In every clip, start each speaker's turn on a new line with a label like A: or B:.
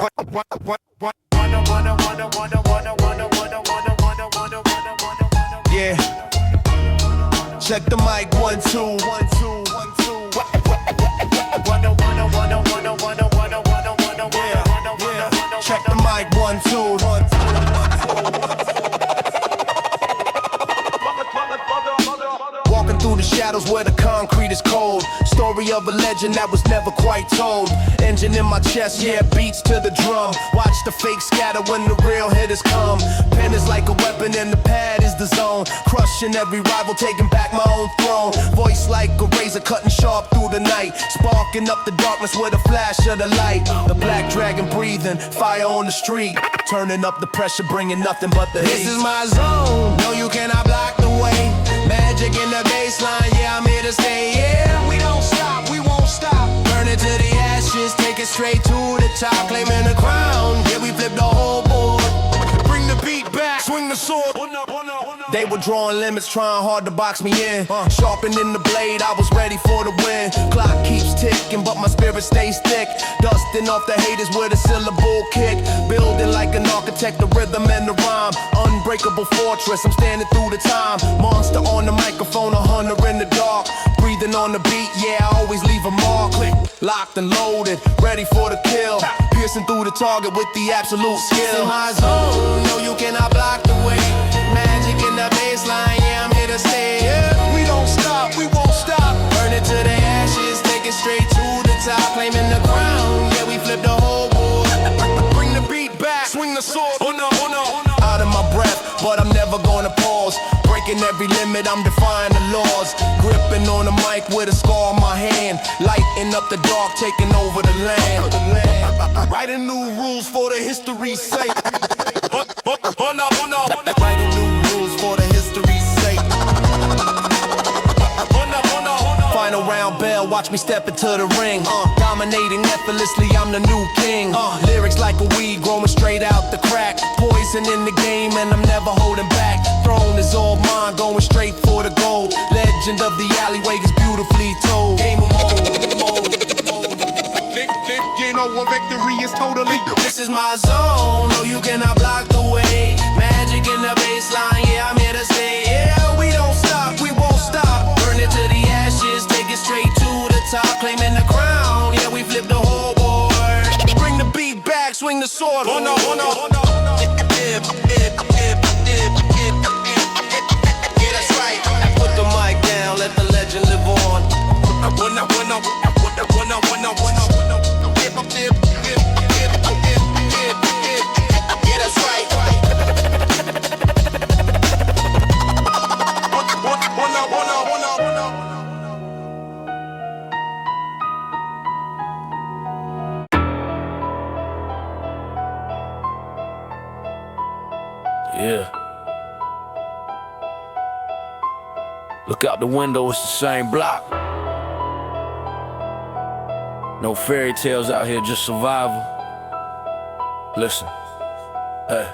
A: Yeah. Check the mic, 1 2 1 2 1 2. Yeah. Check the mic, 1 2 1 2. Walking through the shadows where the concrete is cold. Story of a legend that was never quite told. Engine in my chest, yeah, beats to the drum. Watch the fake scatter when the real hitters come. Pen is like a weapon and the pad is the zone. Crushing every rival, taking back my own throne. Voice like a razor cutting sharp through the night. Sparking up the darkness with a flash of the light. The black dragon breathing, fire on the street. Turning up the pressure, bringing nothing but the heat. This is my zone, no you cannot block the way. Magic in the baseline, yeah I'm here to stay. Yeah, we don't stop, we won't stop. Burn it to the ashes, take it straight to the top. Claiming the crown, yeah we flip the whole board. Bring the beat back, swing the sword. They were drawing limits, trying hard to box me in. Sharpening the blade, I was ready for the win. Clock keeps ticking, but my spirit stays thick. Dusting off the haters with a syllable kick. Building like an architect, the rhythm and the rhyme. Unbreakable fortress, I'm standing through the time. Monster on the microphone, a hunter in the dark. Breathing on the beat, yeah, I always leave a mark. Click, locked and loaded, ready for the kill. Piercing through the target with the absolute skill. In my zone, no you cannot block the way. Magic in the baseline, yeah I'm here to stay. Yeah, we don't stop, we won't stop. Burn it to the ashes, take it straight to the top. Claiming the crown, yeah we flip the whole board. Bring the beat back, swing the sword. Oh no, oh no, oh no. Out of my breath, but I'm never gonna pause. Breaking every limit, I'm defying the laws. Gripping on the mic with a scar on my hand. Lighting up the dark, taking over the land. Writing new rules for the history's sake. Writing new rules for the history's sake. Final round bell, watch me step into the ring. Dominating effortlessly, I'm the new king. Lyrics like a weed growing straight out the crack. Poison in the game and I'm never holding back. Throne is all mine, going straight for the gold. Legend of the alleyway is beautifully told. Game of mode. You know what victory is totally. This is my zone, no you cannot block the way. Magic in the baseline, yeah I'm here to stay. Yeah, we don't stop, we won't stop. Burn it to the ashes, take it straight to the top. Claiming the crown, yeah we flip the whole board. Bring the beat back, swing the sword. Oh no, oh no, oh no. Yeah, that's right. Put the mic down, let the legend live on. Yeah, that's right.
B: Yeah. Look out the window, it's the same block. No fairy tales out here, just survival. Listen, hey.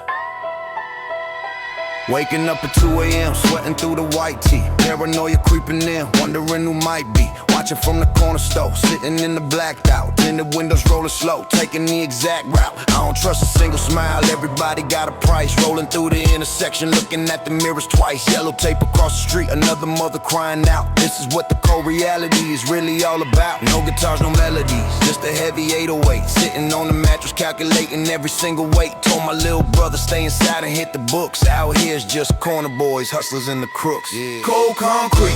C: Waking up at 2 a.m., sweating through the white tee. Paranoia creeping in, wondering who might be. Watching from the corner store, sitting in the blacked out. Tinted windows rolling slow, taking the exact route. I don't trust a single smile, everybody got a price. Rolling through the intersection, looking at the mirrors twice. Yellow tape across the street, another mother crying out. This is what the cold reality is really all about. No guitars, no melodies, just a heavy 808. Sitting on the mattress, calculating every single weight. Told my little brother, stay inside and hit the books. Out here's just corner boys, hustlers and the crooks. Yeah. Cold concrete,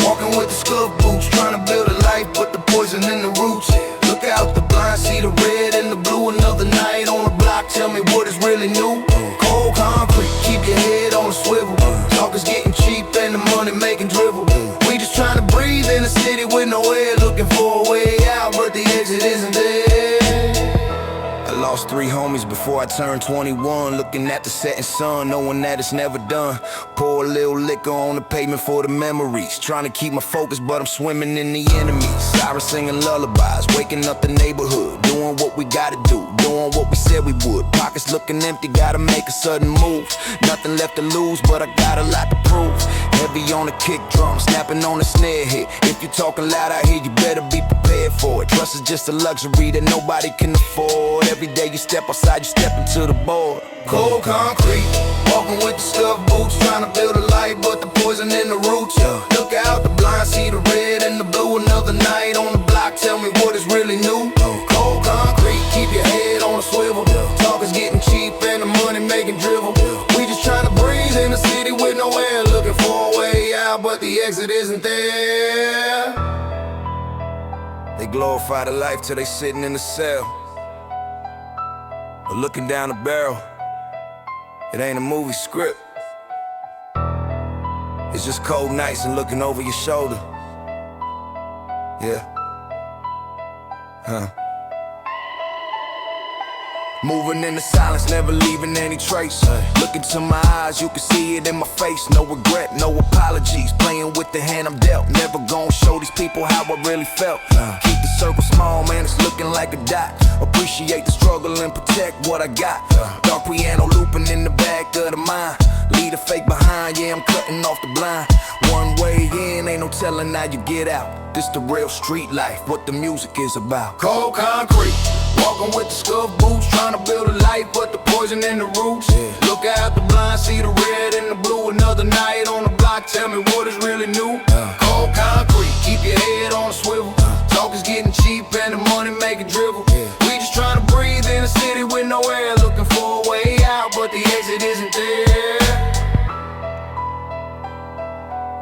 C: walking with the scud boots, trying to build a life, put the poison in the roots. Look out the blind, see the red and the blue. Another night on the block, tell me what is really new. Cold concrete, keep your head on a swivel. Talk is getting cheap and the money making dribble. We just trying to breathe in a city with no air, looking for a way out, but the exit isn't there. I lost 3 homies before I turned 21. Looking at the setting sun, knowing that it's never done. Pour a little liquor on the pavement for the memories. Trying to keep my focus, but I'm swimming in the enemies. Sirens singing lullabies, waking up the neighborhood. Doing what we gotta do, doing doing what we said we would. Pockets looking empty, gotta make a sudden move. Nothing left to lose, but I got a lot to prove. Heavy on the kick drum, snapping on the snare hit. If you talking loud out here, you better be prepared for it. Trust is just a luxury that nobody can afford. Every day you step outside, you step into the board. Cold concrete, walking with the scuff boots, trying to build a life, but the poison in the roots. Look out the blind, see the red and the blue. Another night on the block, tell me what is really new. Cold concrete, keep your head on a swivel. Talk is getting cheap and the money making drivel. We just trying to breathe in the city with no air, looking for a way out, but the exit isn't there. They glorify the life till they sitting in the cell, or looking down the barrel. It ain't a movie script. It's just cold nights and looking over your shoulder. Yeah. Moving in the silence, never leaving any trace. Look into my eyes, you can see it in my face. No regret, no apologies. Playing with the hand I'm dealt. Never gonna show these people how I really felt. Keep the circle small, man, it's looking like a dot. Appreciate the struggle and protect what I got. Dark piano looping in the back of the mind. Leave the fake behind, yeah, I'm cutting off the blind. One way in, ain't no telling how you get out. This the real street life, what the music is about. Cold concrete, walking with the scuff boots, trying to build a life, but the poison in the roots. Look out the blind, see the red and the blue. Another night on the block, tell me what is really new. Cold concrete, keep your head on a swivel. Talk is getting cheap and the money making dribble. We just trying to breathe in a city with no air, looking for a way out, but the exit isn't there.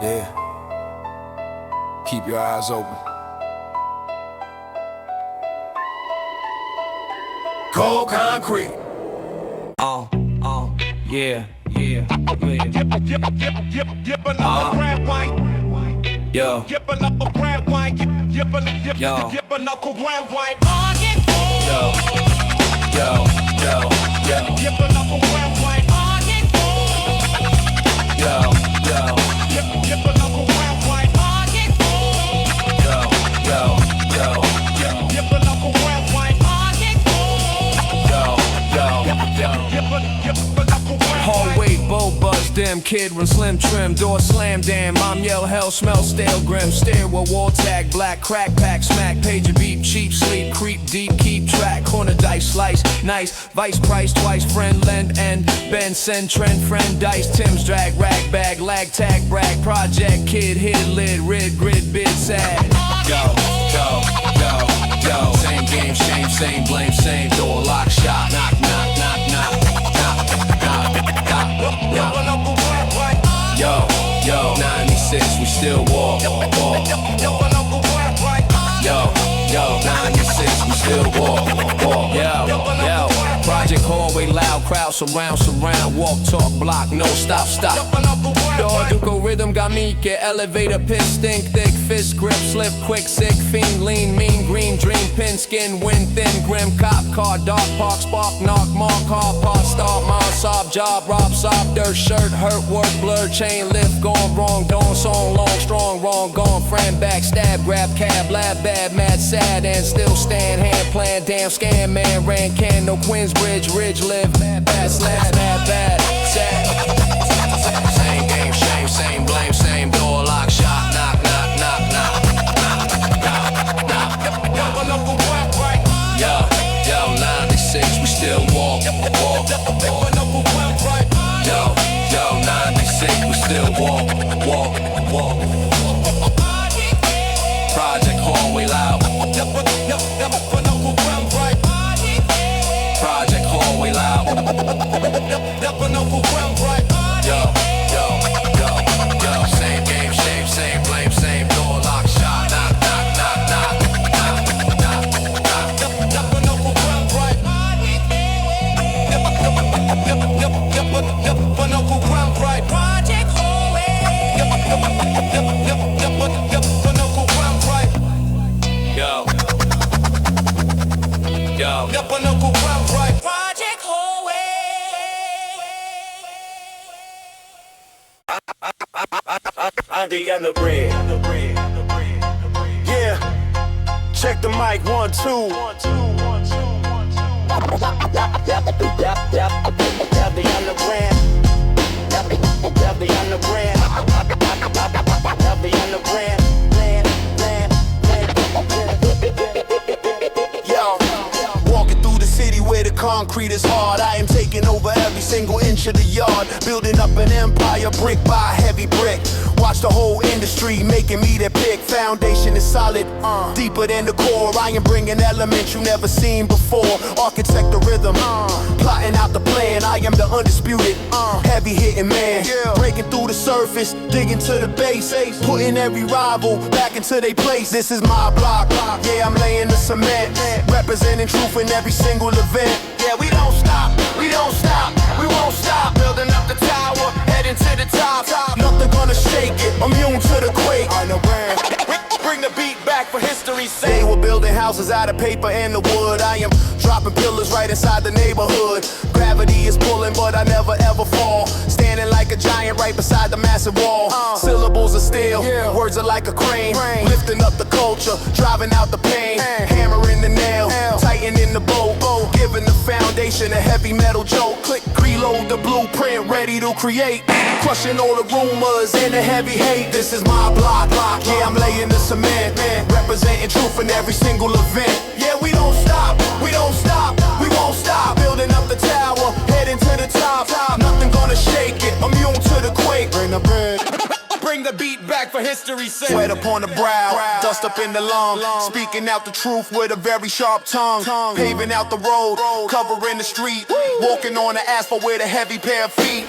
C: Yeah. Keep your eyes open. Cold concrete.
B: Yeah. Yo. Hallway, bow buzz, dim, kid run slim trim, door slam, damn, I'm yell hell, smell stale grim, stairwell, wall tag, black crack pack, smack, pager beep, cheap sleep, creep deep, keep track, corner dice, slice, nice, vice price twice, friend lend, end, bend, send, trend, friend, dice, Tim's drag, rag bag, lag, tag, brag, project, kid, hit, lid, rid, grid, bid, sad. Go, same game, shame, same blame, same door, lock, shot, knock, knock, knock, knock. Yo, 96, we still walk. Yo, 96, we still walk. Yo, project hallway, loud crowd, surround, walk, talk, block, no stop. Dog, Duco rhythm got me, get elevator, piss, stink, thick, fist, grip, slip, quick, sick, fiend, lean, mean, green, dream, pin, skin, wind, thin, grim, cop, car, dark, park, spark, knock, mark, car, part, start, mom, sob, job, rob, sob, dirt, shirt, hurt, work, blur, chain, lift, gone wrong, dawn, song, long, strong, wrong, gone, friend, back, stab, grab, cab, lab, bad, mad, sad, and still stand, hand, plan, damn, scam, man, ran, can, no Queensbridge, ridge, live, bad, slab, bad, sad. Same game, shame, same blame, same door, lock, shot, knock, knock, knock, knock, knock. Yo, 96, we still walk. Yo, 96, we still walk. Project hallway loud. Project hallway loud. Yo, same game, shame, same blame, same door, lock, shot, knock, knock, knock, knock, Project hallway. Yo. Project hallway.
D: Andy and the bread. Yeah. Check the mic, 1, 2.
A: Concrete is hard. I am taking over every single inch of the yard, building up an empire brick by heavy brick. Watch the whole industry making me their pick. Foundation is solid, deeper than the core. I am bringing elements you never seen before. Architect the rhythm, plotting out the plan. I am the undisputed, heavy hitting man. Breaking through the surface, digging to the base, putting every rival back into their place. This is my block, yeah, I'm laying the cement, representing truth in every single event. Yeah, we don't stop, we don't stop, we won't stop. Building up the tower, heading to the top. Nothing gonna shake it, immune to the quake. I know where. Bring the beat back for history's sake. They were building houses out of paper and the wood. I am dropping pillars right inside the neighborhood. Gravity is pulling, but I never ever fall. Standing like a giant right beside the massive wall. Syllables are steel, words are like a crane. Lifting up the culture, driving out the pain. Hammering the nail, tightening the bow. Giving the foundation a heavy metal jolt. Click, reload the blueprint, ready to create. Crushing all the rumors and the heavy hate. This is my block, yeah, I'm laying the cement, representing truth in every single event. Yeah, we don't stop, we don't stop, we won't stop. Building up the tower, heading to the top. Nothing gonna shake it, immune to the quake. Bring the bread. Bring the beat back for history's sake. Sweat upon the brow, dust up in the lung. Speaking out the truth with a very sharp tongue. Paving out the road, covering the street. Walking on the asphalt with a heavy pair of feet.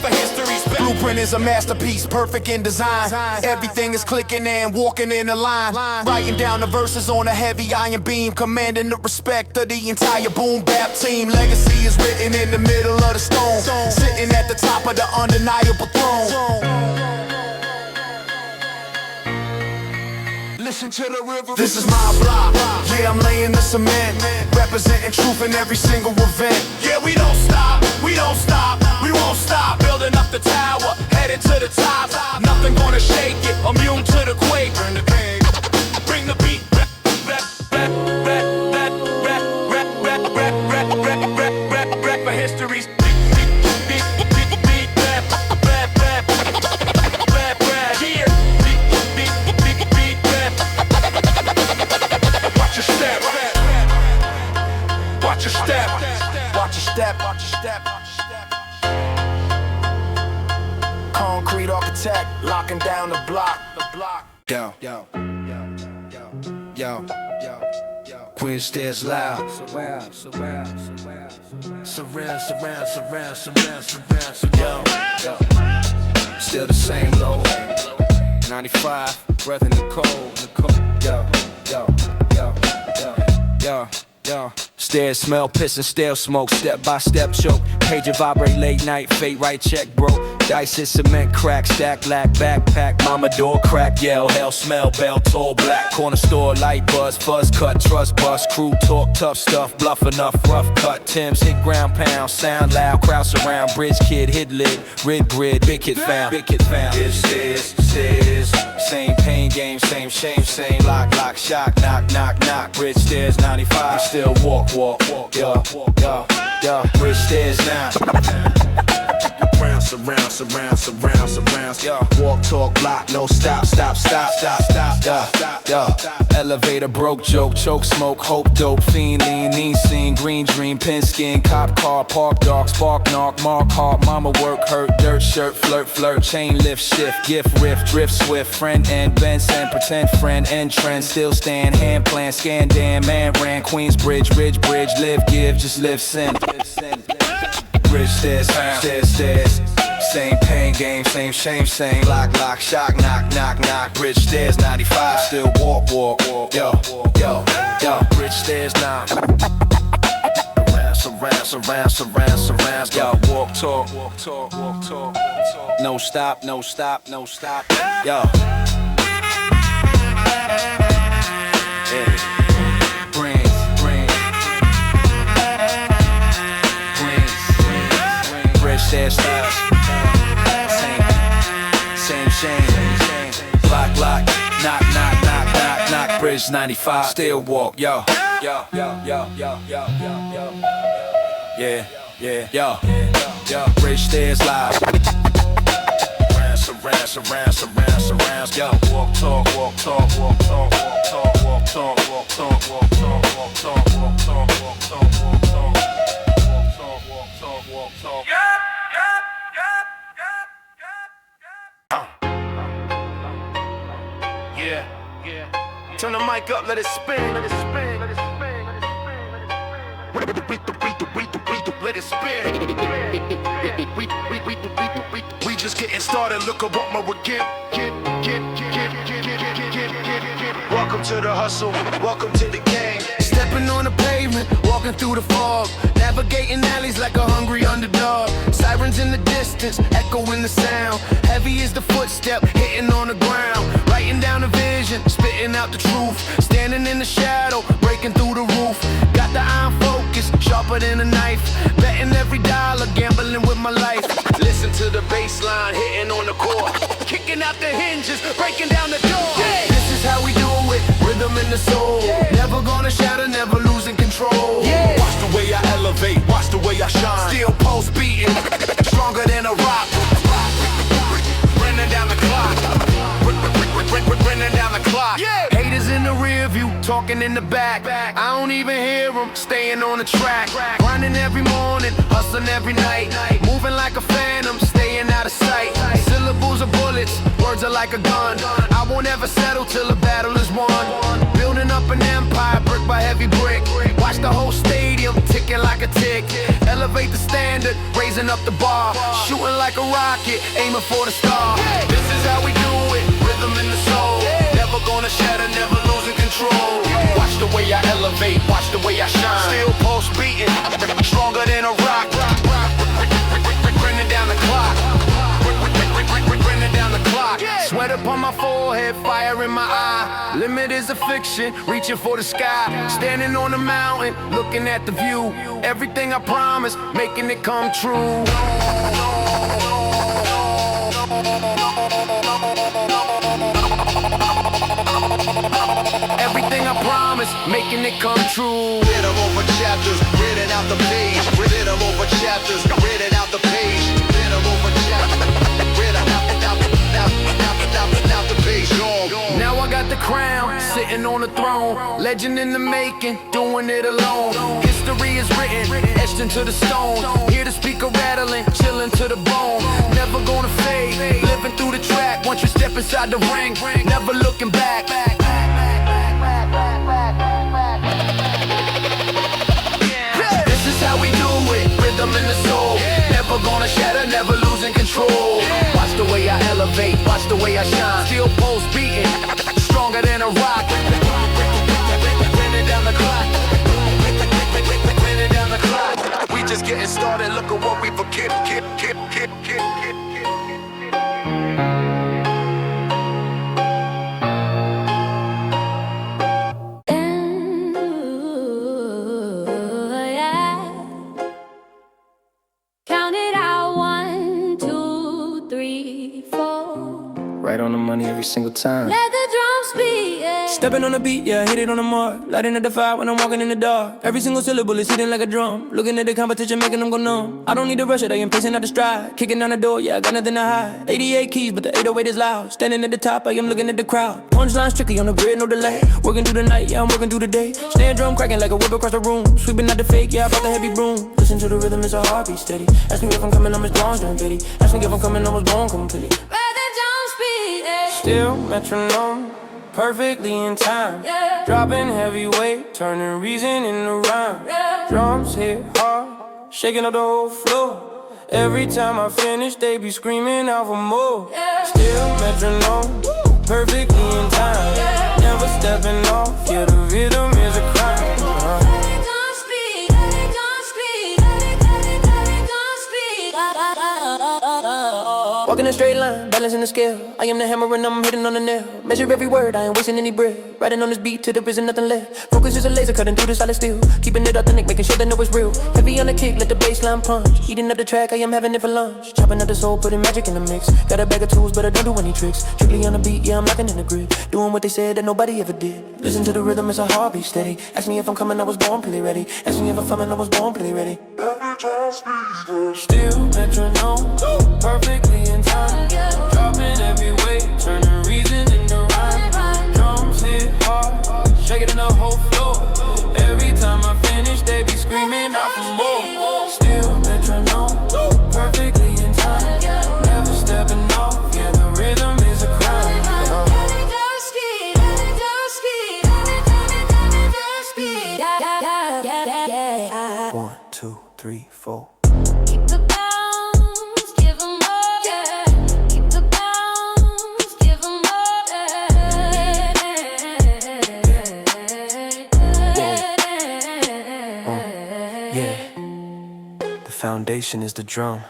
A: For history's blueprint is a masterpiece, perfect in design. Everything is clicking and walking in a line. Writing down the verses on a heavy iron beam, commanding the respect of the entire boom bap team. Legacy is written in the middle of the stone, sitting at the top of the undeniable throne. Listen to the river. This is my block, yeah, I'm laying the cement, representing truth in every single event. Yeah, we don't stop, we don't stop, we won't stop. Building up the tower, headed to the top. Nothing gonna shake it, immune to the quake. Bring the pain, bring the beat back, for history's Watch your step, watch your step, watch your step. Concrete architect, locking down the block. Yo, yo, yo, yo, yo, yo. Queen's stairs loud. Surround. Yo, yo. Still the same low. 95, breath in the cold. Yo, yo, yo, yo, yo. Yo, stairs smell, piss and stale smoke. Step by step choke, pager vibrate late night. Fate right check bro. Dice hit cement crack, stack black backpack. Mama door crack, yell hell smell bell tall black. Corner store light buzz, fuzz cut, trust bust. Crew talk tough stuff, bluff enough rough cut. Tim's hit ground pound, sound loud, crowd surround. Bridge kid hit lid, rid grid, big hit found. It's stairs, same pain game, same shame, same lock, shock, knock. Bridge stairs 95. Still walk, yo, bridge stairs now. Surround, yo. Walk, talk, block, no stop, yo. Elevator broke, joke, choke, smoke, hope, dope, fiend, lean scene, green dream, pin skin, cop car, park dog, spark knock, mark hard, mama work, hurt, dirt shirt, flirt, chain lift, shift, gift, riff, drift, swift, friend and Benson, pretend friend and trend, still stand, hand plan, scan, damn, man ran, Queensbridge, ridge, live, give, just live, sin. Bridge stairs, same pain game, same shame, same lock, shock, knock. Bridge stairs 95, still walk, yo. Bridge stairs now. Surround, yo. Walk, talk. No stop, yo. Bridge stairs styles.
B: Queensbridge 95, still walk, yo. Yo, yo, yo, yo, yo, yo, yo. Yeah, yeah, yo, yo. Bridge stairs live. Surround, yo. Walk, talk, walk, talk, walk, talk, walk, talk, walk, talk, walk, talk, walk, talk, walk, talk, walk, talk, walk, talk, walk, talk, walk, talk, walk, talk.
A: Yeah, yeah. Turn the mic up, let it spin, let it spin, let it spin, let it spin, let it spin. Let it spin. We just getting started. Look at what we're get. Welcome to the hustle. Welcome to the game. Stepping on the pavement, walking through the fog, navigating alleys like a hungry underdog. Sirens in the distance, echoing the sound. Heavy is the footstep, hitting on the ground. Writing down the vision, spitting out the truth. Standing in the shadow, breaking through the roof. Got the iron focus, sharper than a knife. Betting every dollar, gambling with my life. Listen to the bass line, hitting on the core. Kicking out the hinges, breaking down the door. Yeah. This is how we do it, rhythm in the soul. Yeah. Never gonna shatter, never losing control. Yeah. Watch the way I elevate, watch the way I shine. Still pulse beating, stronger than a rock. Running down the clock. Running down the clock. Yeah. Haters in the rear view, talking in the back. I don't even hear them, staying on the track. Grinding every morning, hustling every night. Moving like a phantom, staying out of sight. Syllables are bullets, words are like a gun. I won't ever settle till the battle is won. Building up an empire, brick by heavy brick. Watch the whole stadium ticking like a tick. Elevate the standard, raising up the bar. Shooting like a rocket, aiming for the star. This is how we do it, rhythm in the soul. Never gonna shatter, never losing control. Watch the way I elevate, watch the way I shine. Still pulse beating, stronger than a rock. Running down the clock. Running down the clock. Sweat upon my forehead, fire in my eye. Limit is a fiction, reaching for the sky. Standing on the mountain, looking at the view. Everything I promised, making it come true. Everything I promised, making it come true.
C: Venom over chapters, written out the page. Venom over chapters, written out the page. Venom over chapters, written out the page.
A: Now I got the crown, sitting on the throne. Legend in the making, doing it alone. History is written, etched into the stone. Hear the speaker rattling, chilling to the bone. Never gonna fade, living through the track. Once you step inside the ring, never looking back. This is how we do it, rhythm in the soul. Never gonna shatter, never losing control. Watch the way I elevate, watch the way I shine. Still pulse beating, stronger than a rock. Running down the clock. Running down the clock. We just getting started, look at what we forget.
B: Right on the money every single time.
E: Let the drums beat, yeah.
B: Stepping on the beat, yeah, hit it on the mark. Lighting at the fire when I'm walking in the dark. Every single syllable is hitting like a drum. Looking at the competition, making them go numb. I don't need to rush it, I am pacing out the stride. Kicking down the door, yeah, I got nothing to hide. 88 keys, but the 808 is loud. Standing at the top, I am looking at the crowd. Punchline strictly on the grid, no delay. Working through the night, yeah, I'm working through the day. Snare drum cracking like a whip across the room. Sweeping out the fake, yeah, I brought the heavy broom. Listen to the rhythm, it's a heartbeat steady. Ask me if I'm coming, I'm as Bronze and Betty. Ask me if I'm coming, I was born complete. Still metronome, perfectly in time.
E: Yeah.
B: Dropping heavyweight, turning reason into rhyme.
E: Yeah.
B: Drums hit hard, shaking up the whole floor. Every time I finish, they be screaming out for more.
E: Yeah.
B: Still metronome, perfectly in time.
E: Yeah.
B: Never stepping off, yeah, the rhythm is a crime. Walking a straight line, balancing the scale. I am the hammer and I'm hitting on the nail. Measure every word, I ain't wasting any breath. Riding on this beat till there isn't nothing left. Focus is a laser cutting through the solid steel. Keeping it authentic, making sure they know it's real. Heavy on the kick, let the bassline punch. Eating up the track, I am having it for lunch. Chopping up the soul, putting magic in the mix. Got a bag of tools, but I don't do any tricks. Strictly on the beat, yeah, I'm locking in the grid. Doing what they said that nobody ever did.
F: Listen to the rhythm, it's a heartbeat steady. Ask me if I'm coming, I was born pretty ready. Ask me if I'm coming, I was born pretty ready. Still metronome, perfectly in time. Dropping every weight, turning reason into rhyme. Drums hit hard, shaking the whole floor. Every time I finish, they be screaming out for more. Still metronome, perfectly in time. Never stepping off, yeah, the rhythm is a crime. 1, 2, 3, 4.
E: Keep the bounce, give 'em more, yeah. Keep the bounce, give 'em more,
F: Yeah. The foundation is the drum.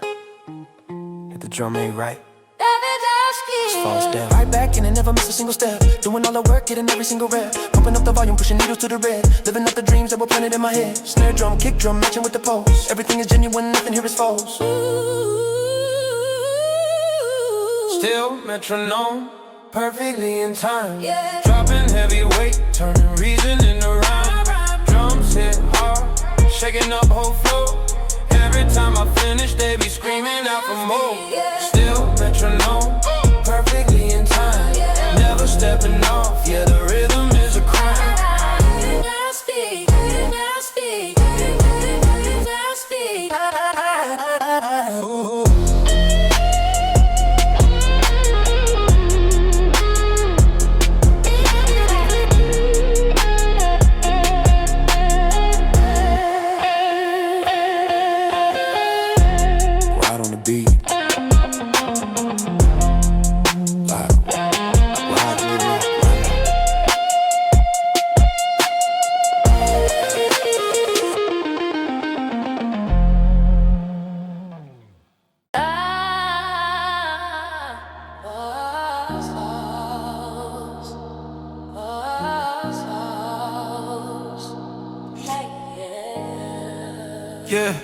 F: If the drum ain't right, falls down. Right back and I never miss a single step. Doing all the work, getting every single rep. Pumping up the volume, pushing needles to the red. Living up the dreams that were planted in my head. Snare drum, kick drum, matching with the pulse. Everything is genuine, nothing here is false. Still metronome, perfectly in time. Dropping heavy weight, turning reason into rhyme. Drums hit hard, shaking up whole floor. Every time I finish, they be screaming out for more. Still metronome, perfectly in time. Never stepping off, yeah, the rhythm is a crime. Right on the beat. Yeah,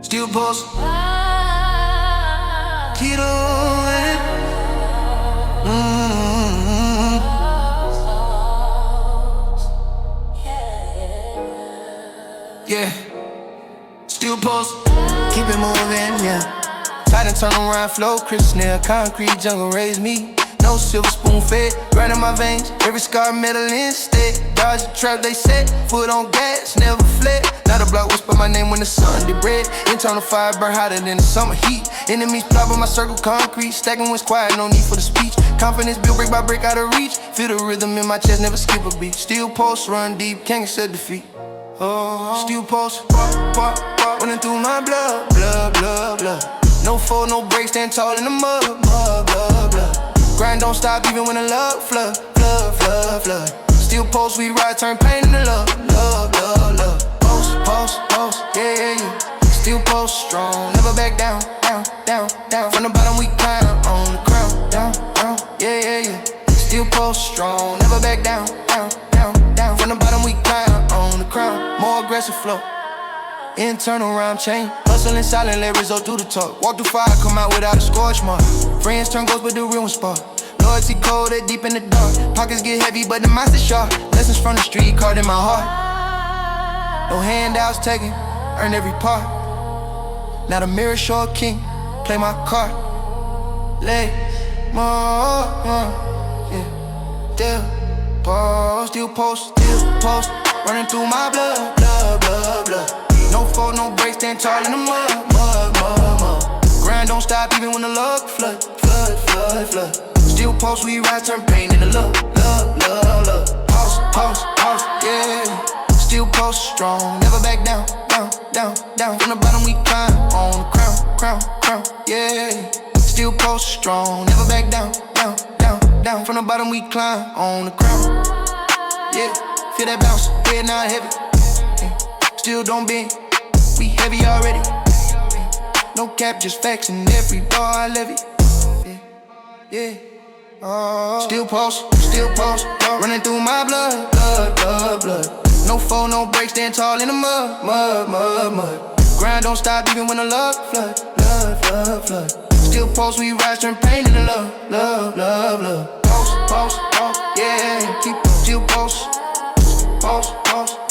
F: still post. Keep on. Yeah, still post. Keep it moving, yeah. Tide and turn around, flow, Chris Snail, concrete jungle raised me. No silver spoon fed, right in my veins. Every scar metal instead. Dodge the trap, they set. Foot on gas, never fled. Not a block whisper my name when the sun did red. Internal fire burn hotter than the summer heat. Enemies plot on my circle concrete. Stacking when it's quiet, no need for the speech. Confidence built brick by brick out of reach. Feel the rhythm in my chest, never skip a beat. Still pulse, run deep, can't accept defeat. Oh, still pulse, running through my blood, blood, blood, blood. No fall, no breaks, stand tall in the mud, mud, blood, blood. Grind don't stop even when the love flood, flood, flood, flood. Still pulse, we ride, turn pain into love, love, love, love. Pulse, pulse, pulse, yeah, yeah, yeah. Still pulse strong, never back down, down, down, down. From the bottom we climb, on the crown, down, down, yeah, yeah, yeah. Still pulse strong, never back down, down, down, down. From the bottom we climb, on the crown, more aggressive flow. Internal rhyme chain, hustling silent, let result do the talk. Walk through fire, come out without a scorch mark. Friends turn ghosts, but the real one spark. Loyalty cold, that deep in the dark. Pockets get heavy, but the mindset sharp. Lessons from the street, caught in my heart. No handouts taken, earn every part. Now the mirror show a king, play my card. Lay more, yeah. Still post, running through my blood, blood, blood, blood. No fall, no breaks, stand tall in the mud, mud, mud, mud. Grind don't stop even when the luck flood, flood, flood, flood. Still pulse, we ride, turn pain into love, love, love, love. Pulse, pulse, pulse, yeah. Still pulse strong, never back down, down, down, down. From the bottom we climb, on the crown, crown, crown, yeah. Still pulse strong, never back down, down, down, down. From the bottom we climb, on the crown, yeah. Feel that bounce, head not heavy. Still don't bend, we heavy already. No cap, just facts in every bar I levy. Yeah, yeah. Still pulse, running through my blood, blood, blood, blood. No fall, no breaks, stand tall in the mud, mud, mud, mud. Grind don't stop even when the luck flood, flood, flood, flood. Still pulse, we rise, turn pain into love, love, love, love. Pulse, pulse, pulse, yeah. Keep still post,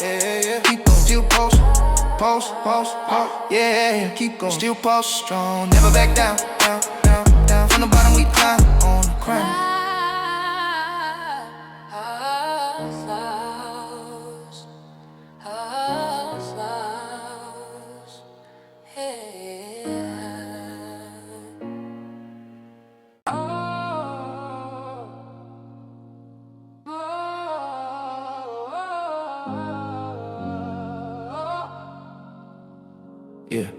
F: yeah. Keep gon' still post, yeah. Keep gon' still post strong, never back down. From the bottom we climb on the crown.
B: Yeah.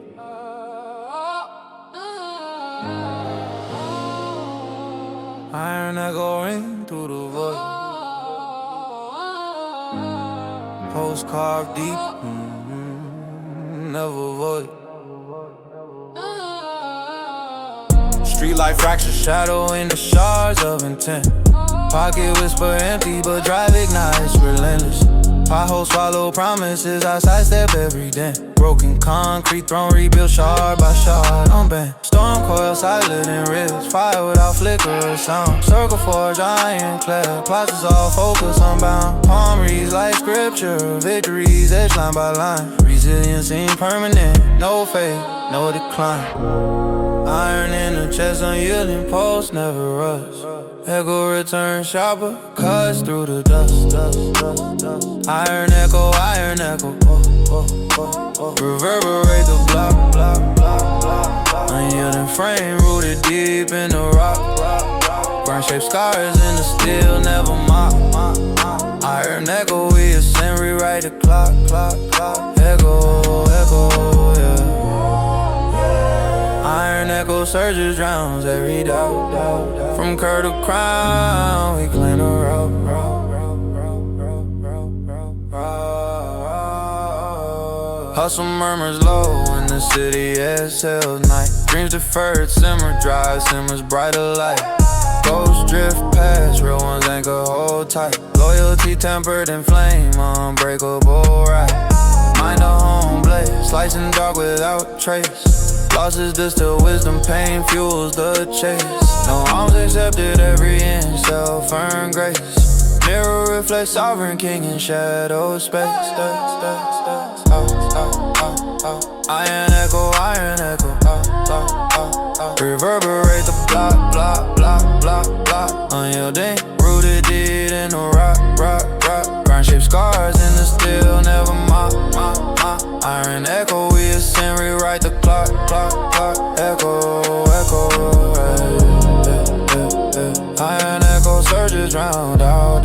F: Iron echo ring through the void. Postcard deep, never void. Street life fracture, shadow in the shards of intent. Pocket whisper empty, but drive ignites relentless. Potholes follow promises, I sidestep every dent. Broken concrete, throne rebuilt shard by shard. Unbent, storm coil, silent and ribs. Fire without flicker or sound. Circle forge, ironclad. Plots is all focus unbound. Palm reads like scripture. Victories, edge line by line. Resilience impermanent. No fade, no decline. Iron in the chest, unyielding pulse, never rust. Echo return sharper, cuts through the dust. Iron echo, reverberate the block. Unyielding frame, rooted deep in the rock. Burn shaped scars in the steel, never mock. Iron echo, we ascend, rewrite the clock. Echo, yeah. Iron echo surges, drowns every doubt. From curve to crown, we claim the route. Hustle murmurs low in the city exhales night. Dreams deferred, simmer dry, simmers brighter light. Ghosts drift past, real ones anchor hold tight. Loyalty tempered in flame, unbreakable right. Mind a home blaze, slicing dark without trace. Losses distill wisdom, pain fuels the chase. No arms accepted, every inch self-earned grace. Mirror reflects sovereign king in shadow space. Iron echo, reverberate the block. Unyielding, rooted deep in the rock. Burn shaped scars in the steel, never mock. Iron echo, we ascend, rewrite the clock. Echo, Iron echo surges round, out.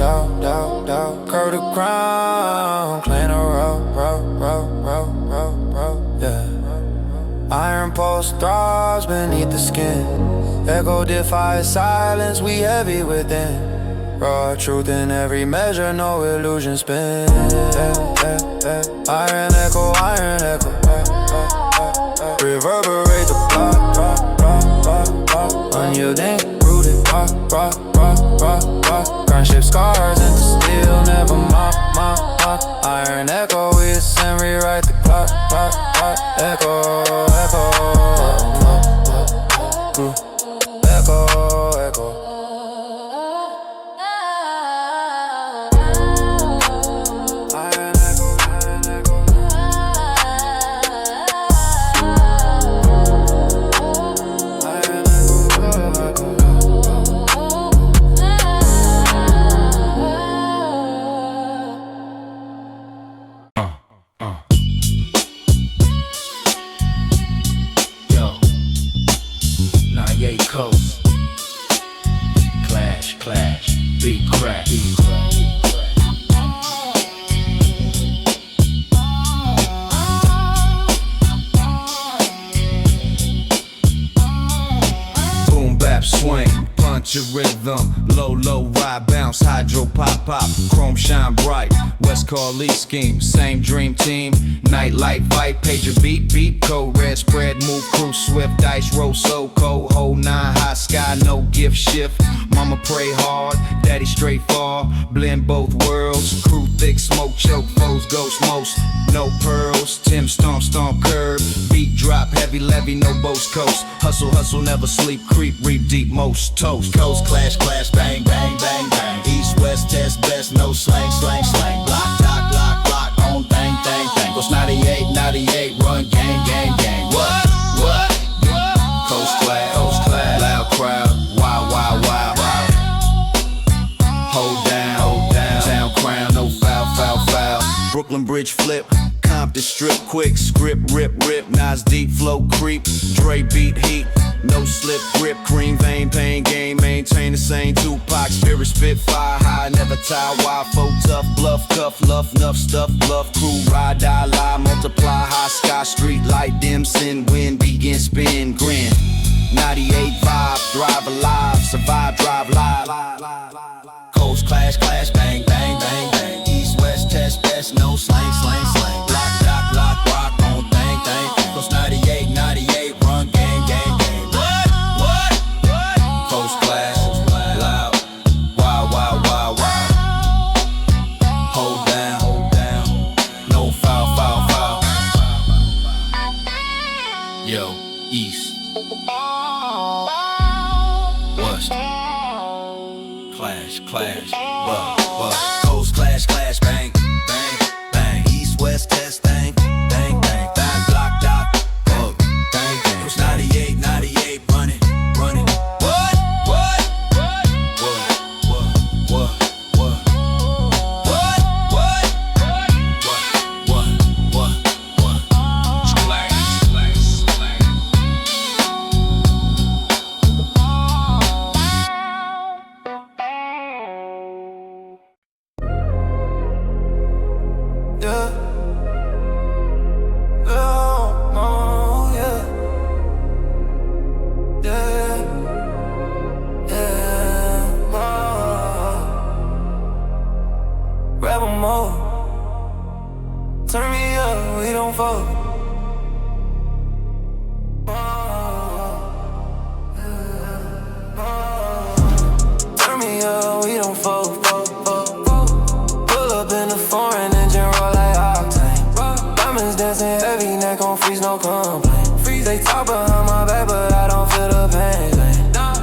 F: Curve the crown, clean a route, yeah. Iron pulse throbs beneath the skin. Echo defies silence, we heavy within. Raw truth in every measure, no illusion spin. Iron echo, reverberate the block. Unyielding, rooted, rock. Burn shaped scars in the steel, never mock. Iron echo, we ascend, rewrite the clock. Echo.
C: Rhythm, low, ride, bounce, hydro, pop, chrome shine bright, West Carly scheme, same dream team, nightlight fight, pager beat, code red spread, move, cruise swift, dice roll so cold, hold 9, high sky, no gift shift, mama pray hard, daddy straight far, blend both worlds, crew thick, smoke choke, foes ghost most, no pearls, Tim stomp curb, beat drop, heavy levy, no boast coast, hustle, never sleep, creep, reap deep, most toast, coast, clash, bang, east, west,
G: test best, no slang, slang, slang. Block, lock, lock, lock, on thing, thing, thing. Goes 98, 98, run, gang, gang, gang. What? Coast class, loud crowd, wow, wow, wow. Hold down, town crown, no foul, foul, foul. Brooklyn Bridge flip, Compton strip, quick script, rip, Nas deep flow creep, Dre beat heat, no slip grip, cream vein, pain game, maintain the same Tupac spirit, spit fire high, never tie wide, folk tough, bluff, cuff, love, enough stuff, bluff, crew, ride, die, lie, multiply, high sky, street light, dim, sin, wind, begin, spin, grin. 98 vibe, drive alive, survive, drive live. Coast clash, clash, bang, bang, bang, bang. East, west, test, best, no slang, slang, slang. Block, lock, lock, rock on thing, thing. Coast 98, 98, run, gang, gang, gang. What? Coast clash, loud, wow, wow, wow, wow. Hold down, no foul, foul, foul. Yo, East. West, clash, coast clash, clash, bang, bang, bang. East, west, test, bang, bang, bang, bang. Block, dot, bang, bang. Coast 98, 98, running. What?
F: Turn me up, we don't fold. Turn me up, we don't fold. Pull up in the foreign engine, roll like octane. Diamonds dancing heavy, neck on freeze, no complaint. They talk behind my back, but I don't feel the pain.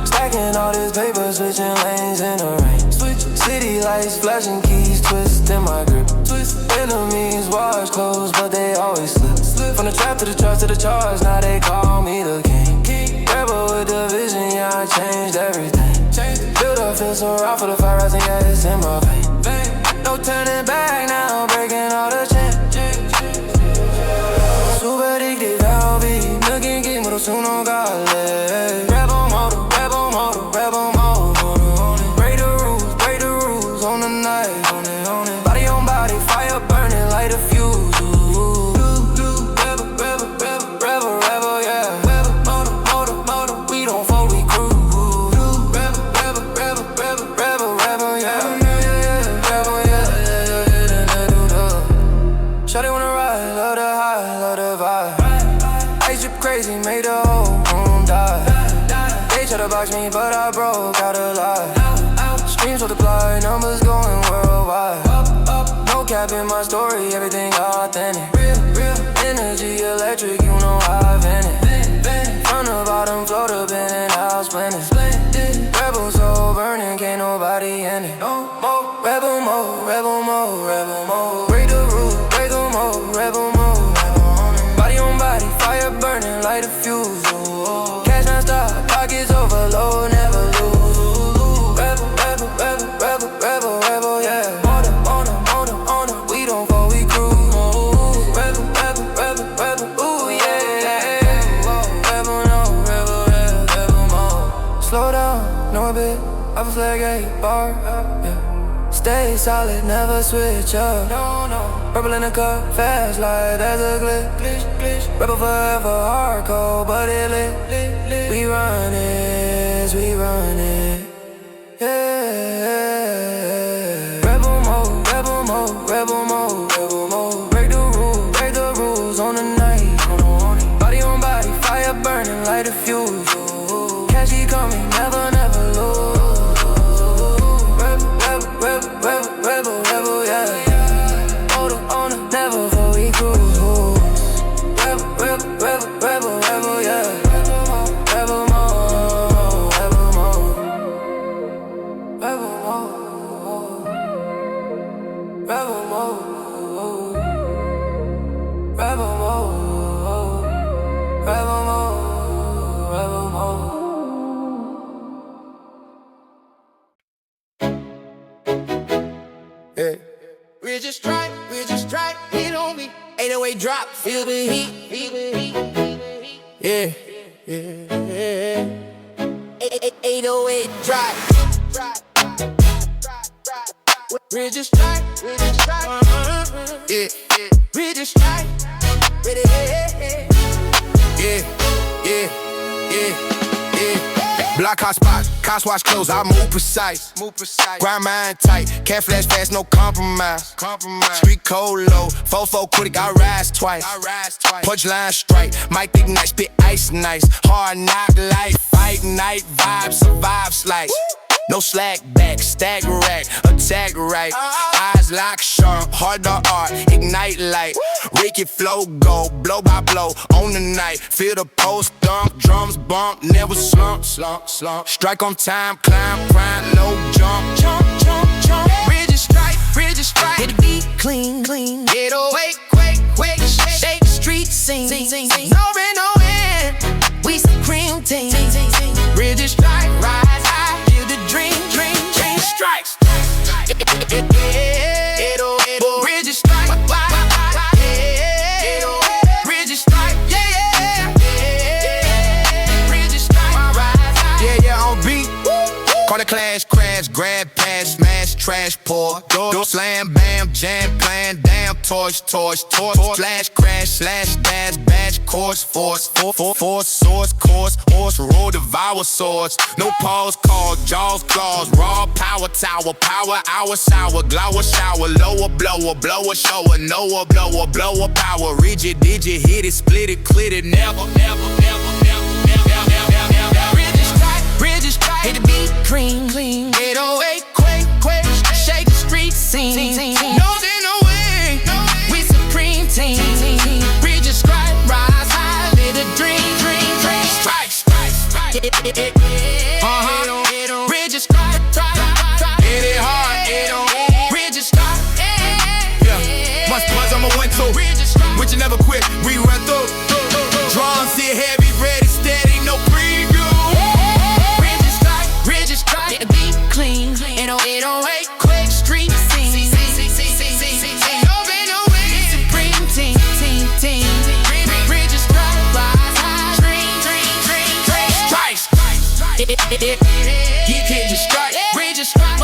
F: Stacking all this paper, switching lanes in the rain. City lights, flashing keys, twist in my grip. Enemies watch close, but they always slip. From the trap to the trust to the charge, now they call me the king. Rebel with the vision, yeah, I changed everything. Build up, feel so raw for the fire rising, yeah, it's in my vein. No turning back now, breaking all the chains. Super addicted, LV, looking king, but soon on God. Rebel model, rebel model, rebel model. Break the rules on the night. Body on body, fire burning like a fuse. Rebel, yeah. Motor, we don't fold, we cruise. Rebel, yeah. Shawty wanna ride, love the high, love the vibe. Ice drip crazy, made the whole room die. They try to box me, but I broke out alive. Streams multiply, numbers going worldwide. No cap in my story, everything authentic. Real energy, electric, you know I've in it. From the bottom, float up in and out, splendid. Rebel soul burning, can't nobody end it. Rebel mode. Break the rules, rebel mode. Body on body, fire burning like a fuse. Cash non-stop, pockets overload, never lose. Rebel, yeah. On them, we don't fall, we cruise. Rebel, ooh, yeah. Rebel mode. Slow down, know a bit, I feel like a bar, yeah. Stay solid, never switch up. No. Purple in the cup, fast like there's a glitch. Rebel forever, hardcore, but it lit. We run it. Yeah. Rebel mode. Break the rules on the night. Body on body, fire burning like a fuse. Cash keep coming, never lose. Rebel, yeah. Motor on it, never for we cruise. Rebel, yeah. Rebel mode. yeah. Ridge strike, hit on me. 808 drop, feel the heat, yeah, yeah. 808 drop. Ridge strike, yeah, ridge strike, yeah.
C: Block hot spot, cops watch close, I move precise. Grind mine tight, can't flash fast, no compromise. Street code low, 4-4 quick, I rise twice. Punchline strike, might think nice, spit ice nice. Hard knock life, fight night vibe, survive slice. No slack back, stack rack, attack right. Eyes lock sharp, hard to art, ignite light. Ricky flow go, blow by blow, on the night. Feel the post dump, drums bump, never slump. Strike on time, climb, grind, low jump.
F: Ridge strike, hit the beat clean. 808, quake, shake the street scene. No rain, no wind, we supreme team. Ridge strike, rise high, feel the dream. Strikes. 808, ridge strike. Ridge strike, yeah. Ridge strike,
C: Yeah, on beat. Call the clash, crash, grab pass, smash, trash, pour. Door slam, bam, jam, plan, damn, torch. Flash, crash, slash, dash, batch, course, force, source, course, horse, roll, devour swords. No pause, call, jaws, claws, raw, power tower, power, hour, sour, glower, shower, lower, blower, shower, Noah, blower, power, rigid, digit, hit it, split it, clit it, never.
F: Ridge strike, hit the beat clean. 808, quake, shake the street scene. No day, no way, we supreme team. Ridge strike, rise high, live the dream. Strike. Ridge strike,
C: Hit it hard,
F: ridge strike,
C: yeah. Much buzz, I'ma win too. But you never quit, we run through. Drums hit heavy, ready, steady, no preview.
F: Ridge strike, hit the beat clean. 808, quick street scene. No way, no way, supreme team. Ridge strike, rise high, dream.
C: Strikes.
F: You can't just strike, ridge strike.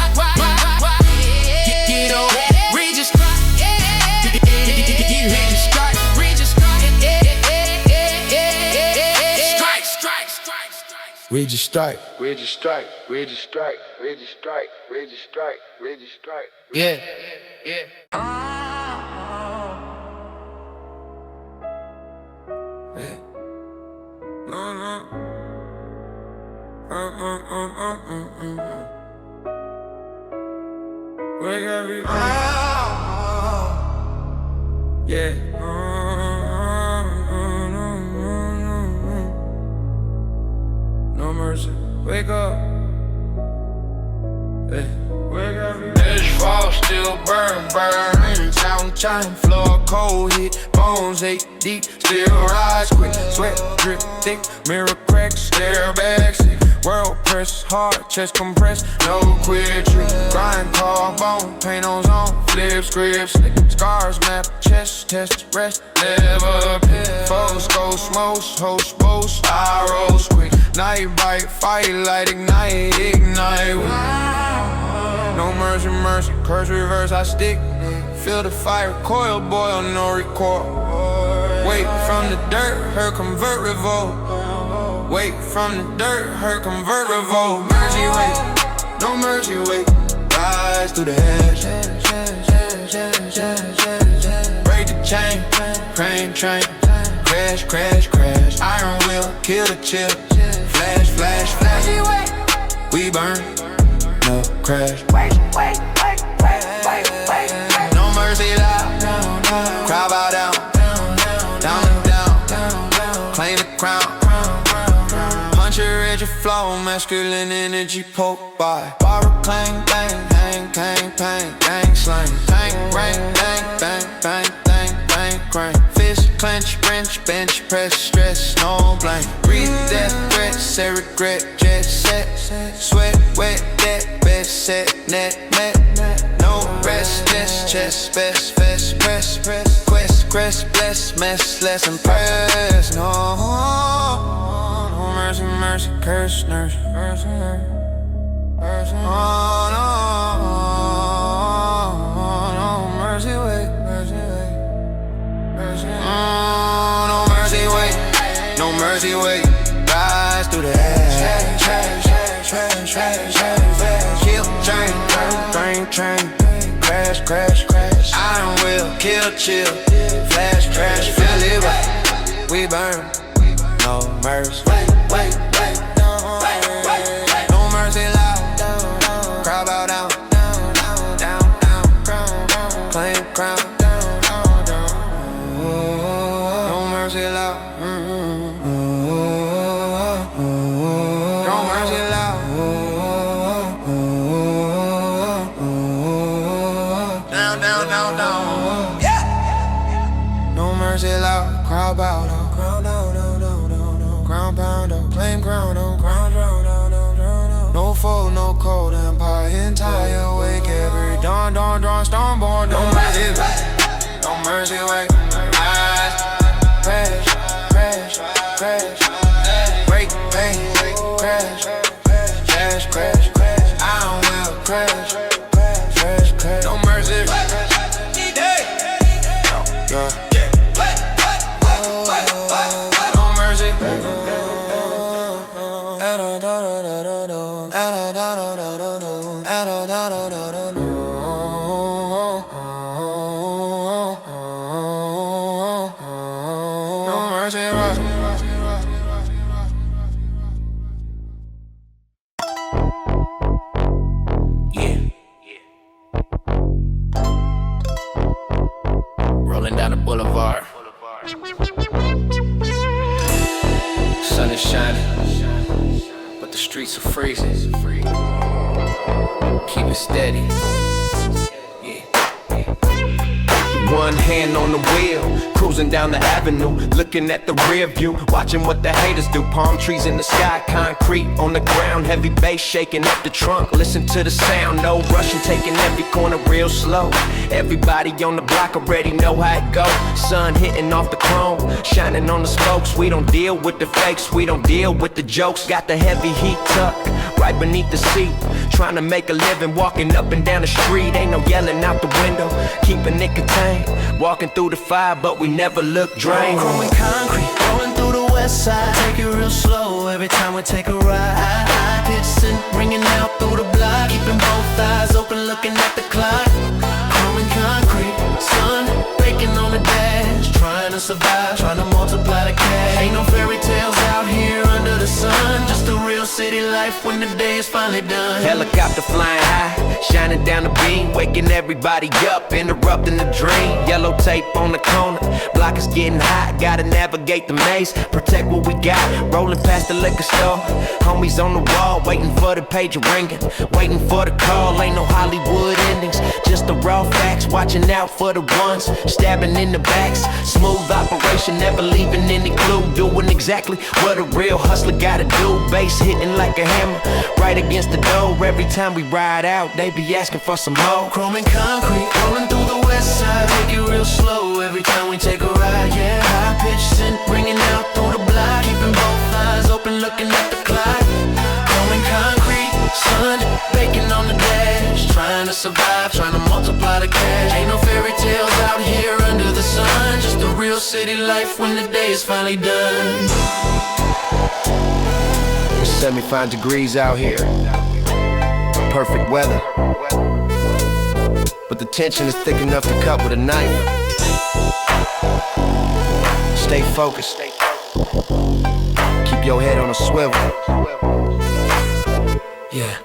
F: Get over, ridge strike. You hit the strike, ridge strike.
C: Ridge strike.
F: Yeah.
H: No mercy, wake up.
F: Asphalt still burn. Time floor cold hit, bones ache deep, still rise quick. Sweat drip thick, mirror cracks, stare back sick. World press hard, chest compress, no quit trick. Grind carbone, paint on zone, flip script slick. Scars map, chest test, rest, never pick. Foes go smoke, host boast, I rose quick. Night bite, fight light, ignite. No mercy, curse reverse, I stick. Feel the fire, coil boil, no recoil. Wait from the dirt, her convert revolt. Wait from the dirt, her convert revolt. Mercy wait, no mercy wait. Rise through the hedge. Break the chain, crane train. Crash. Iron will, kill the chip. Flash. We burn, no crash. Wait. No mercy loud. Crowd bow down. Down. Claim the crown. Punch your edge of flow. Masculine energy poke by. Borrow, clang, bang, hang, pain, gang, slang. Tank, rank, bang, crank. Fist, clench, wrench, bench, press, stress, no blame. Breathe death, threat, say regret, jet set. Sweat, wet, debt, best set, net, met. No rest, chest, best, fast, press, quest, crest, bless, mess, less impressed. No, no mercy, mercy, curse, nurse, mercy, mercy. Oh, no mercy, wait, mercy, wait, mercy. No mercy, wait, no mercy, wait. Rise through the air, kill, train, crash, iron will, kill, chill, flash, crash, feel it right. We burn, no mercy. Wait, no mercy loud, crowd bow down, claim crown. No mercy loud. Crowd bow down, ground pound up, claim ground on, no foe, no cold empire, entire awake every dawn, storm born, no mercy, no mercy, wait, eyes, crash, break, pain, crash, I don't will crash, no mercy, yeah.
B: Rolling down the boulevard. Sun is shining, but the streets are freezing. Keep it steady. One hand on the wheel, cruising down the avenue, looking at the rear view, watching what the haters do. Palm trees in the sky, concrete on the ground, heavy bass shaking up the trunk. Listen to the sound, no rushing, taking every corner real slow. Everybody on the block already know how it go. Sun hitting off the chrome, shining on the spokes. We don't deal with the fakes, we don't deal with the jokes. Got the heavy heat tucked right beneath the seat, trying to make a living, walking up and down the street. Ain't no yelling out the window, keeping it contained. Walking through the fire, but we never look drained.
I: Chrome and concrete, rolling through the west side. Take it real slow every time we take a ride. Pitching, ringing out through the block, keeping both eyes open, looking at the clock. Chrome and concrete, sun breaking on the dash, trying to survive, trying to multiply the cash. Ain't no fairy tales out here under the sun, just a real city life when the day is finally done.
B: Helicopter flying high, shining down the beam, waking everybody up, interrupting the dream. Yellow tape on the corner, block is getting hot, gotta navigate the maze, protect what we got. Rolling past the liquor store, homies on the wall, waiting for the pager ringing, waiting for the call. Ain't no Hollywood endings, just the raw facts, watching out for the ones stabbing in the backs. Smooth operation, never leaving any clue, doing exactly what a real hustler gotta do. Bass hitting like a hammer, right against the door. Every time we ride out, they be asking for some more.
I: Chrome and concrete, rolling through the west side. Take it real slow every time we take a ride, yeah. High pitched scent, ringing out through the block, keeping both eyes open, looking at the clock. Chrome and concrete, sun baking on the dash, trying to survive, trying to multiply the cash. Ain't no fairy tales out here under the sun, just a real city life when the day is finally done.
B: It's 75 degrees out here, perfect weather, but the tension is thick enough to cut with a knife. Stay focused, keep your head on a swivel.
I: Yeah.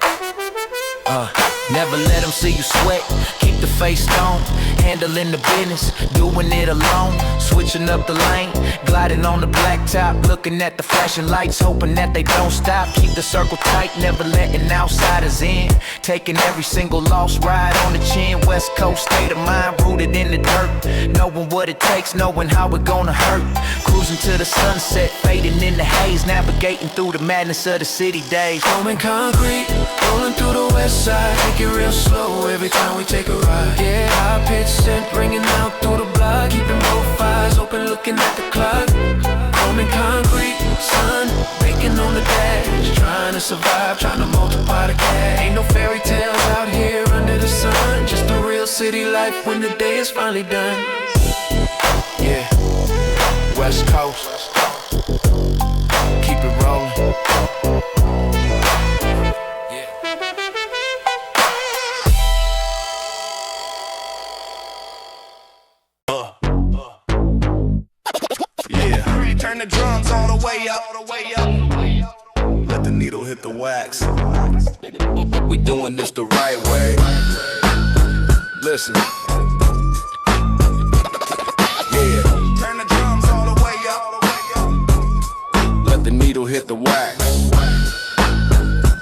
I: Never let them see you sweat. Keep the face on, handling the business, doing it alone. Switching up the lane, gliding on the blacktop, looking at the flashing lights, hoping that they don't stop. Keep the circle tight, never letting outsiders in.
F: Taking every single loss, ride on the chin. West Coast state of mind, rooted in the dirt. Knowing what it takes, knowing how it gonna hurt. Cruising to the sunset, fading in the haze. Navigating through the madness of the city days.
I: Roman concrete, rolling through the west side. Take it real slow every time we take a ride. Yeah, high pitch scent ringing out through the block. Keeping both eyes open, looking at the clock. Roman concrete, sun baking on the dash. Trying to survive, trying to multiply the cash. Ain't no fairy tales out here under the sun. Just a real city life when the day is finally done. Yeah, West Coast, keep it rolling.
A: Turn the drums all the way up. Let the needle hit the wax.
G: We doing this the right way. Listen. Yeah.
A: Turn the drums all the way up.
G: Let the needle hit the wax.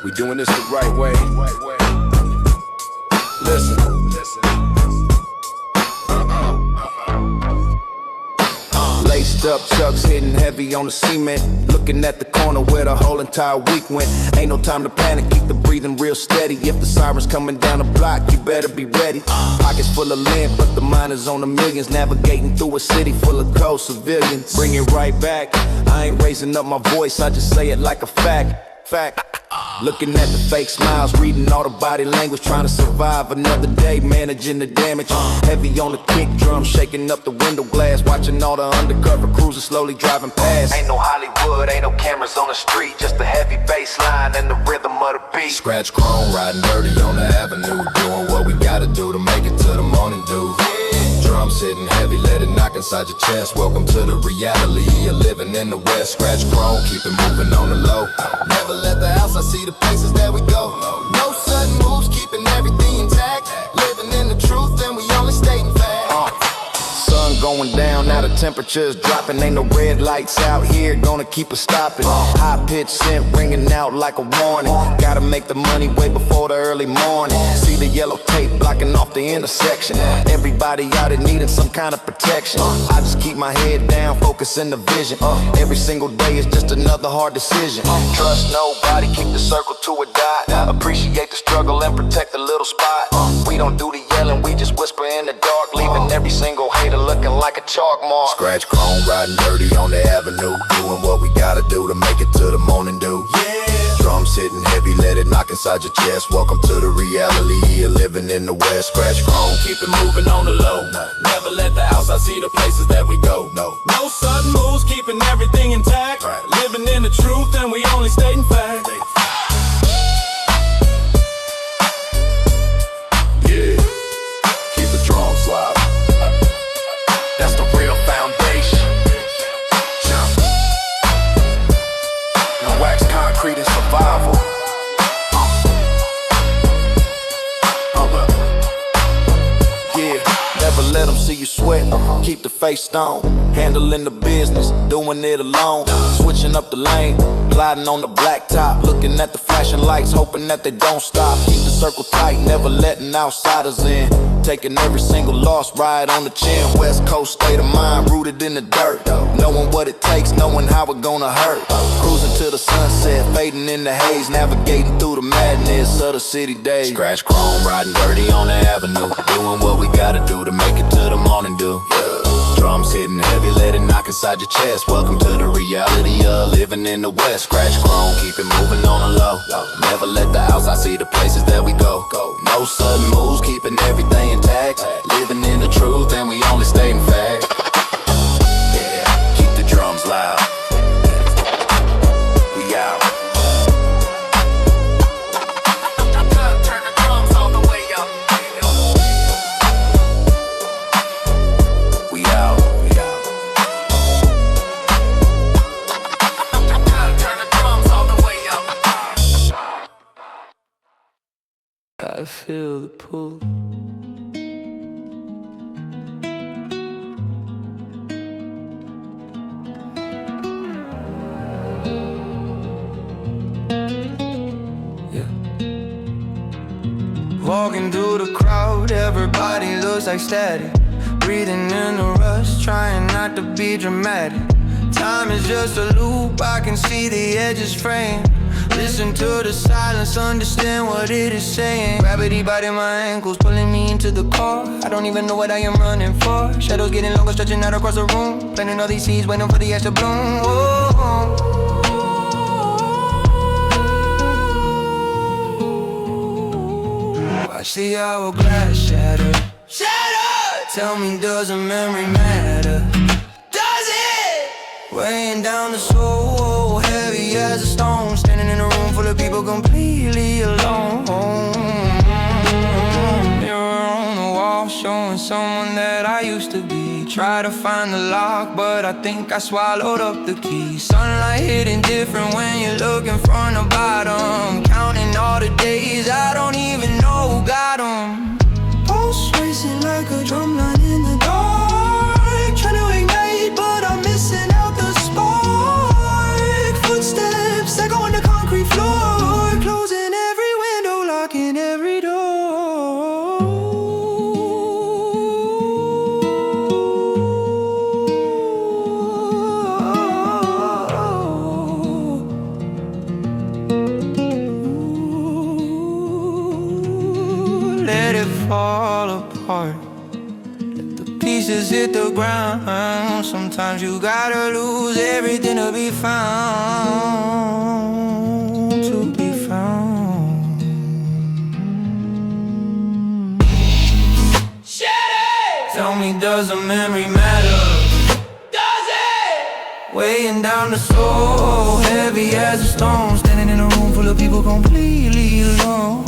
G: We doing this the right way. Listen. Laced up chucks hitting heavy on the cement. Looking at the corner where the whole entire week went. Ain't no time to panic, keep the breathing real steady. If the siren's coming down the block, you better be ready. Pockets full of lint, but the mind is on the millions. Navigating through a city full of cold civilians. Bring it right back, I ain't raising up my voice, I just say it like a fact. Looking at the fake smiles, reading all the body language, trying to survive another day, managing the damage. Heavy on the kick drum, shaking up the window glass, watching all the undercover cruisers slowly driving past. Ain't no Hollywood, ain't no cameras on the street, just a heavy bass line and the rhythm of the beat. Scratch chrome, riding dirty on the avenue, doing what we gotta do to make it to the morning dew. Drums hitting heavy, let it knock inside your chest. Welcome to the reality of living in the West. Scratch chrome, keep it moving on the low. Never let the outside see the places that we go. No sudden moves, keeping everything intact. Living in the truth and we only stating facts. Sun going down, now the temperature's dropping. Ain't no red lights out here, gonna keep us stopping. High pitch scent ringing out like a warning. Gotta make the money way before the early morning. See the yellow tape blocking off the intersection. Everybody out in needing some kind of protection. I just keep my head down, focusing the vision. Every single day is just another hard decision. Trust nobody, keep the circle to a dot. Appreciate the struggle and protect the little spot. We don't do the yelling, we just whisper in the dark. Leaving every single hater looking like a chalk mark. Scratch chrome, riding dirty on the avenue. Doing what we gotta do to make it to the morning dew. Drums hitting heavy, let it knock inside your chest. Welcome to the reality of living in the West. Scratch chrome, keep it moving on the low. Never let the outside see the places that we go. No sudden moves, keeping everything intact. Living in the truth and we only stating facts. Yeah, keep the drums loud. That's the real foundation. No wax, concrete, and survival. Yeah, never let them see you sweat. Keep the face stone. Handling the business, doing it alone. Switching up the lane, gliding on the blacktop. Looking at the flashing lights, hoping that they don't stop. Keep the circle tight, never letting outsiders in. Taking every single loss, ride on the chin. West Coast state of mind, rooted in the dirt. Knowing what it takes, knowing how it gonna hurt. Cruising to the sunset, fading in the haze. Navigating through the madness of the city days. Scratch chrome, riding dirty on the avenue. Doing what we gotta do to make it to the morning dew. Drums hitting heavy, let it knock inside your chest. Welcome to the reality of living in the West. Scratch chrome, keep it moving on the low. Never let the outside see the places that we go. No sudden moves, keeping everything intact. Living in the truth and we only stating facts. Yeah, keep the drums loud. We out. Turn the drums all the way up. We out. Turn the drums all the way up.
I: I feel the pull. Yeah.
F: Walking through the crowd, everybody looks like static. Breathing in the rush, trying not to be dramatic. Time is just a loop, I can see the edges fraying. Listen to the silence, understand what it is saying. Gravity biting my ankles, pulling me into the car. I don't even know what I am running for. Shadows getting longer, stretching out across the room. Planting all these seeds, waiting for the ash to bloom. Whoa. Watch the hourglass shatter. Shatter! Tell me, does a memory matter? Does it? Weighing down the soul, heavy as a stone. Standing in a room full of people completely alone. Mirror on the wall, showing someone that I used to be. Try to find the lock, but I think I swallowed up the key. Sunlight hitting different when you look in front or bottom. Counting all the days, I don't even know who got them. Pulse racing like a drum line in the dark. Trying to ignite, but I'm missing out the spark. Footsteps echo on the concrete floor. Closing every window, locking every door. Let it fall apart. Let the pieces hit the ground. Sometimes you gotta lose everything to be found. To be found. Tell me, does a memory matter? Does it? Weighing down the soul, heavy as a stone. Standing in a room full of people completely alone.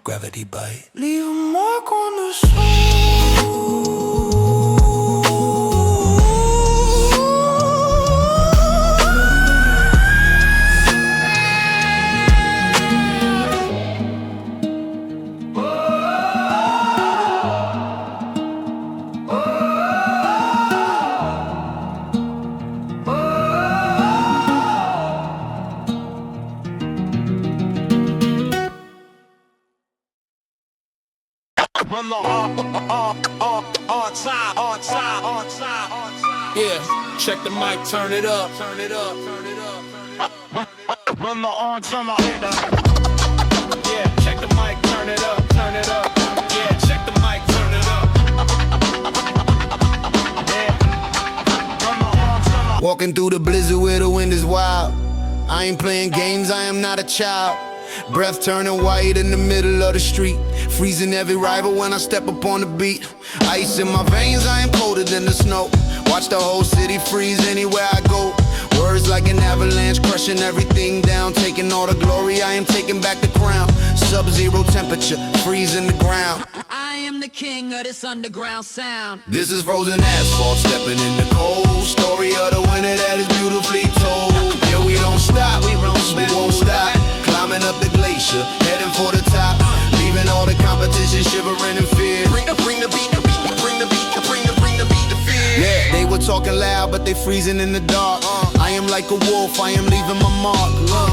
F: Gravity bite. Leave a mark on the soul.
A: Run the on time.
B: Yeah, check the mic, turn it up, turn it up, turn it up, turn it up.
A: Run the on time.
B: Yeah, check the mic, turn it up, turn it up. Yeah, check the mic, turn it up.
C: Walking through the blizzard where the wind is wild. I ain't playing games, I am not a child. Breath turning white in the middle of the street. Freezing every rival when I step up on the beat. Ice in my veins, I am colder than the snow. Watch the whole city freeze anywhere I go. Words like an avalanche, crushing everything down. Taking all the glory, I am taking back the crown. Sub-zero temperature, freezing the ground.
J: I am the king of this underground sound.
C: This is frozen asphalt, stepping in the cold. Story of the winter that is beautifully told. Yeah, we don't stop, we won't stop. Climbing up the glacier, heading for the top. Leaving all the competition shivering in fear. Bring the beat, bring the beat to fear. Yeah, they were talking loud, but they freezing in the dark. I am like a wolf, I am leaving my mark.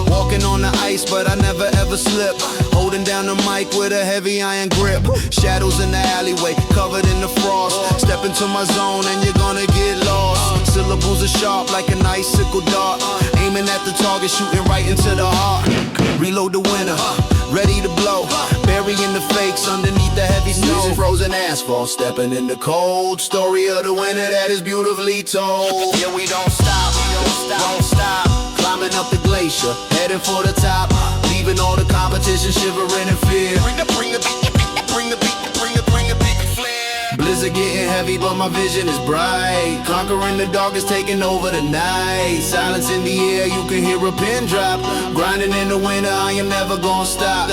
C: Walking on the ice, but I never ever slip. Holding down the mic with a heavy iron grip. Shadows in the alleyway, covered in the frost. Step into my zone and you're gonna get lost. Syllables are sharp like an icicle dart. Aiming at the target, shooting right into the heart. Reload the winner, ready to blow. Burying the fakes underneath the heavy snow. Frozen asphalt, stepping in the cold. Story of the winter that is beautifully told. Yeah, we don't stop, won't stop. Climbing up the glacier, heading for the top. Leaving all the competition shivering in fear. Bring the beat, bring the beat, bring the beat flare. Blizzard getting heavy, but my vision is bright. Conquering the dark is taking over the night. Silence in the air, you can hear a pin drop. Grinding in the winter, I am never gonna stop.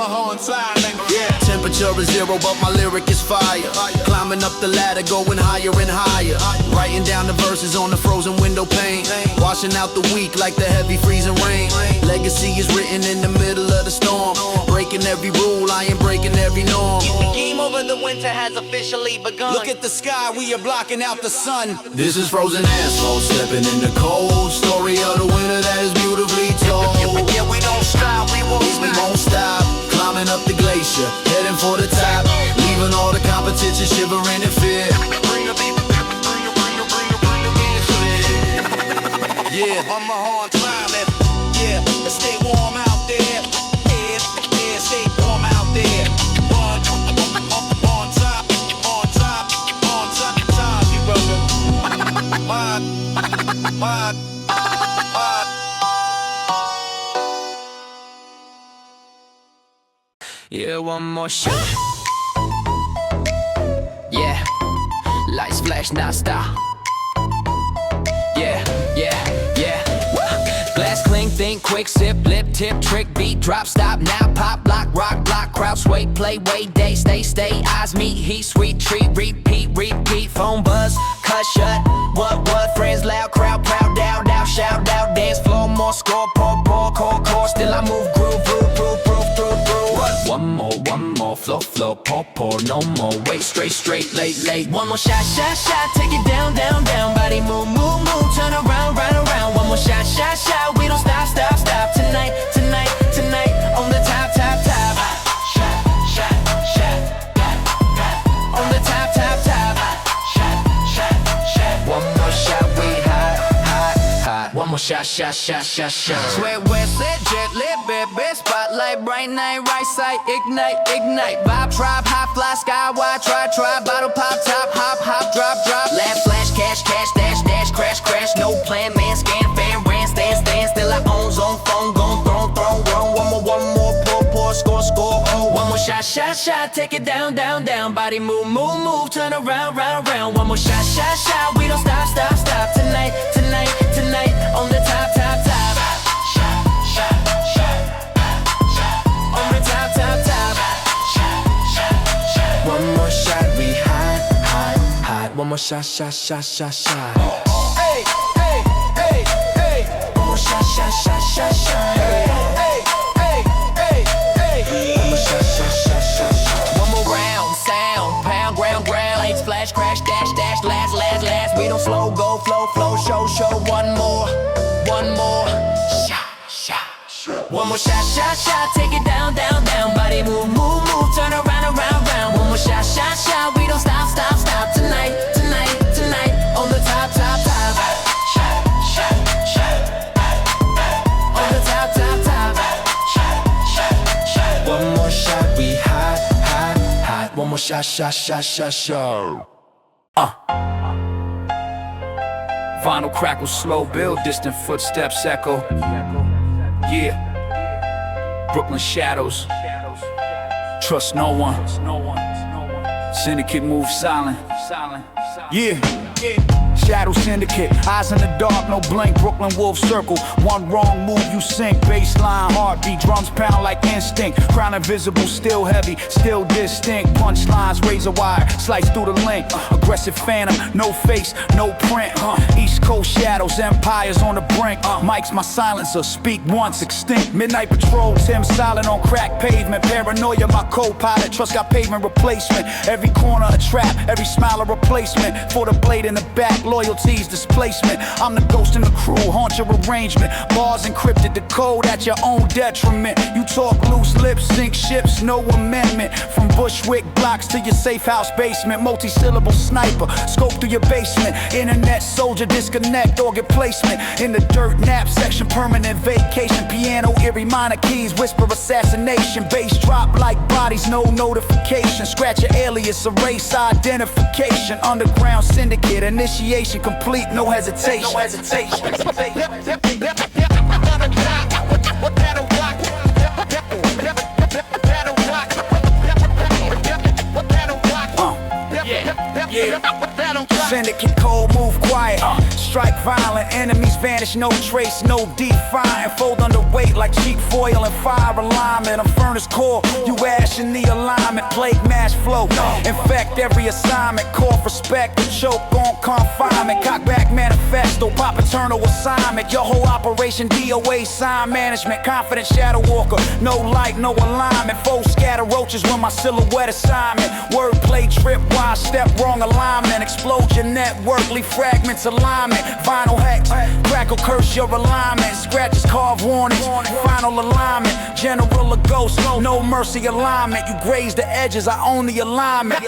A: On silent.
C: Yeah, temperature is 0, but my lyric is fire. Climbing up the ladder, going higher and higher. Writing down the verses on the frozen window pane. Washing out the weak like the heavy freezing rain. Legacy is written in the middle of the storm. Breaking every rule, I am breaking every norm.
J: The game over the winter has officially begun.
G: Look at the sky, we are blocking out the sun.
C: This is frozen asphalt, stepping in the cold. Story
G: story of the winter that is beautifully told.
C: Yeah, we don't stop, we won't
G: stop. Climbing up the glacier, heading for the top, leaving all the competition shivering in fear.
C: Yeah, on my horn climbing. Yeah, stay warm out there. Yeah, stay warm out there. On top, you brother.
I: Yeah, one more shot. Yeah, lights flash, now stop. Yeah. Glass clink, think quick, sip, lip, tip, trick, beat, drop, stop, now pop, block, rock, block, crowd, sway, play, wait, day, stay, eyes meet, heat, sweet, treat, repeat, phone buzz, cut shut, what, friends loud, crowd, proud, down, shout out, dance floor, more score, pour, core, still I move, groove, One more, flow, pour, no more, wait, straight, late, one more shot, take it down, body move, turn around, one more shot, we don't stop, tonight, on the top, shot, on the top, one more shot, we hot, one more shot, sweat, set, jet, lit, baby, spotlight, bright night, right side, ignite, vibe, tribe, high fly, sky wide, try, bottle pop, top, hop, drop, laugh, flash, cash, dash, crash, no plan, man, scan, fan, ran, stand, still I own, zone, phone, gon' throw, roll, one more, pour, score, oh, one more shot, take it down, body move, turn around, one more shot, we don't stop, tonight, on the top, on the top, one more shot, we hot, one more shot, Hey, one more shot, one more round, sound, pound, ground, lights, flash, crash, dash, last, we don't slow, go, flow, show, one more, shot, one more shot, take it down, body move, turn around, one more shot, we don't stop, tonight, on the top, shot, on the top, one more shot, we hot, one more shot.
B: Vinyl crackle, slow build, distant footsteps echo. Yeah, Brooklyn shadows, trust no one. Syndicate move silent. Yeah. Shadow Syndicate, eyes in the dark, no blink, Brooklyn Wolf circle. One wrong move, you sink, baseline, heartbeat, drums pound like instinct. Crown invisible, still heavy, still distinct. Punchlines, razor wire, slice through the link. Aggressive phantom, no face, no print. East Coast shadows, empires on the brink. Mike's my silencer, speak once, extinct. Midnight patrol, Tim silent on crack pavement. Paranoia, my co-pilot, trust got pavement replacement. Every corner a trap, every smile a replacement. For the blade in the back, loyalty's displacement. I'm the ghost in the crew, haunt your arrangement. Bars encrypted, the code at your own detriment. You talk loose lips, sink ships, no amendment. From Bushwick blocks to your safe house basement. Multi-syllable sniper, scope through your basement. Internet soldier, disconnect, organ placement. In the dirt nap section, permanent vacation. Piano, eerie minor keys, whisper assassination. Bass drop like bodies, no notification. Scratch your alias, erase identification. Underground syndicate, initiation complete, no hesitation. Syndicate cold, move quiet. Strike violent, enemies vanish, no trace, no define. Fold under weight like cheap foil and fire alignment. A furnace core, you ash in the alignment. Plague mash flow, infect every assignment. Call for respect, choke on confinement. Cock back manifesto, pop eternal assignment. Your whole operation DOA sign management. Confident shadow walker, no light, no alignment. Foes scatter roaches when my silhouette assignment. Wordplay trip, wide step, wrong alignment. Explode your network, leave fragments alignment. Vinyl hack
K: Crackle curse your alignment, scratches carve warnings. Final alignment, general or ghost, no mercy alignment. You graze the edges, I own the alignment.
H: I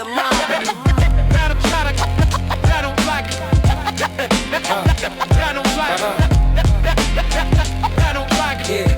H: don't like it.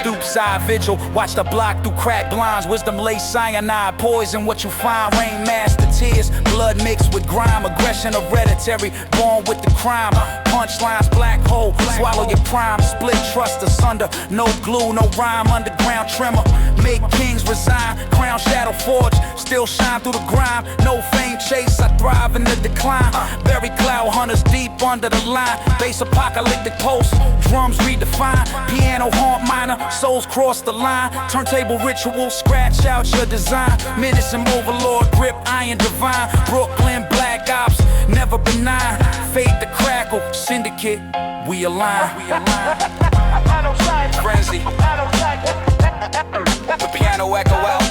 K: Stoop side vigil, watch the block through crack blinds. Wisdom lace cyanide, poison what you find. Rain master tears, blood mixed with grime. Aggression hereditary, born with the crime. Punchlines, black hole, swallow your prime. Split trust asunder, no glue, no rhyme. Underground tremor, make kings resign. Crown shadow forge, still shine through the grime. No fame chase, I thrive in the decline. Bury cloud hunters deep under the line. Base apocalyptic pulse, drums redefine. Piano haunt minor, souls cross the line. Turntable ritual, scratch out your design. Menacing overlord, grip iron divine. Brooklyn black ops, never benign. Fade the crackle, syndicate, we align. Frenzy, the piano echo out.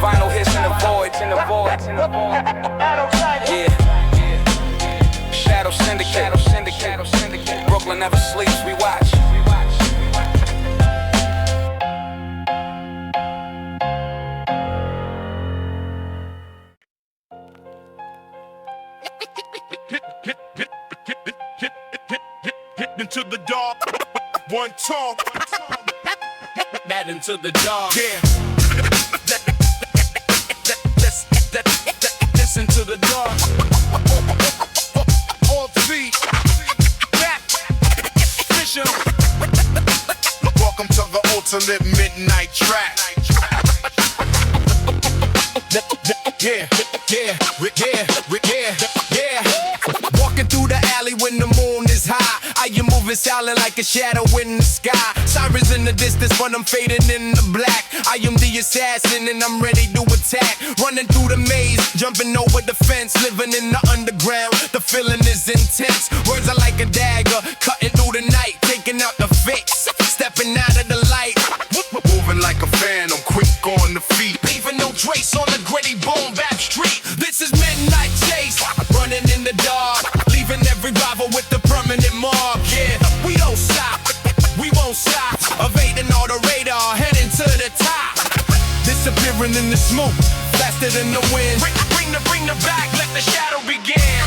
K: Vinyl hits in the void, yeah. Shadow syndicate, Brooklyn never sleeps, we watch.
A: Into the dark, one talk.
B: That into the dark.
A: Yeah.
B: Listen to the dark.
A: All feet. Back. Vision. Welcome to the ultimate midnight track. Yeah. Walking through the alley when the moon is high. I am moving silent like a shadow in the sky. Sirens in the distance, but I'm fading in the black. I am the assassin and I'm ready to attack. Running through the maze, jumping over the fence. Living in the underground, the feeling is intense. Words are like a dagger, cutting through the night. Taking out the fakes, stepping out of the light. Moving like a phantom, quick on the feet. Leaving no trace on the gritty boom bap street. This is midnight chase, running in the dark. Leaving every rival with the permanent mark. Yeah, we don't stop, we won't stop. Evading all the radar, heading to the top. Disappearing in the smoke, faster than the wind. Bring the back, let the shadow begin.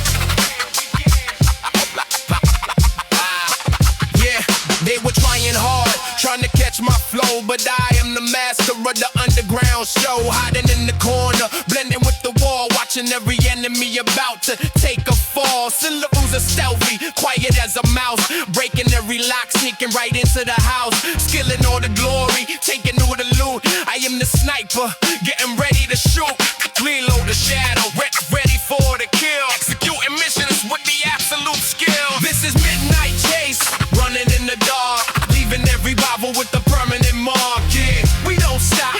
A: Yeah, they were trying hard, trying to catch my flow, but I am the master of the underground show. Hiding in the corner, blending with the wall, watching every enemy about to take a fall. Syllables are stealthy, quiet as a mouse, breaking every lock, sneaking right into the house. Skilling all the glory, taking all the loot. I am the sniper, getting ready to shoot. Reload the shadow, ready for the kill. Executing missions with the absolute skill. This is midnight chase, running in the dark, leaving every rival with the permanent mark. Yeah, we don't stop,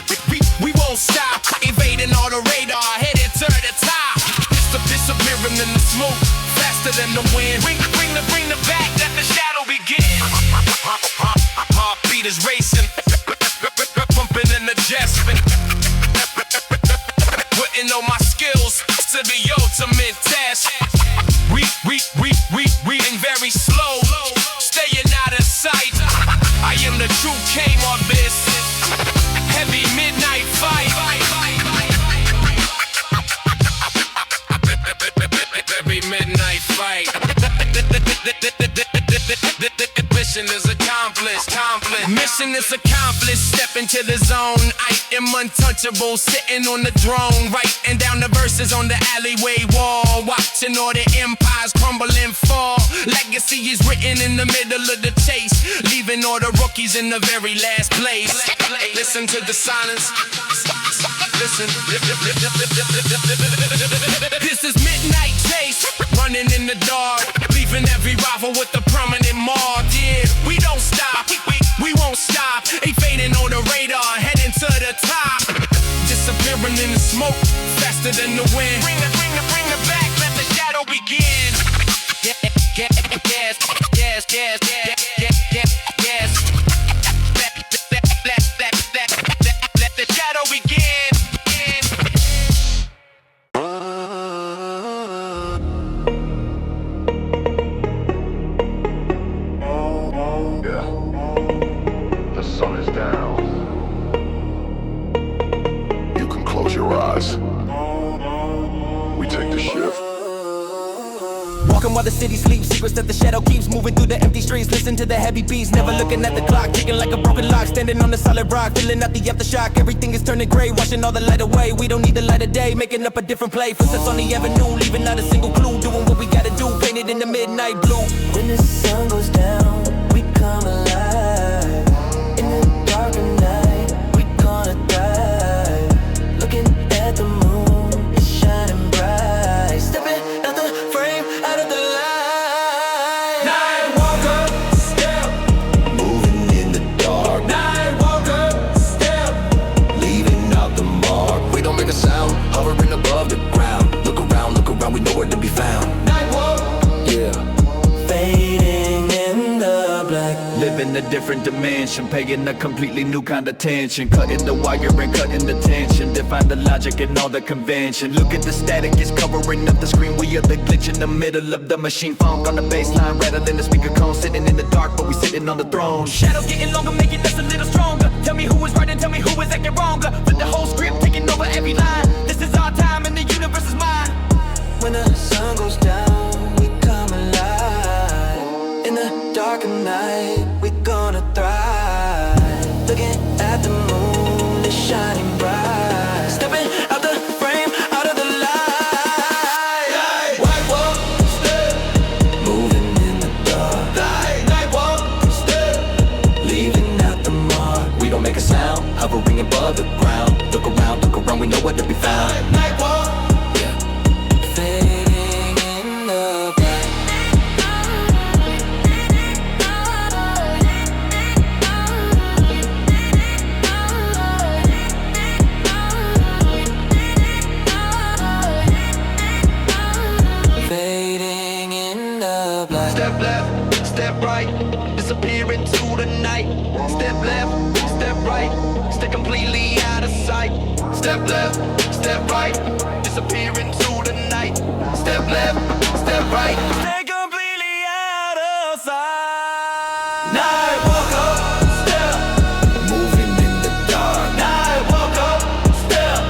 A: we won't stop. Evading all the radar, headed to the top. Disappearing in the smoke, faster than the wind. Bring the back, let the shadow begin. Heartbeat is racing, pumping in the chest. Putting all my skills to the ultimate test. Reading very slow, staying out of sight. I am the true king of this heavy midnight fight. Every midnight fight. Mission is accomplished. Mission is accomplished. Step into the zone. I am untouchable, sitting on the throne, writing down the verses on the alleyway wall, watching all the empires crumble and fall. Legacy is written in the middle of the chase, leaving all the rookies in the very last place. Listen to the silence. Listen. This is midnight chase, running in the dark, leaving every rival with a permanent mark. Yeah, we don't stop, we won't stop. Evading on the radar, heading to the top. Disappearing in the smoke, faster than the wind. Bring the back, let the shadow begin. Yes. Let the shadow begin.
F: while the city sleeps. Secrets that the shadow keeps moving through the empty streets. Listen to the heavy beats, never looking at the clock, ticking like a broken lock. Standing on the solid rock, feeling out the aftershock. Everything is turning gray, washing all the light away. We don't need the light of day, making up a different play. Footsteps on the avenue, leaving not a single clue. Doing what we gotta do, painted in the midnight blue.
I: When the sun goes down, we come alive. In the dark of night, we gonna die. Looking at the moon, it's shining bright. Stepping out the frame, out of the light.
B: Nightwalker, step.
C: Moving in the dark,
B: Nightwalker, step.
C: leaving out the mark. We don't make a sound, hovering above the ground. Look around, we know where to be found.
B: Nightwalk.
C: Yeah.
I: Fading in the black.
G: Living a different dimension, paying a completely new kind of tension. Cutting the wire and cutting the tension. Define the logic and all the convention. Look at the static, it's covering up the screen. We are the glitch in the middle of the machine. Funk on the baseline, rattling the speaker cone. Sitting in the dark, but we sitting on the throne.
F: Shadows getting longer, making us a little stronger. Tell me who is right and tell me who is acting wronger. Flip the whole script, taking over every line. This is our time and the universe is mine.
I: When the sun goes down, we come alive. In the dark of night, we gonna thrive. Looking at the moon, it's shining bright. Stepping out the frame, out of the light.
B: Nightwalk, step.
I: Moving in the dark,
B: Nightwalk, step.
I: leaving out the mark.
C: We don't make a sound, hovering above the ground. Look around, we know where to be found.
B: Nightwalk.
I: Fading in the black. Fading in the black.
F: Step left, step right, disappear into the night. Step left, step right, stay completely out of sight. Step left, step right, disappear into the night. Step left, step right, stay completely out of sight. Nightwalker, step.
C: Moving in the dark,
F: Nightwalker, step.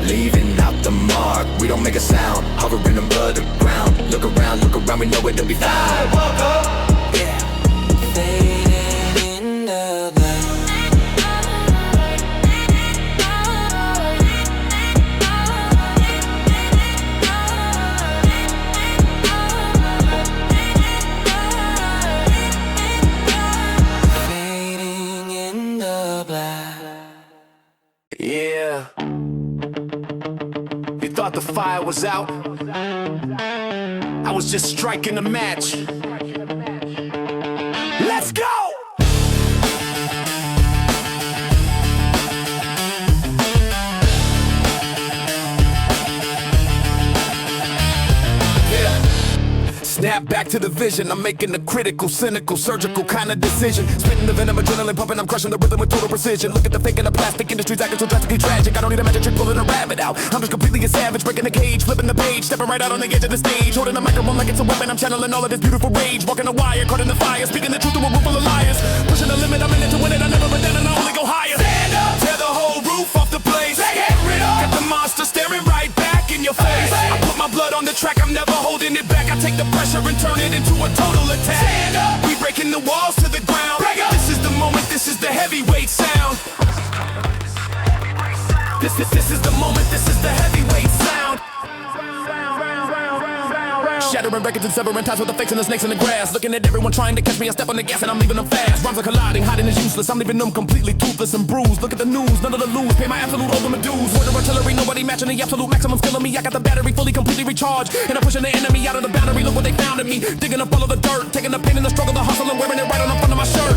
C: leaving out the mark. We don't make a sound, hovering above the ground. Look around, we know where to be found.
F: Nightwalker.
I: Fading in the black. Fading in the black.
A: Yeah. You thought the fire was out? I was just striking a match. Let's go! Snap back to the vision. I'm making a critical, cynical, surgical kind of decision. Spitting the venom, adrenaline pumping. I'm crushing the rhythm with total precision. Look at the fake in the plastic industry's acting so drastically tragic. I don't need a magic trick pulling a rabbit out. I'm just completely a savage, breaking the cage, flipping the page, stepping right out on the edge of the stage, holding the microphone like it's a weapon. I'm channeling all of this beautiful rage, walking the wire, caught in the fire, speaking the truth to a room full of liars. Pushing the limit, I'm in it to win it. I never been down and I only go higher. Stand up, tear the whole roof off the place. Get rid of. Got the monster staring right back in your face. I put my blood on the track, I'm never holding it back. I take the pressure and turn it into a total attack. Stand up. We breaking the walls to the ground. This is the moment, this is the heavyweight sound. This is the moment, this is the heavyweight sound. Shattering records and severing ties with the fakes and the snakes in the grass. Looking at everyone trying to catch me, I step on the gas and I'm leaving them fast. Rhymes are colliding, hiding is useless. I'm leaving them completely toothless and bruised. Look at the news, none of the lose. Pay my absolute ultimate dues. Word of artillery, nobody matching the absolute maximum skill of me. I got the battery fully, completely recharged, and I'm pushing the enemy out of the boundary. Look what they found in me. Digging up all of the dirt, taking the pain and the struggle, the hustle, and wearing it right on the front of my shirt.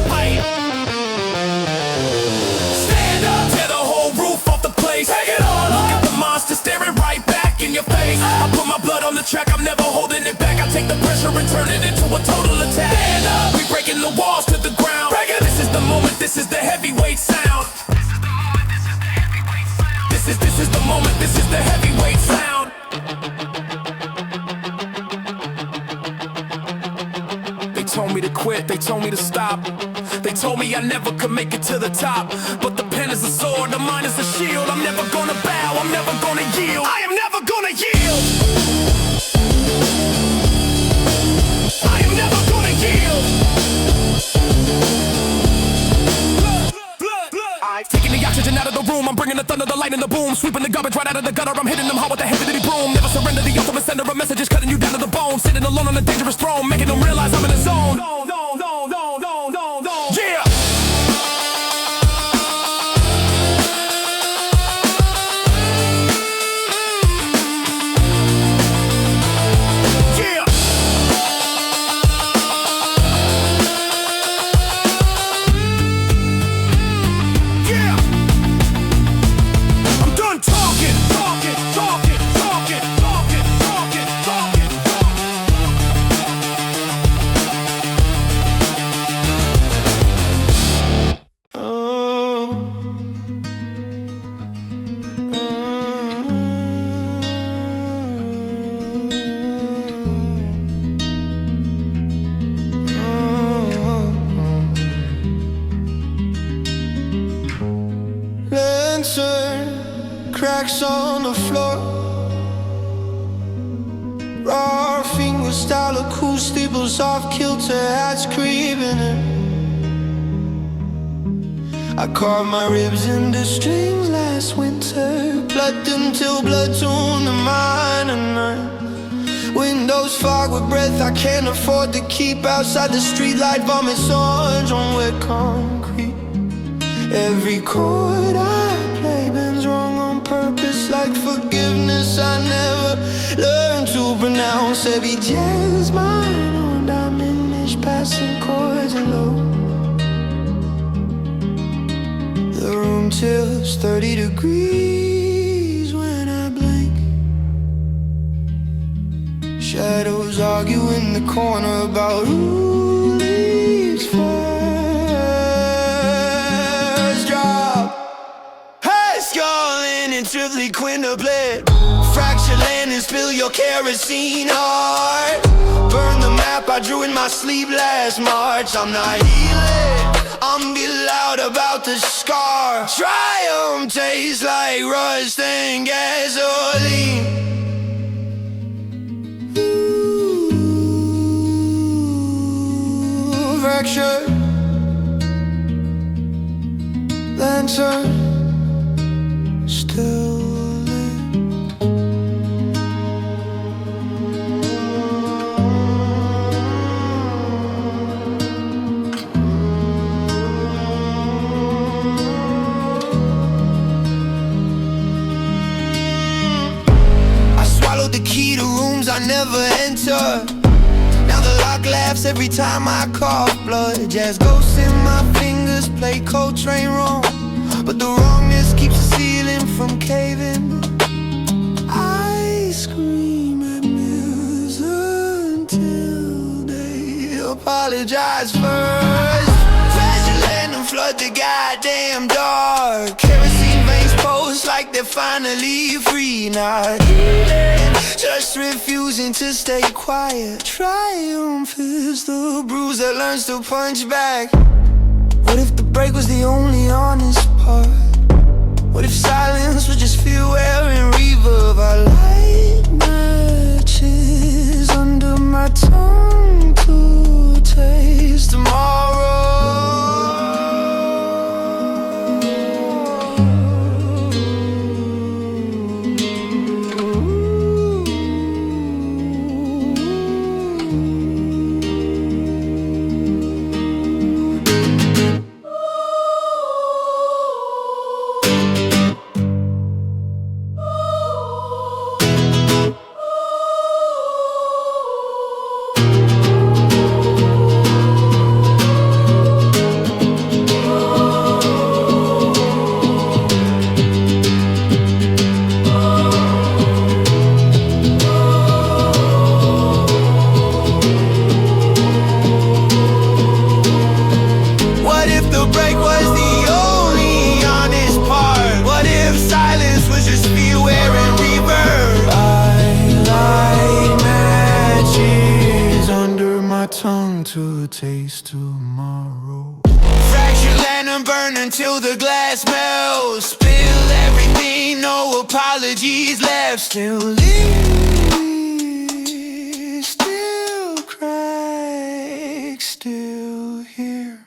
A: Stand up, tear the whole roof off the place. Take it all. Look at the monster staring right back in your face. I put my blood on the track, I'm never holding it back. I take the pressure and turn it into a total attack. Stand up. We breaking the walls to the ground. This is the moment, this is the heavyweight sound. This is the moment, this is the heavyweight sound. They told me to quit, they told me to stop. They told me I never could make it to the top. But the pen is a sword, the mind is a shield. I'm never gonna bow, I'm never gonna yield. I am never gonna yield. room, sweeping the garbage right out of the gutter. I'm hitting them hard with the heavy duty broom. Never surrender, the ultimate sender of messages, cutting you down to the bone. Sitting alone on a dangerous throne, making them realize I'm in the zone. Yeah.
F: Cracks on the floor, raw finger style acoustic, off kilter hats creeping in. I carved my ribs into strings last winter, blood until blood tune to mine and mine. Windows fog with breath I can't afford to keep. Outside the streetlight vomits orange on wet concrete. Every chord I play bends wrong on purpose, like forgiveness I never learned to pronounce. Every jazz mine on diminished passing chords and low. The room tilts 30 degrees when I blink. Shadows argue in the corner about who leaves first. Drop Scarlet and triply quintuplet. Fracture land and spill your kerosene heart. Burn the map I drew in my sleep last March. I'm not healing, I'm be loud about the scar. Triumph tastes like rust and gasoline. Ooh, fracture lantern still lit. I swallowed the key to rooms I never enter. Now the lock laughs every time I cough blood. Jazz ghosts in my fingers play Coltrane wrong, but the wrongness keeps the ceiling from caving. I scream at mirrors until they apologize first. Crash the land and flood the goddamn dark. Kerosene veins pose like they're finally free. Not healing, just refusing to stay quiet. Triumph is the bruise that learns to punch back. What if the break was the only honest part? What if silence was just fuel and reverb? I light matches under my tongue to taste tomorrow. To taste tomorrow. Fracture lantern burn until the glass melts. Spill everything, no apologies left. Still leave, still crack, still here.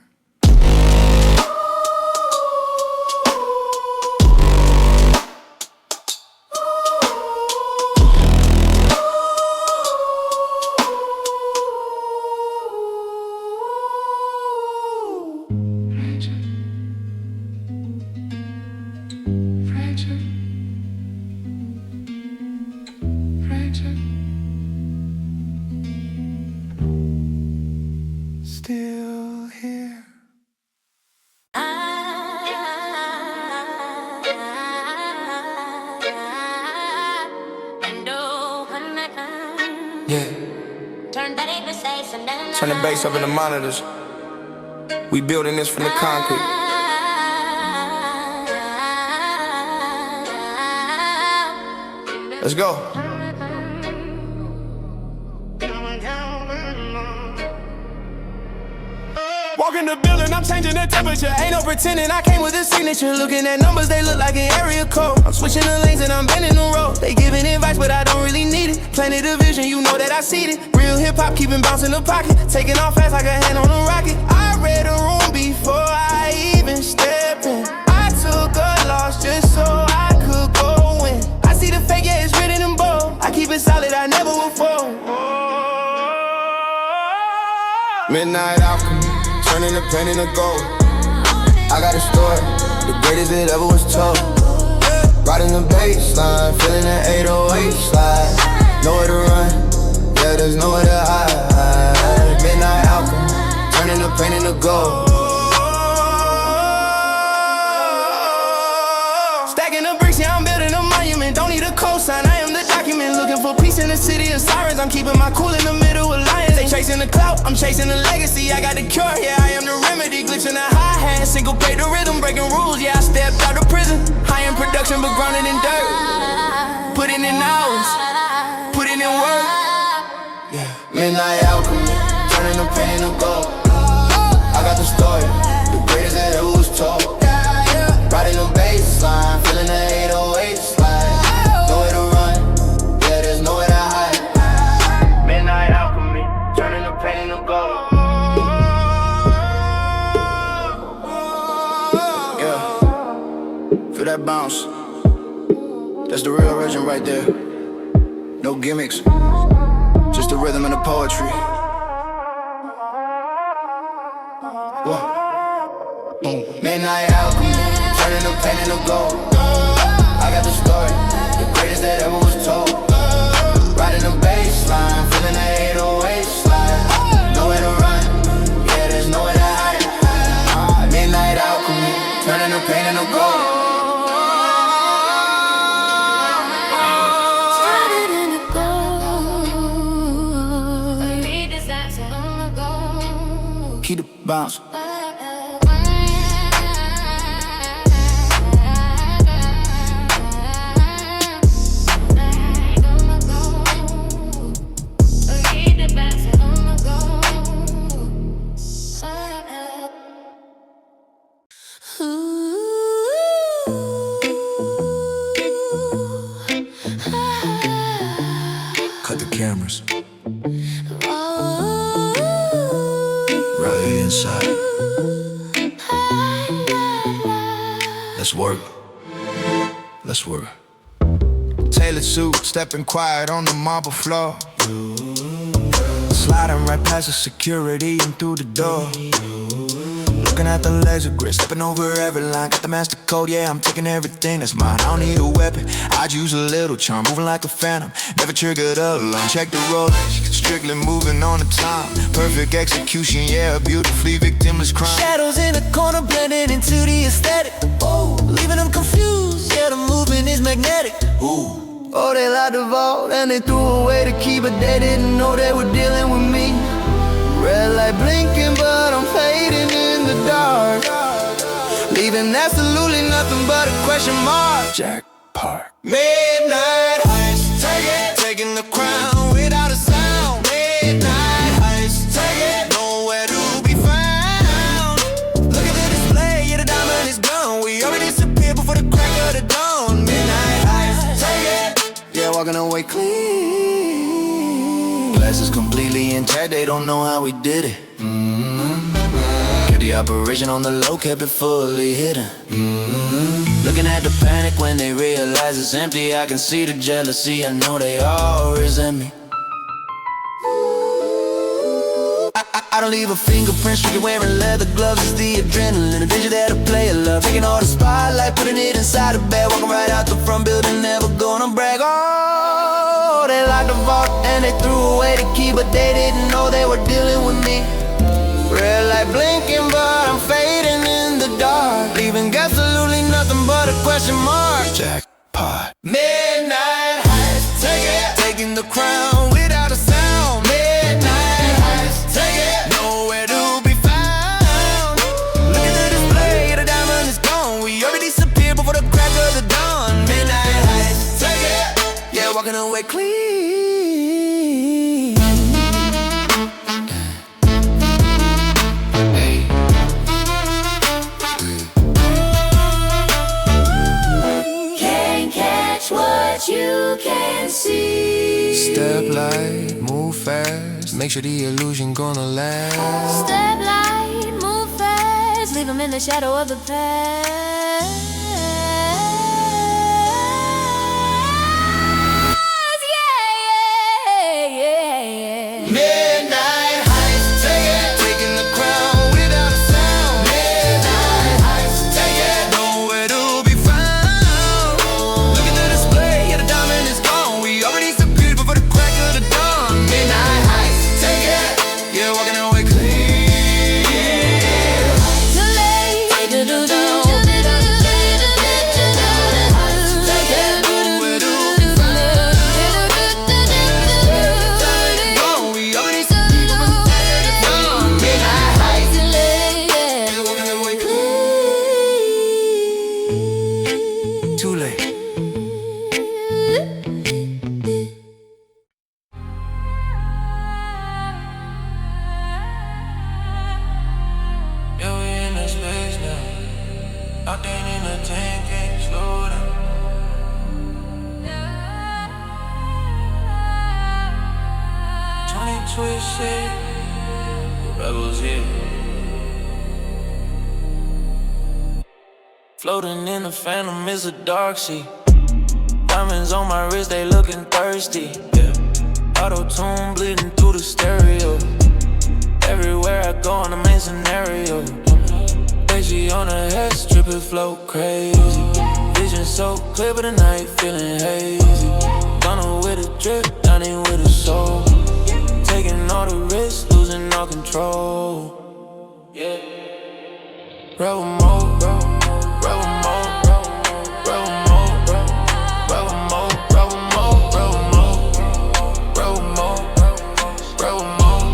F: still here. Yeah. Turn the bass up in the monitors. We building this from the concrete. Let's go. Walk in the building, I'm changing the temperature. Ain't no pretending, I came with a signature. Looking at numbers, they look like an area code. I'm switching the lanes and I'm bending the road. They giving advice, but I don't really need it. Planted a vision, you know that I see it. Real hip-hop, keeping bouncing the pocket. Taking off fast like a hand on a rocket. I read a room before I even stepped in. I took a loss just so I could go in. I see the fake, yeah, it's written in bold. I keep it solid, I never will fall. Midnight alchemy, turning the pain into gold. I got a story, the greatest it ever was told. Riding the baseline, feeling the 808 slide. Nowhere to run, yeah, there's nowhere to hide. Midnight alchemy, turning the pain into gold. Stacking the bricks, yeah, I'm building a monument. Don't need a cosign, I am the document. Looking for peace in the city of sirens. I'm keeping my cool in the middle of lions. They chasing the clout, I'm chasing the legacy. I got the cure, yeah, I am the remedy. Glitching the hi-hat, single play the rhythm. Breaking rules, yeah, I stepped out of prison. High in production, but grounded in dirt. Putting in hours, putting in work. Yeah, midnight alchemy, turning the pain into gold. I got the story, the greatest that ever was told. Riding the baseline, feeling the 808 slide. Nowhere to run, yeah, there's nowhere to hide. Midnight alchemy, turning the pain into gold. Yeah, feel that bounce. That's the real origin right there. No gimmicks, just the rhythm and the poetry. Whoa. Boom. Midnight alchemy, turning the pain into gold. I got the story, the greatest that ever was told. Riding the baseline, feeling the 808 slide. Nowhere to run, yeah, there's nowhere to hide. Midnight alchemy, turning the pain into gold. Keep the bounce. Cut the cameras. Right here inside. Let's work. Let's work. Tailored suit, stepping quiet on the marble floor. Sliding right past the security and through the door. Looking at the laser grid, stepping over every line. Got the master code, yeah, I'm taking everything that's mine. I don't need a weapon, I'd use a little charm. Moving like a phantom, never triggered alarm. Check the Rolex, strictly moving on the time. Perfect execution, yeah, beautifully victimless crime. Shadows in the corner blending into the aesthetic. Oh, leaving them confused, yeah, the movement is magnetic. Ooh. Oh, they locked the vault and they threw away the key, but they didn't know they were dealing with me. Red light blinking, but I'm fading in the dark. Leaving absolutely nothing but a question mark. Jackpot. Midnight heist, take it, taking the crown without a sound. Midnight heist, take it, nowhere to be found. Look at the display, yeah, the diamond is gone. We already disappeared before the crack of the dawn. Midnight heist, take it, yeah, walking away clean. Glasses completely intact, they don't know how we did it. Kept the operation on the low, kept it fully hidden. Looking at the panic when they realize it's empty. I can see the jealousy, I know they all resent me. I don't leave a fingerprint, strictly wearing leather gloves. It's the adrenaline, the danger that I play a love. Taking all the spotlight, putting it inside the bag. Walking right out the front building, never gonna brag. Oh, they locked the vault and they threw away the key, but they didn't know they were dealing with me. light blinking, but I'm fading in the dark, leaving absolutely nothing but a question mark.
G: Jackpot.
F: Midnight heist, take it, taking the crown without a sound. Midnight heist, take it, nowhere to be found. Look at the display, the diamond is gone. We already disappeared before the crack of the dawn. Midnight heist, take it, yeah, walking away clean.
E: What you can see.
F: Step light, move fast, make sure the illusion gonna last.
E: Step light, move fast, leave them in the shadow of the past. Yeah, yeah, yeah.
F: Midnight heist, take it, taking the crown without a sound. Midnight heist, take it, nowhere to be found. Look at the display, yeah, the diamond is gone. We already disappeared before the crack of the dawn. Midnight heist, take it, yeah, walking away clean.
E: Too late.
I: Floating in the Venom is a dark sea. Diamonds on my wrist, they looking thirsty. Yeah. Auto-tune bleeding through the stereo. Everywhere I go in the main scenario. Crazy on the head, stripping flow crazy. Vision so clear, but the night feeling hazy. Gonna with a drip, down in with a soul. Taking all the risks, losing all control. Yeah. Rebel mode, rebel mode, rebel mode, rebel mode, rebel mode, rebel mode, rebel mode, rebel mode,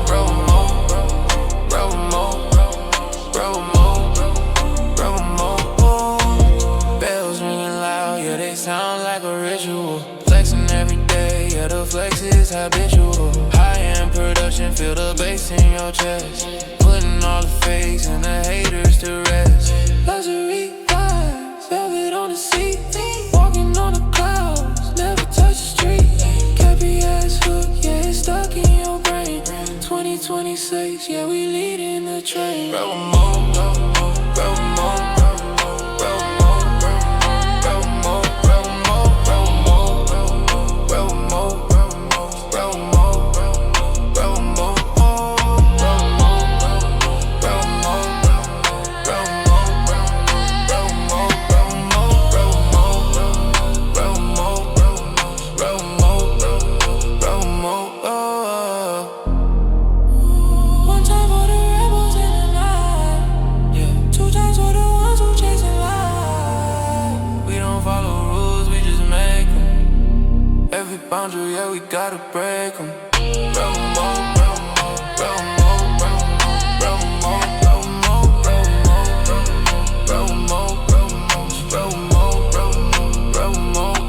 I: rebel mode, rebel mode, rebel mode. Bells ringing loud, yeah, they sound like a ritual. Flexing every day, yeah, the flex is habitual. High-end production, feel the bass in your chest. Putting all the fakes and the haters to rest. Luxury vibes, velvet on the seat. Walking on the clouds, never touch the street. Cappy ass hook, yeah, it's stuck in your brain. 2026, yeah, we leading the train. Rebel mode, rebel mode, rebel mode. Boundary, yeah, we gotta break 'em. Rebel mode, rebel mode, rebel mode, rebel mode, rebel mode, rebel mode, rebel mode, rebel mode, rebel mode,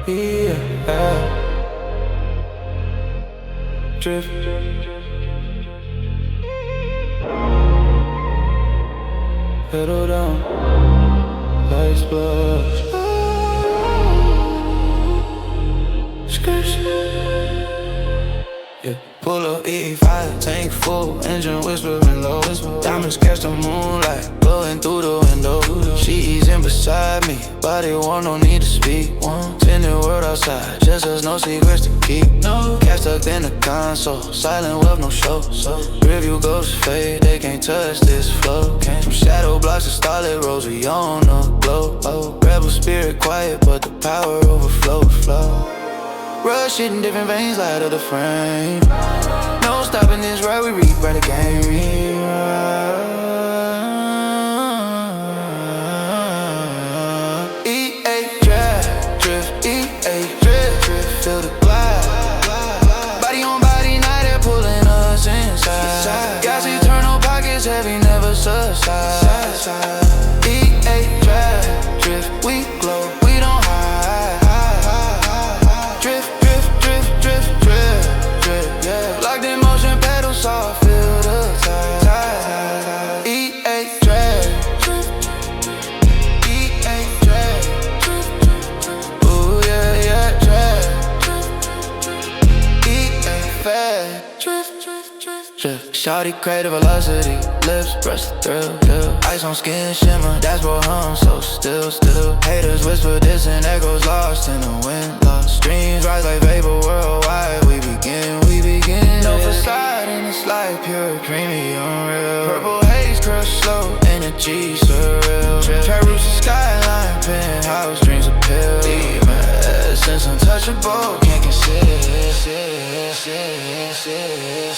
F: Yeah. Drift. Pedal down, lights blush. Yeah. Pull up E85, tank full, engine whispering low. Diamonds catch the moonlight, blowing through the window. She's in beside me, body warm, no need to speak. Spin the world outside, just as no secrets to keep. Cash tucked in the console, silent wealth, no show. Review goes fade, they can't touch this flow. From shadow blocks to starlit roads, we on the glow. Rebel spirit quiet, but the power overflow. Rush it in different veins, light of the frame. No stopping this ride, we rewrite the game. E85 Drift, E85 Drift, feel the glide. Body on body, now they're pulling us inside. Gas eternal pockets heavy, never subside. E85 Drift, we glow, we don't hide. Drift, yeah. Locked in motion, pedal soft, feel the tide. E85 E85 ooh yeah, drag. E85 Shawty creative velocity, lips brush the thrill, ice on skin shimmer, dashboard hum so still. Haters whisper distant echoes lost in the wind, lost streams rise like vapor worldwide. We begin. No facade in this life, pure premium real. Purple haze crush slow, energy surreal. Trap roofs and skyline, penthouse dreams appeal. Even essence untouchable, can't consider.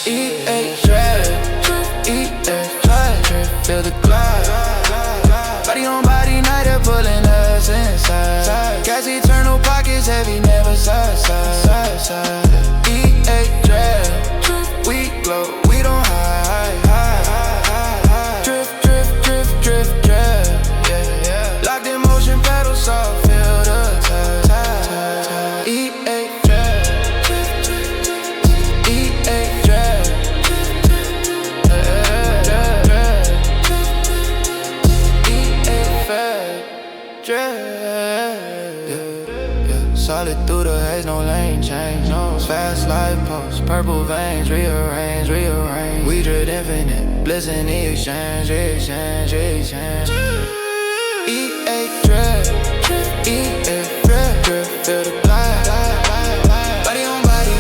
F: E85 Drift, feel the glide. Body on body, night they're pulling us inside. Gas eternal pockets heavy, never side. E85 we glow, we don't hide. Drift, yeah. Locked in motion, pedal soft, feel the tide. E85 solid through the haze, no lane change, no fast life post, purple veins, rearrange. We drift infinite, bliss in the exchange. E85 Drift, feel the glide. Body on body,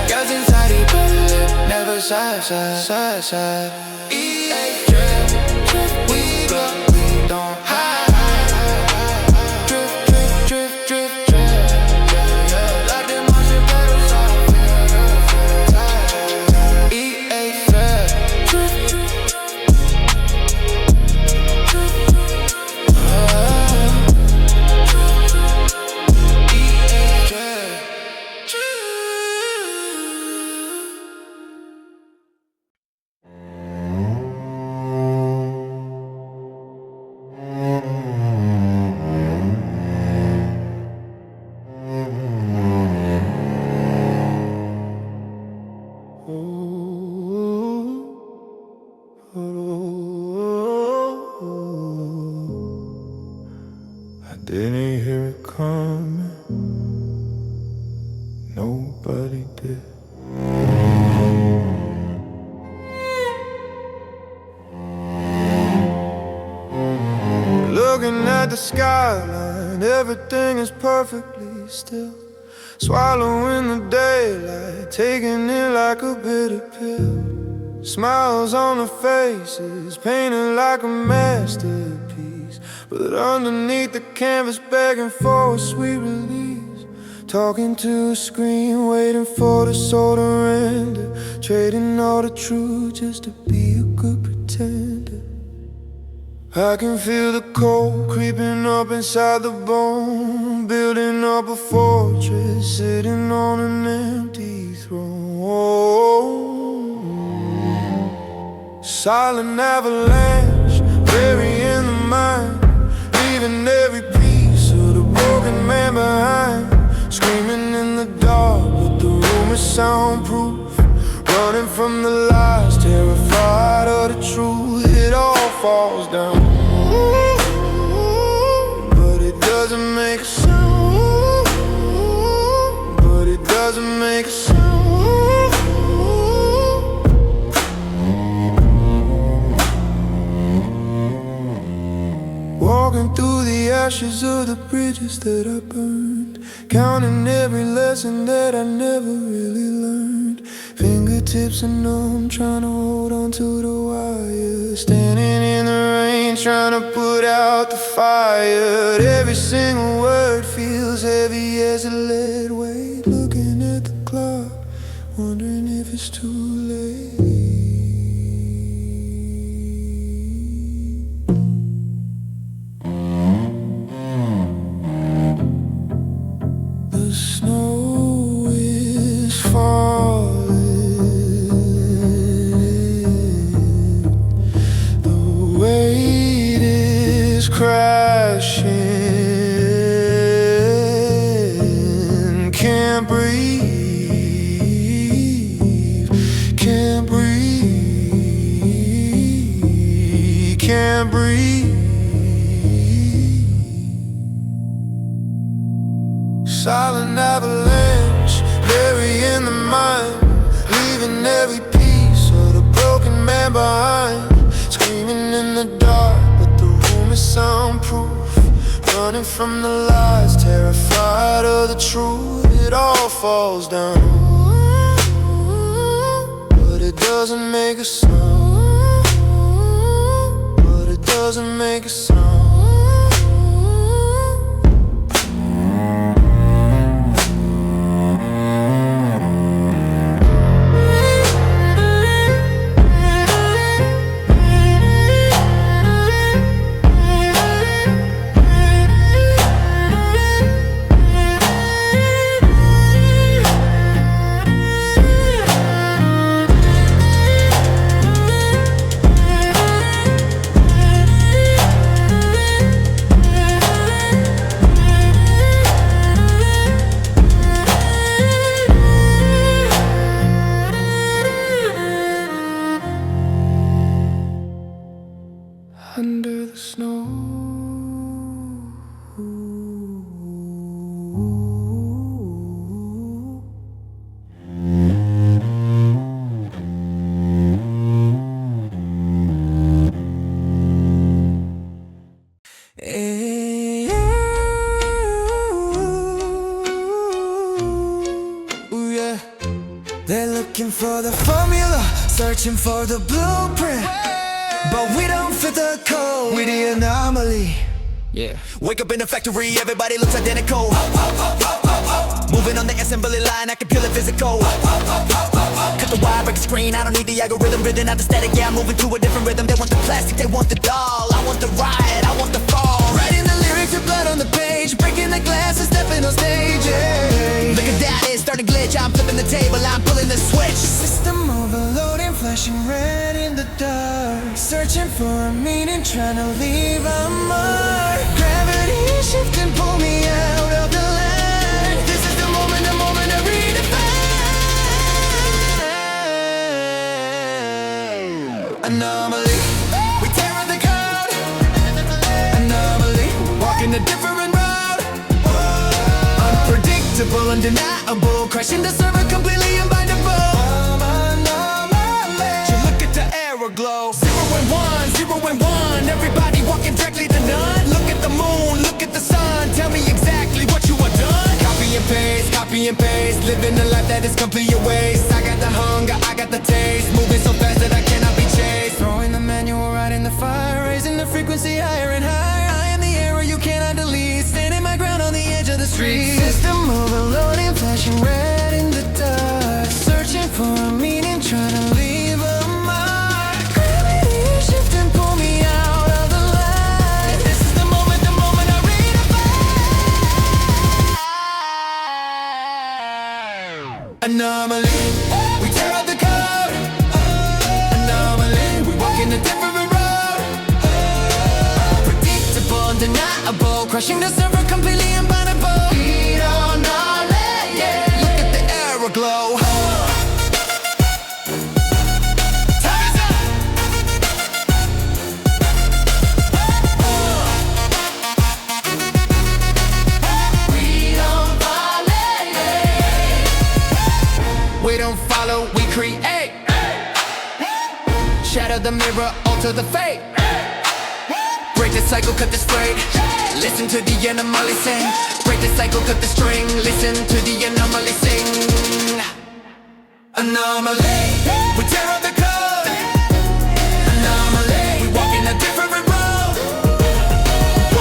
F: girls inside it, never side. E85 Drift, we glow, we don't hide.
H: Didn't hear it coming, nobody did. Looking at the skyline, everything is perfectly still. Swallowing the daylight, taking it like a bitter pill. Smiles on the faces, painted like a masterpiece. But underneath the canvas, begging for a sweet release. Talking to a screen, waiting for the soul to render. Trading all the truth just to be a good pretender. I can feel the cold creeping up inside the bone. Building up a fortress, sitting on an empty throne. Silent avalanche, burying the mind, leaving every piece of the Walking through the ashes of the bridges that I burned, counting every lesson that I never really learned. Fingertips are numb, trying to hold on to the wire. Standing in the rain, trying to put out the fire. Every single word feels heavy as a lead weight. Looking at the clock, wondering if it's too late. The snow is falling, the weight is crashing. Can't breathe, can't breathe, can't breathe. Silent avalanche, burying the mind, leaving every piece of the broken man behind. Screaming in the dark, but the room is soundproof. Running from the lies, terrified of the truth. It all falls down, but it doesn't make a sound. But it doesn't make a sound. Under the snow, yeah. They're looking for the formula, searching for the blueprint, but we don't fit the code. We the anomaly. Yeah.
L: Wake up in the factory, everybody looks identical. Moving on the assembly line, I can feel it physical. Cut the wire, break the screen, I don't need the algorithm. Written out the static, yeah, I'm moving to a different rhythm. They want the plastic, they want the doll. I want the ride, I want the fall. Writing the lyrics with blood on the page, breaking the glass and stepping on stage, yeah. Look at that, it's starting to glitch, I'm flipping the table, I'm pulling the switch.
H: System overloading, flashing red in the dark. Searching for a meaning, trying to leave a mark. Gravity shifting, pull me out of the line. This is the moment I redefine. Anomaly, we tear up the code. Anomaly, walking a different road. Unpredictable, undeniable, crashing the server completely unbindable. Anomaly, you look at the error glow. 0 and 1, 0 and 1, everybody walking directly to none. Look at the moon, look at the sun, tell me exactly what you are done. Copy and paste, living a life that is complete a waste. I got the hunger, I got the taste, moving so fast that I cannot be chased. Throwing the manual right in the fire, raising the frequency higher and higher. I am the error you cannot delete, standing my ground on the edge of the street. System overloading, flashing red in the dark. Searching for a meaning, trying to leave a mark. Gravity shifting, pull me out of the light. This is the moment I redefine. Anomaly, we tear up the code. Anomaly, we walk in a different road. Unpredictable, undeniable, crushing the server completely unbindable. We don't know, yeah. Look at the error glow. Time is up. We don't violate. We don't follow, we create. Shatter the mirror, alter the fate. Break the
L: cycle, cut the spray. Listen to the anomaly sing. Break the cycle, cut the string. Listen to the anomaly sing. Anomaly, we tear up the code. Anomaly, we walk in a different road.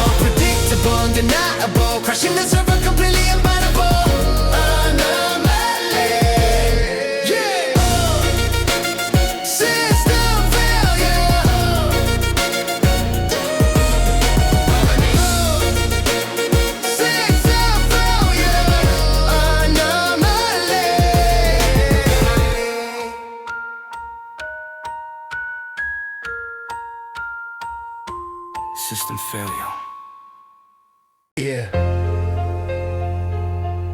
L: Unpredictable, undeniable, crashing the server, completely unbindable. Anomaly, yeah. System failure. System failure. Anomaly.
F: System failure.
A: Yeah.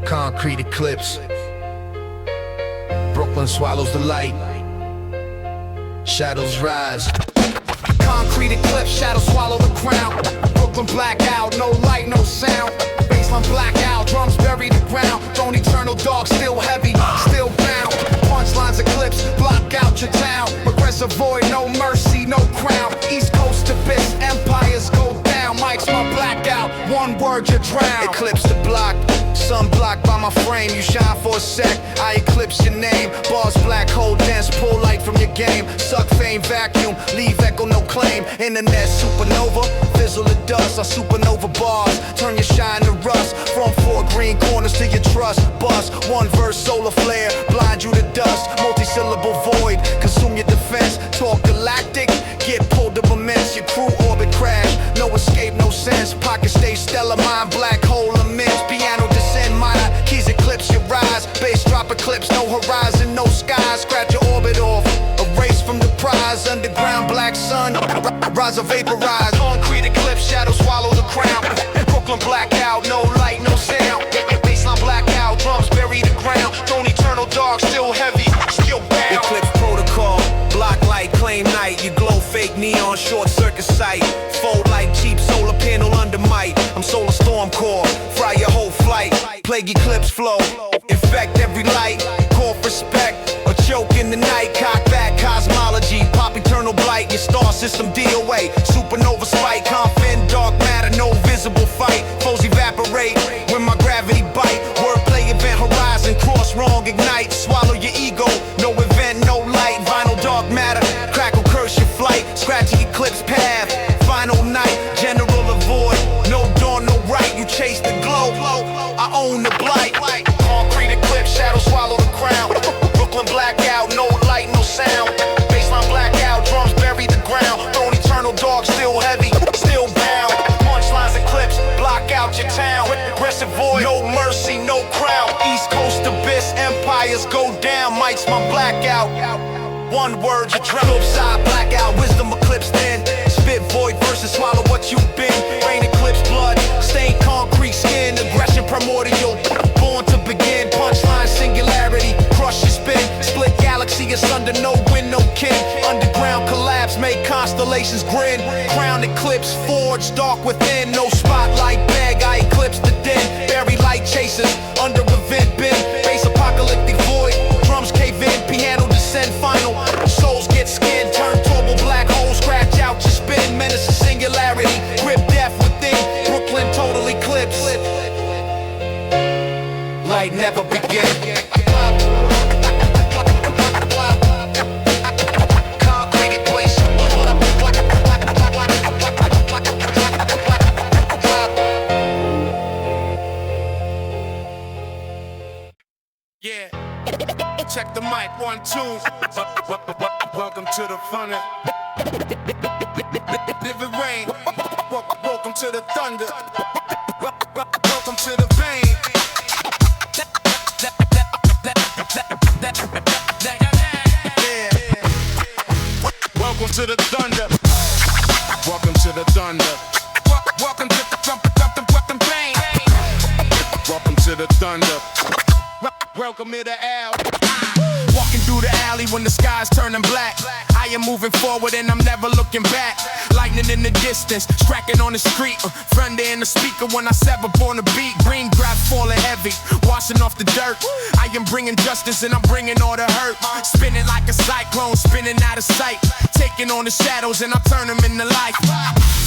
A: Concrete eclipse. Brooklyn swallows the light. Shadows rise. Concrete eclipse, shadows swallow the crown. Brooklyn blackout, no light, no sound. Baseline blackout, drums bury the ground. Don't eternal dog, still heavy, still bound. Punchlines eclipse, block out your town. Aggressive void, no mercy, no crown. East Coast abyss, empires go down. Mike's my blackout, one word you drown. Eclipse the block, sun blocked by my frame. You shine for a sec, I eclipse your name. Bars black hole dense, pull light from your game. Suck fame, vacuum, leave echo, no claim. Internet supernova, fizzle the dust. I supernova bars, turn your shine to rust. From four green corners to your trust. Bust, one verse, solar flare, blind you to dust. Multi-syllable void, consume your defense. Talk galactic, get pulled to immense. Your crew orbit crash, no escape, no sense. Pocket stay stellar, mind black hole immense. Piano descend, minor keys eclipse your rise. Bass drop eclipse, no horizon, no sky. Scratch your orbit off, erase from the prize. Underground black sun, rise or vaporize. Concrete eclipse, shadow swallow the crown. Brooklyn blackout, no light, no sound. Baseline blackout, drums bury the ground. Don't eternal dark, still heavy, still bound. Eclipse protocol, block light, claim night. You glow fake neon, short circuit sight. Fold like cheap solar panel under might. I'm solar storm core, fry your whole flight. Plague eclipse flow, infect every light. Call for respect, a choke in the night. Cock back, cosmology, pop eternal blight. Your star system DOA, supernova spike. Confin, dark matter, no visible fight. Foes evaporate when my gravity bite. Wordplay event horizon, cross wrong, ignite. Swallow your ego, no event, no light. Vinyl dark matter, crackle curse your flight. Scratching eclipse path, final night. General avoid, no dawn, no right. You chase the glow, I own the blight. Concrete eclipse, shadow swallow the crown. Brooklyn blackout, no light, no sound. Baseline blackout, drums bury the ground. Throne eternal dark, still heavy, still bound. Punchlines eclipse, block out your town. Aggressive void, no mercy, no crown. East Coast abyss, empires go down. Mike's my blackout, one word you drown. Side blackout, wisdom eclipse then. Spit void versus swallow what you've been. Rain eclipse blood, stain concrete skin. Aggression primordial, born to begin. Punchline singularity, crush your spin. Split galaxy asunder, no win, no kin. Underground collapse, make constellations grin. Crown eclipse forged, dark within. No spotlight bag, I eclipse the den. Bury light chasers, under event bin. Base apocalyptic void, drums cave in. Piano descend final, souls get skinned. Turn turbo black hole, scratch out your spin. Menace of singularity, grip death within. Brooklyn total eclipse, light never begin.
H: Yeah, check the mic, 1, 2. Welcome to the fun. Live it rain. Welcome to the thunder. Welcome to the vein. Yeah. Welcome to the thunder. Welcome to the thunder. Welcome to the vein. Welcome to the thunder. Welcome to the L. Walking through the alley when the sky's turning black.
A: I am moving forward and I'm never looking back. Lightning in the distance, striking on the street. Thunder in the speaker when I step up on the beat. Green grass falling heavy, washing off the dirt. I am bringing justice and I'm bringing all the hurt. Spinning like a cyclone, spinning out of sight. Taking on the shadows and I turn them into life.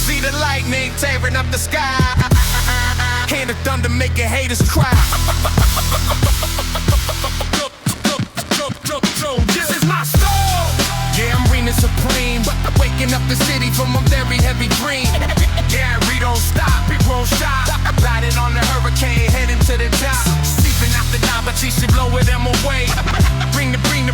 A: See the lightning tearing up the sky. Hear the thunder making haters cry. This is my soul. Yeah, I'm reigning supreme, waking up the city from a very heavy dream. Yeah, we don't stop, we won't stop. Riding on the hurricane, heading to the top. Seeping out the top, but she should blow them away. Bring the rain.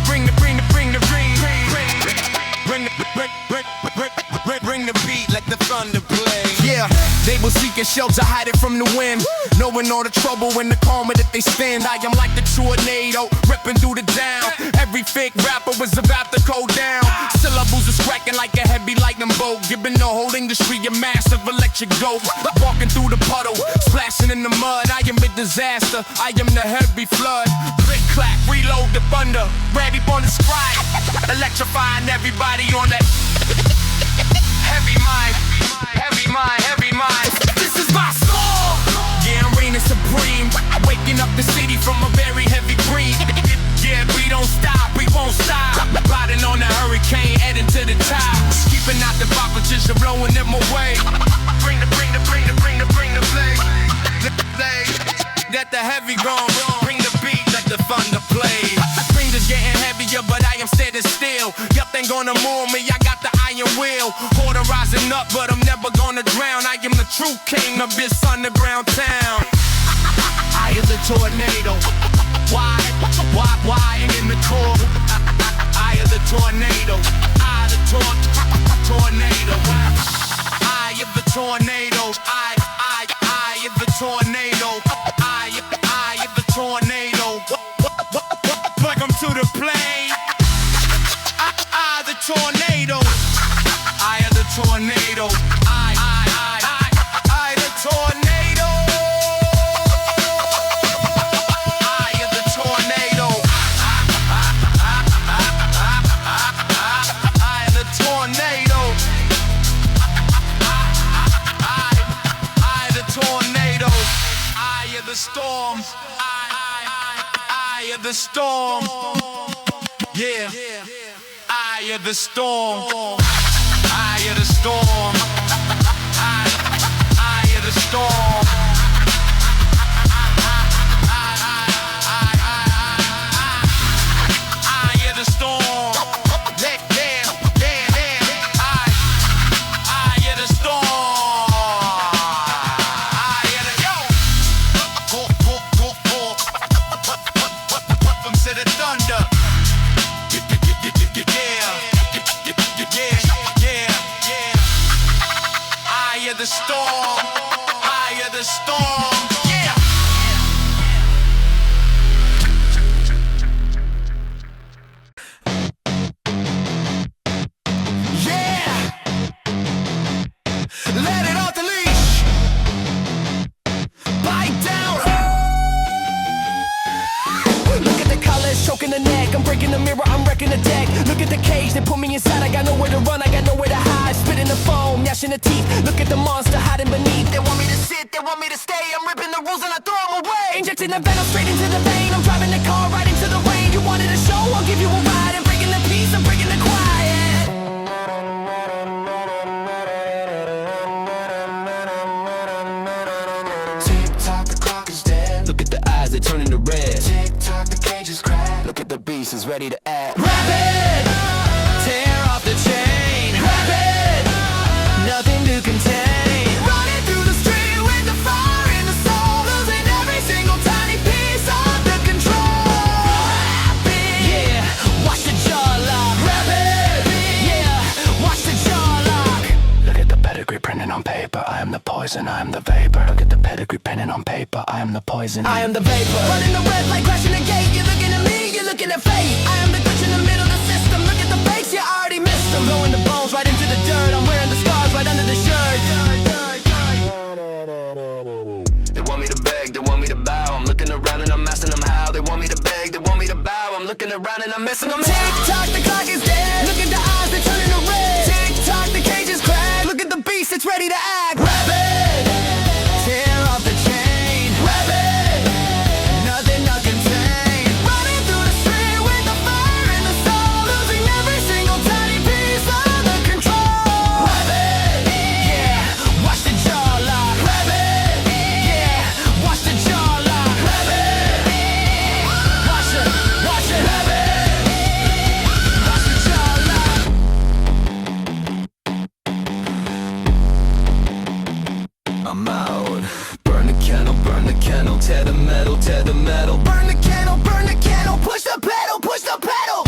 A: Bring the beat, let the thunder play. Yeah, they were seeking shelter, hiding from the wind. Knowing all the trouble and the karma that they spend. I am like the tornado, ripping through the down. Every fake rapper was about to go down. Syllables is cracking like a heavy lightning bolt. Giving the whole industry a massive electric dope. Walking through the puddle, splashing in the mud. I am a disaster, I am the heavy flood. Click, clack, reload the thunder. Ready on the strike, electrifying everybody on that. Heavy mind, heavy mind, heavy mind. This is my soul. Yeah, I'm reigning supreme, waking up the city from a very heavy dream. Yeah, we don't stop, we won't stop. Riding on the hurricane, heading to the top. Keeping out the competition, blowing them away. Bring the play. Let the heavy gone. Bring the beat, let the thunder play. Rings is getting heavier, but I am standing still. Yup, ain't gonna move me, I got the iron will. Water rising up, but I'm never gonna drown. I am the true king of this underground town. I am the tornado. Why in the core? I am the tornado. I the tornado. I am the tornado. I am the tornado. I am the tornado. Welcome to the plane. I the tornado. I am the tornado. I the tornado. I am the tornado. I am the tornado. I the tornado. I am the storm. I am the storm. Yeah. I am the storm. I am the storm. I am the storm. I am the storm. I am the storm. I am the yo. Welcome to the thunder. I am the storm. I am the storm. Yeah. Yeah. Let it off the leash. Bite down. Look at the colors, choking the neck. I'm breaking the mirror, I'm wrecking the deck. Look at the cage, they put me inside. I got nowhere to run, I got nowhere to hide. Spitting the foam, gnashing the teeth. Look at the monster hiding beneath. They want me to sit, they want me to stay. I'm ripping the rules and I throw them away. Injecting the venom straight into the vein. I'm driving the car right into the rain. You wanted a show, I'll give you a ride. I'm breaking the peace, I'm breaking the quiet. Tick-tock, the clock is dead. Look at the eyes, they turn into red. Tick-tock, the cage is cracked. Look at the beast, is ready to act. RABID! Tear off the chain. RABID! Nothing to contain. Running through the street with the fire in the soul. Losing every single tiny piece of the control. RABID! Yeah, watch the jaw lock. RABID! Yeah, watch the jaw lock. Look at the pedigree printed on paper. I am the poison, I am the vapor. Look at the pedigree printed on paper. I am the poison, I am the vapor. Running the red light, crashing the gate. You're looking at me, you're looking at fate. I am the glitch in the middle of the system. Look at the fakes, you already missed them. Blowing the bones right into the dirt. I'm wearing the scars right under the shirt. They want me to beg, they want me to bow. I'm looking around and I'm asking them how. They want me to beg, they want me to bow. I'm looking around and I'm missing them. Tick tock, the clock is dead. Look at the eyes, they
M: I'm out. Burn the candle, tear the metal, tear the metal.
L: Burn the candle, push the pedal, push the pedal.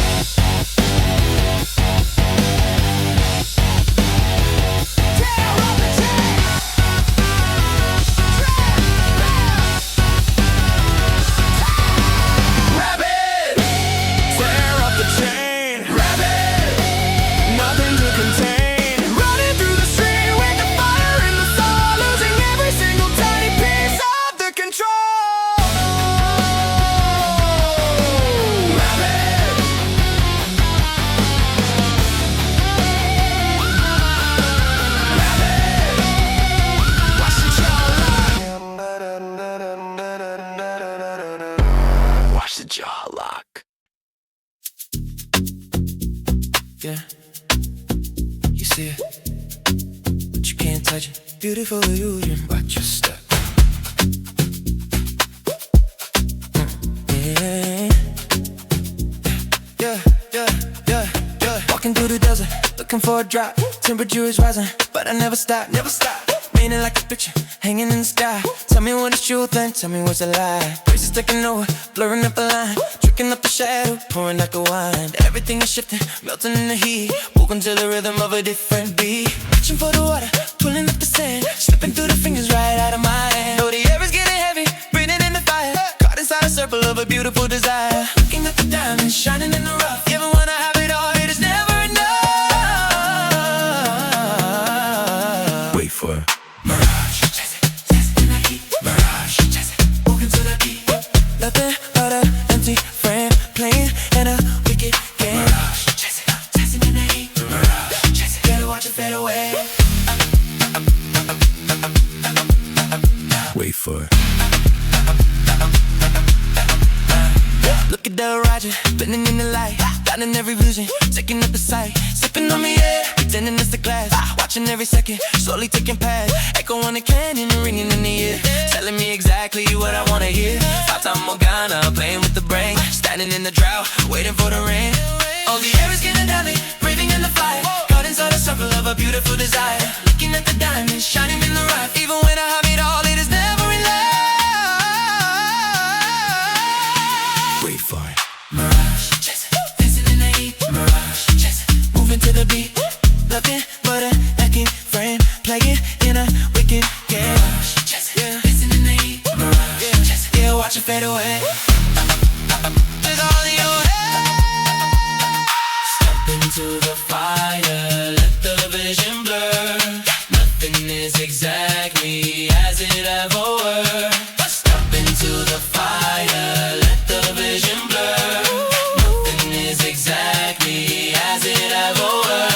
L: Tear up the chain.
B: RABID! Tear up the chain. RABID! Nothing to contain. Running through the street with the fire in the soul, losing every single tiny piece of the control. RABID!
M: Watch the jaw lock.
F: Yeah, you see it, but you can't touch it. Beautiful illusion, watch your step. Yeah. Walking through the desert, looking for a drop. Temperature is rising, but I never stop, never stop. Meaning like a picture, hanging in the sky. Tell me what is truth, then tell me what's a lie. Voices taking over, blurring up a line, tricking up the shadow, pouring like a wine. Everything is shifting, melting in the heat. Woken to the rhythm of a different beat. Reaching for the water, pulling up the sand, slipping through the fingers right out of my hand. Oh, the air is getting heavy, breathing in the fire, caught inside a circle of a beautiful desire. Looking at the diamonds shining in the rough. Even when I have it all, it is never enough.
M: Wait for it.
F: Mirage, chase it in the heat. Mirage, chase it, walking to the beat. Nothing but an empty frame, playing in a wicked game. Mirage, chase it in the heat. Mirage, chase it, gotta watch it fade away.
M: Wait for it.
F: Look at the Roger, blending in the light, blinding every vision, taking up the sight, sipping on me, yeah, pretending it's the glass, watching every second, slowly taking past, echo on the canyon, ringing in the ear, telling me exactly what I wanna hear. Fata Morgana, playing with the brain, standing in the drought, waiting for the rain. All the air is getting heavy, breathing in the fire, caught inside a circle of a beautiful desire. Looking at the diamonds, shining in the rough. Even when I have it all, it is never enough.
M: Wait for it.
F: Mirage, chase it, dancing in the heat. Mirage, chase it, moving to the beat. Nothing but a echoing frame, playing in a wicked game. Mirage, chase it, yeah, dancing in the heat. Mirage, chase it, yeah, watch it fade away. With all in your head, step into the fire, let the vision blur. Nothing is exactly as it ever were. Step into the fire, let the vision blur. Nothing is exactly as it ever were.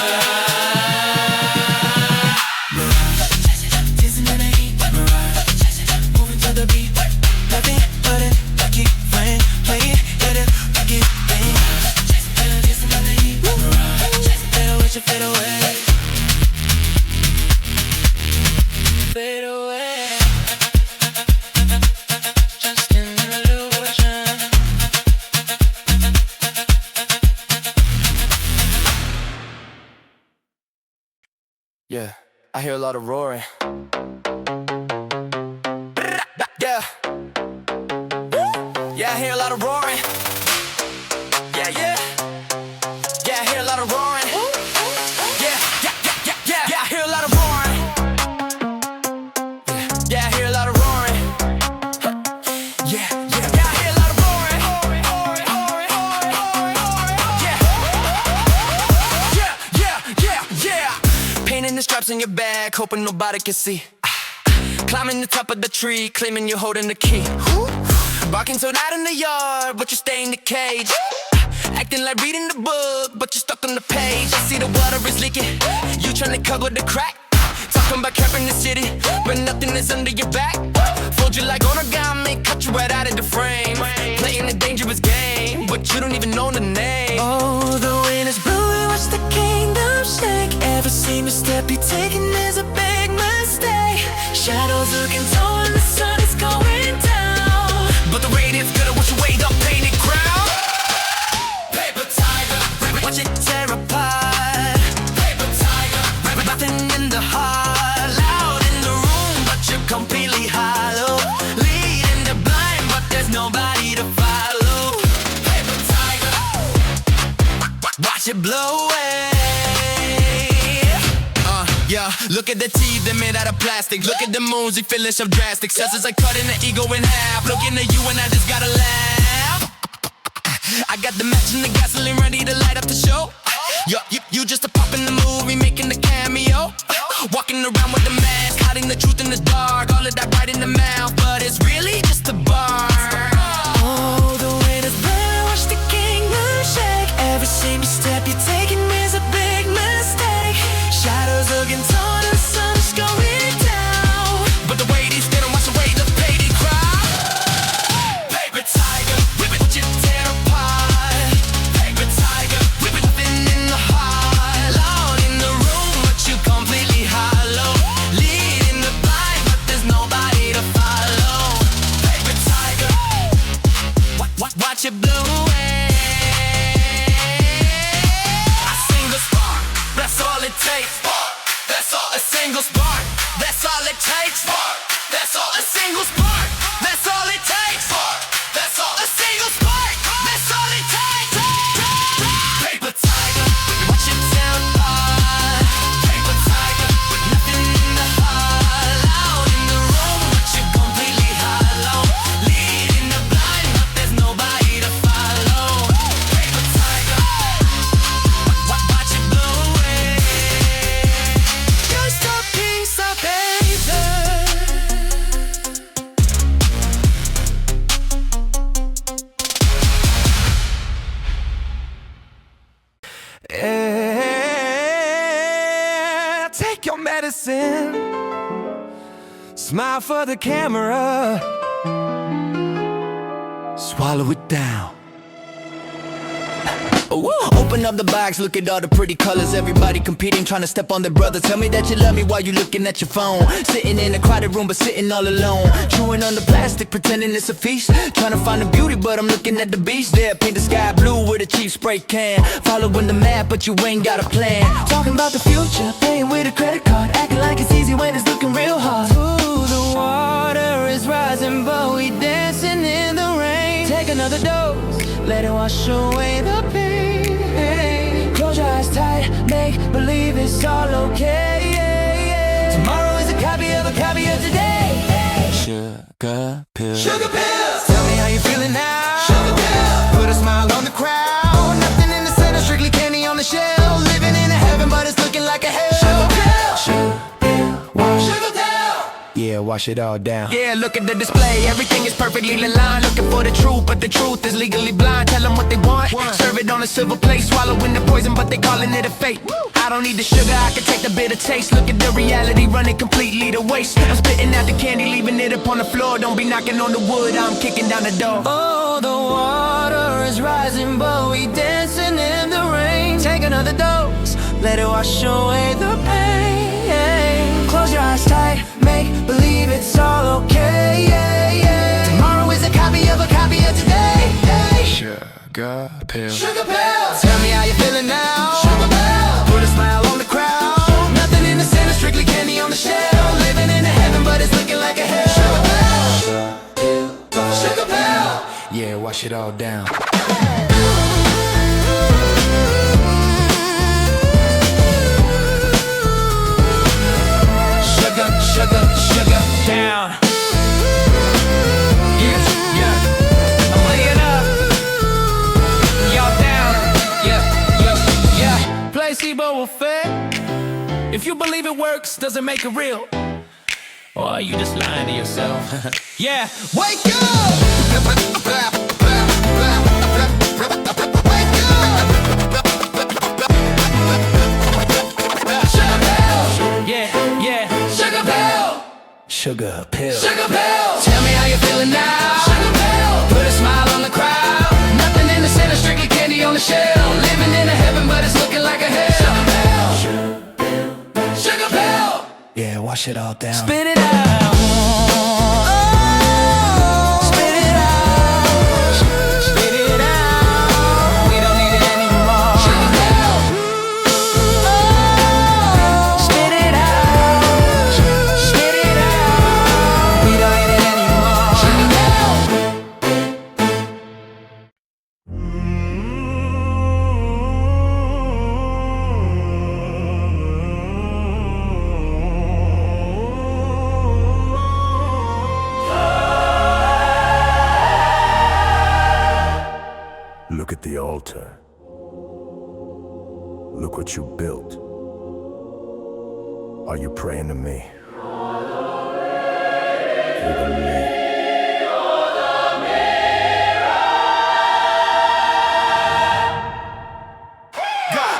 F: Mirage, chase it, dancing in the heat. Mirage, chase it, moving to the beat. Nothing but a lucky frame, playing at a lucky thing. Chase it, dancing in the heat. Mirage, chase it, better watch it fade away. Fade away. Just in an illusion. Yeah, I hear a lot of roaring. Yeah. Yeah, I hear a lot of roaring. Yeah. Yeah, I hear a lot of roaring. Yeah, I hear a lot of roaring. Yeah, I hear a lot of roaring. Yeah, I hear a lot of roaring. Yeah. Painting the straps on your back, hoping nobody can see. Climbing the top of the tree, claiming you're holding the key. Barking so loud in the yard, but you stay in the cage. Acting like reading the book, but you're stuck on the page. I see the water is leaking, you trying to cover the crack. Talking about capping the city, but nothing is under your back. Fold you like origami, cut you right out of the frame. Playing a dangerous game, but you don't even know the name. Oh, the wind is blowing, watch the kingdom shake. Every single step you're taking is a big mistake. Shadows looking tall and the sun is going down, but the radiant's gonna wash away the painted ground. Paper tiger, watch it tear apart. Paper tiger, nothing in the heart, loud in the room, but you're
L: it blow away. Yeah, look at the teeth, they're made out of plastic. Look at the moves, we feeling so drastic. Says it's like cutting the ego in half. Looking at you and I just gotta laugh. I got the match and the gasoline ready to light up the show. You just a pop in the movie, making the cameo. Walking around with the mask, hiding the truth in the dark. All of that right in the mouth, but it's really just a bar.
I: Oh, the way the burn, watch the kingdom shake. Every single step you're taking is a big mistake. Shadows looking tall, the sun's going down.
L: But the way these didn't wash away the paid crowd. Paper tiger, rip it, you tear apart. Paper tiger, rip it, nothing in the heart. Loud in the room, but you completely hollow. Leading the blind, but there's nobody to follow. Paper tiger, watch it blow away. A single spark, that's all it takes. That's all, a single spark, that's all it takes. That's all, a single spark, that's all it takes. That's all, a single spark, that's all it takes. Paper tiger, watch it down hard. Paper tiger, with nothing in the heart. Loud in the room, but you're completely hollow. Leading the blind, but there's nobody to follow. Paper tiger, watch it blow away.
I: Just a piece of paper.
F: Yeah, take your medicine. Smile for the camera. Swallow it down.
L: Open up the box, look at all the pretty colors. Everybody competing, trying to step on their brother. Tell me that you love me while you looking at your phone. Sitting in a crowded room, but sitting all alone. Chewing on the plastic, pretending it's a feast. Trying to find the beauty, but I'm looking at the beast. There, paint the sky blue with a cheap spray can. Following the map, but you ain't got a plan.
I: Talking about the future, paying with a credit card. Acting like it's easy when it's looking real hard.
F: Ooh, the water is rising, but we dancing in the rain.
I: Take another dose, let it wash away the pain. Close your eyes tight, make believe it's all okay. Tomorrow is a copy of today.
F: Sugar pills.
I: Sugar pills.
F: Tell me how you feeling now. Sugar pills. Put a smile on the crowd. Nothing in the center, strictly candy on the shelf. Living in a heaven, but it's looking like a hell. Sugar pills. Sugar pill. Wash. Sugar pill. Yeah, wash it all down.
L: Yeah, look at the display, everything is perfectly aligned. Looking for the truth, but the truth is legally blind. Tell them what they want, serve it on a silver plate. Swallowing the poison, but they calling it a fate. I don't need the sugar, I can take the bitter taste. Look at the reality, running completely to waste. I'm spitting out the candy, leaving it up on the floor. Don't be knocking on the wood, I'm kicking down the door.
F: Oh, the water is rising, but we dancing in the rain. Take another dose, let it wash away the pain.
I: Close your eyes tight, make believe it's all okay. Tomorrow is a copy of today.
F: Sugar pills.
I: Sugar pills.
F: Tell me how you feeling now.
I: Sugar pills.
F: Put a smile on the crowd.
I: Nothing in the center, strictly candy on the shelf. Living in a heaven, but it's looking like a hell. Sugar pill. Sugar pill.
F: Yeah, wash it all down.
L: Sugar down. Yeah, I'm laying up. Y'all down. Yeah.
K: Placebo effect. If you believe it works, does it make it real? Or are you just lying to yourself? Yeah.
F: Wake up!
K: Yeah.
I: Sugar pill.
F: Sugar pill.
I: Sugar pill.
L: Tell me how you feeling now.
I: Sugar pill.
L: Put a smile on the crowd. Nothing in the center, strictly candy on the shelf. Living in a heaven, but it's looking like a hell.
I: Sugar pill. Sugar pill.
F: Yeah, wash it all down.
I: Spit it out. Spit it out. Spit it out. We don't need it anymore. Sugar pill. Spit it out. Spit it out. We don't need it anymore. Sugar pill.
A: altar. Look what you built. Are you praying to me? Or to me?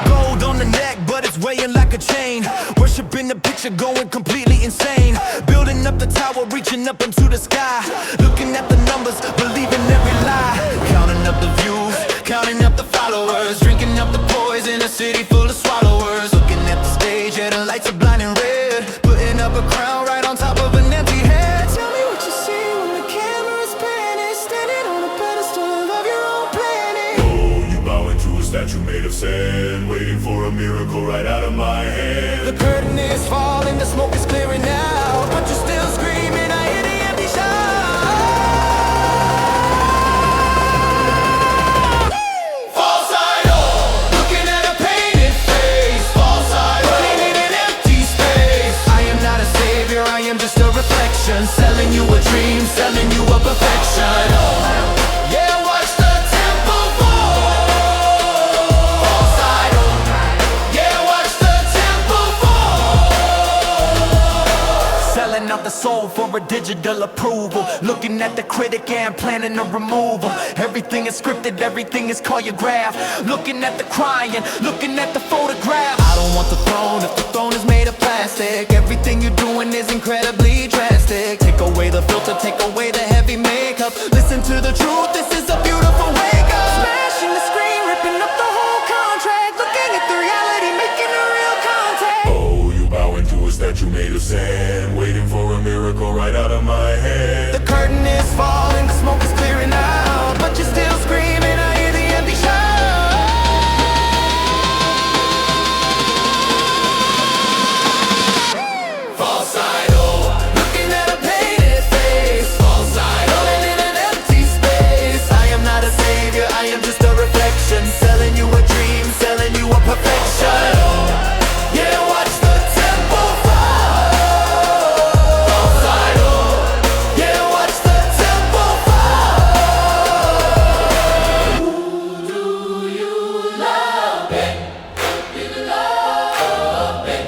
L: Gold on the neck, but it's weighing like a chain. Worshiping the picture, going completely insane. Building up the tower, reaching up into the sky. Looking at the numbers, believing every lie. Counting up the views, counting up the followers. Drinking up the poison, a city full of swallowers. Looking at the stage, yeah, the lights are blinding red. Putting up a crown right on top of an empty head. Tell me what you see when the camera's panning. Standing on a pedestal of your own planet.
N: Oh, you bowing to a statue made of sand, waiting for a miracle right out of my hand.
L: The curtain is falling, the smoke is clearing now, but you're still screaming, I hear the empty shout. False idol, looking at a painted face. False idol, running in an empty space. I am not a savior, I am just a reflection. Selling you a dream, selling you a perfection. Yeah, watch the temple fall. False idol, yeah, watch the temple fall. Selling out the soul for a digital approval. Looking at the critic and planning to remove them. Everything is scripted, everything is choreographed. Looking at the crying, looking at the photograph. I don't want the throne if the throne is made of plastic. Everything you're doing is incredibly drastic. Take away the filter, take away the heavy makeup. Listen to the truth, this is a beautiful wake up. Smashing the screen, ripping up the whole contract. Looking at the reality, making a real contact.
N: Oh, you bowing to a statue made of sand, waiting for a miracle right out of my hand.
L: The curtain is falling, the smoke is clearing out, but you're still screaming, I hear the empty shout. False idol, looking at a painted face. False idol, running in an empty space. I am not a savior, I am just a reflection. Selling you a dream, selling you a perfection. Yeah, watch the temple fall. False idol, yeah, watch the temple fall. Who do you love? Do you love it?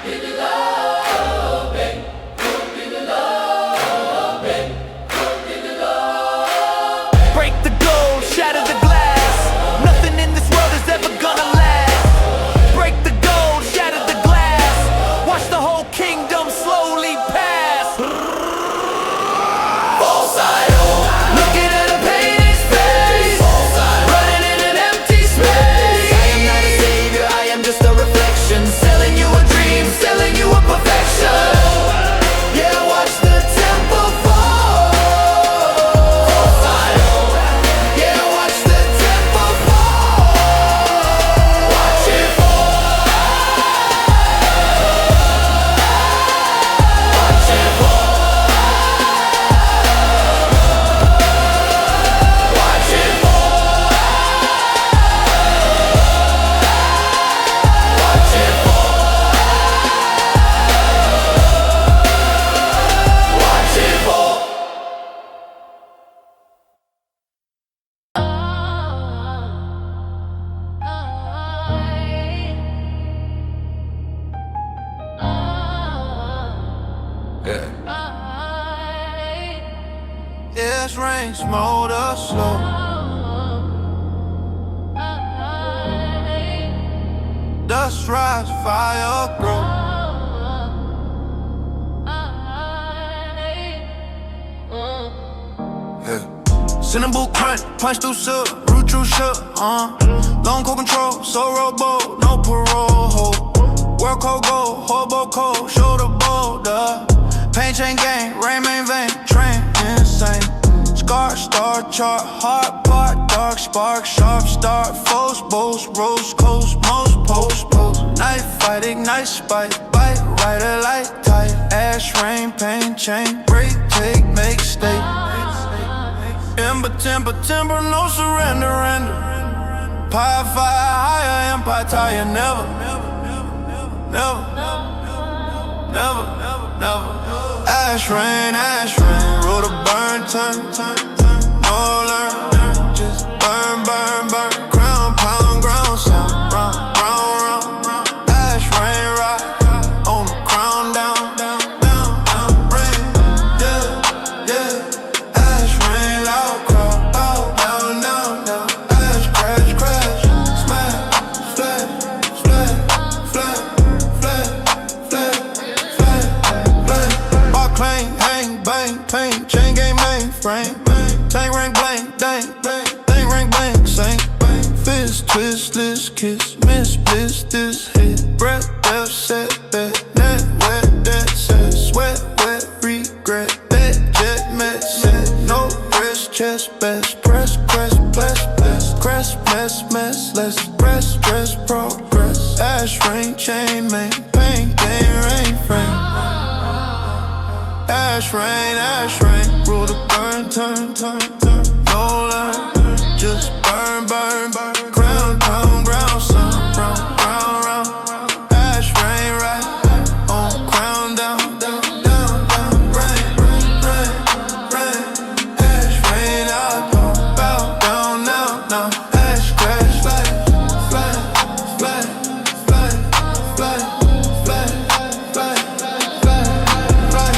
L: Do you love it? Do you love it? Do you love it? Break the gold, shatter the glass. Nothing in this world is ever gonna last. Break the gold, shatter the glass. Watch the whole kingdom slowly pass. False idol, looking at a painted face. Running in an empty space. I am not a savior, I am just a reflection. Selling you a dream, selling you a perfection. Yeah, watch the temple fall. False idol, yeah, watch the temple fall. Watch it fall. Watch it fall. Watch it fall. Watch it fall. Watch it fall.
H: Yes, rain, smolder slow. Dust rise, fire grow. Cinnamon crunch, punch through shook, root through shook, long cold control, so rowboat, no parole, hold. World code gold, hobo cold, shoulder boulder. Pain chain gang, rain main vein, train insane. Scar, star, chart, heart, part, dark, spark, sharp, start, foes, bows, rose, coast, most, post, post. Knife fight, ignite, spike, bite, rider, light, tight. Ash, rain, pain, chain, break, take, make, stay. Ember, timber, no surrender, render. Pie, fire, higher, empire, tire, never. Ash rain, road to burn, turn. No learn, just burn. bang, paint, chain game mainframe. Tank rank blank, dang, thing rank blank, same. Fist, twistless, kiss, miss, bliss, this hit. Breath, death, set, bet, net, wet, that set. Sweat, wet, regret, that jet, met, set. No rest, chest, best, press, crest, bless, bless. Crest, mess, mess, less, press, stress, progress. Ash, rain, chain, main, pain, game, rain, frame. Ash, rain, rule to burn, turn, turn, turn. No learn, just burn, burn, burn. Ground, pound, ground, sun, round, round, round. Ash, rain, right on crown, down, down, down, down. Rain, rain, rain. Ash, rain, out, bow, down, now, now. Ash, crash, fly, fly, fly, fly, fly, fly, fly, fly, fly.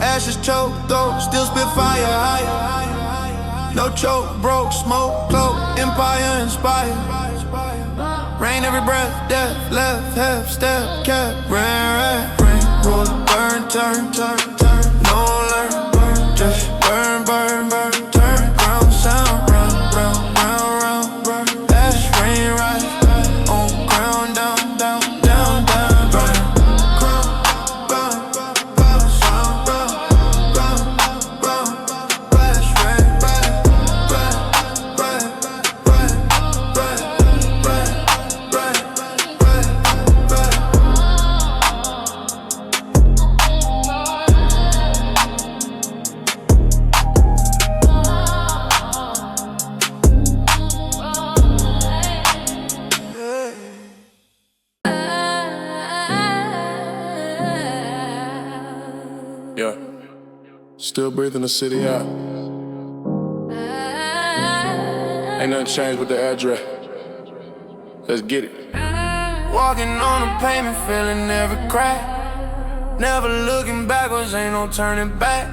H: Ashes choke, though, still spit fire, high. No choke, broke, smoke, cloak, empire inspired. Rain every breath, death, left, half, step, cap, rain, roll, burn, turn, turn, turn. No learn, burn, just burn, burn, burn, turn. Ground sound, round, round, round, round, round. Ash, rain, rise, on ground, down, down, down, down, burn. Crown, burn, burn, sound, burn, burn, burn. Flash, rain, burn, burn, burn, burn, burn, burn, burn, burn, burn.
O: Yeah. Still breathing the city out. Ain't nothing changed with the address. Let's get it.
H: Walking on the pavement, feeling every crack. Never looking backwards, ain't no turning back.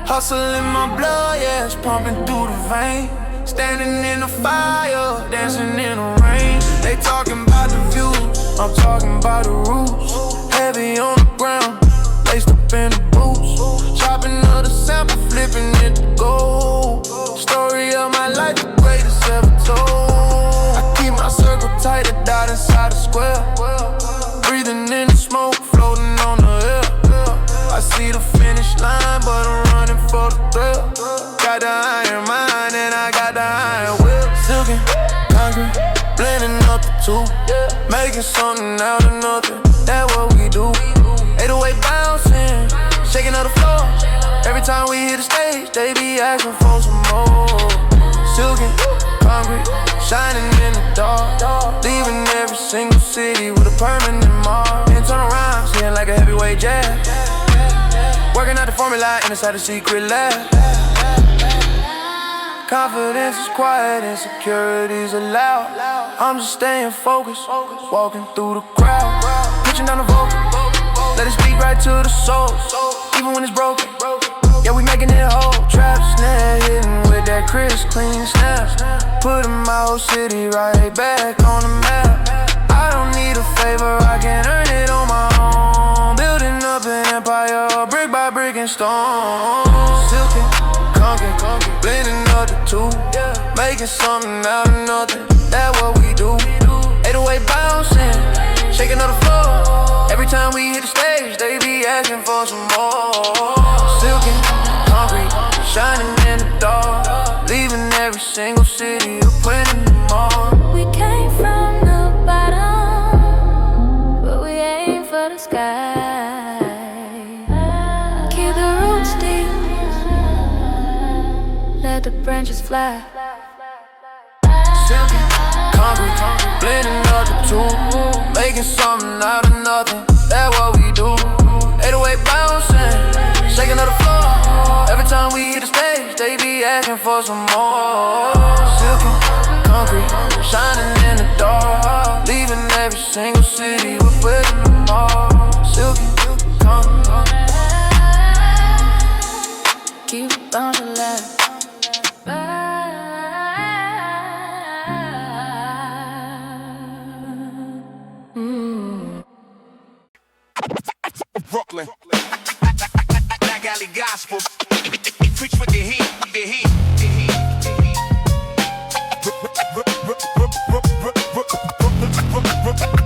H: Hustle in my blood, yeah, it's pumping through the vein. Standing in the fire, dancing in the rain. They talking about the views, I'm talking about the roots. Heavy on the ground, laced up in the boots. Chopping up the sample, flipping it to gold. Story of my life, the greatest ever told. I keep my circle tight, a dot inside the square. Breathing in the smoke, floating on the air. I see the finish line, but I'm running for the thrill. Got the iron mind and I got the iron will. Silken, concrete, blending up the two. Making something out of nothing, that's what we do. 808 bouncing, shaking up the floor. Every time we hit the stage, they be asking for some more. Silken, concrete, shining in the dark. Leaving every single city with a permanent mark. Internal rhymes, hitting like a heavyweight jab. Working out the formula inside the secret lab. Confidence is quiet, insecurities are loud. I'm just staying focused, walking through the crowd. Pitching down the vocal, let it speak right to the soul. Even when it's broken, yeah, we making it whole. Trap snare, hitting with that crisp, clean snap. Putting my whole city right back on the map. I don't need a favor, I can earn it on my own. Building up an empire, brick by brick and stone. Silken, concrete, blending up the two. Making something out of nothing, that's what we do. 808 bouncing, shaking up the floor. Every time we hit the stage, they be asking for some more. Silken, concrete, shining in the dark. Leaving every single city, putting them on.
E: We came from the bottom, but we aim for the sky. Keep the roots deep, let the branches fly.
H: Silken, concrete, blending up the two. Making something out of nothing, that's what we do. 808 bouncing, shaking up the floor. Every time we hit the stage, they be asking for some more. Silken, concrete, shining in the dark. Leaving every single city, we're putting them all. Silken, concrete.
E: Keep the bounce alive.
A: Brooklyn. gospel. Preach with the heat, the heat, the heat, the heat.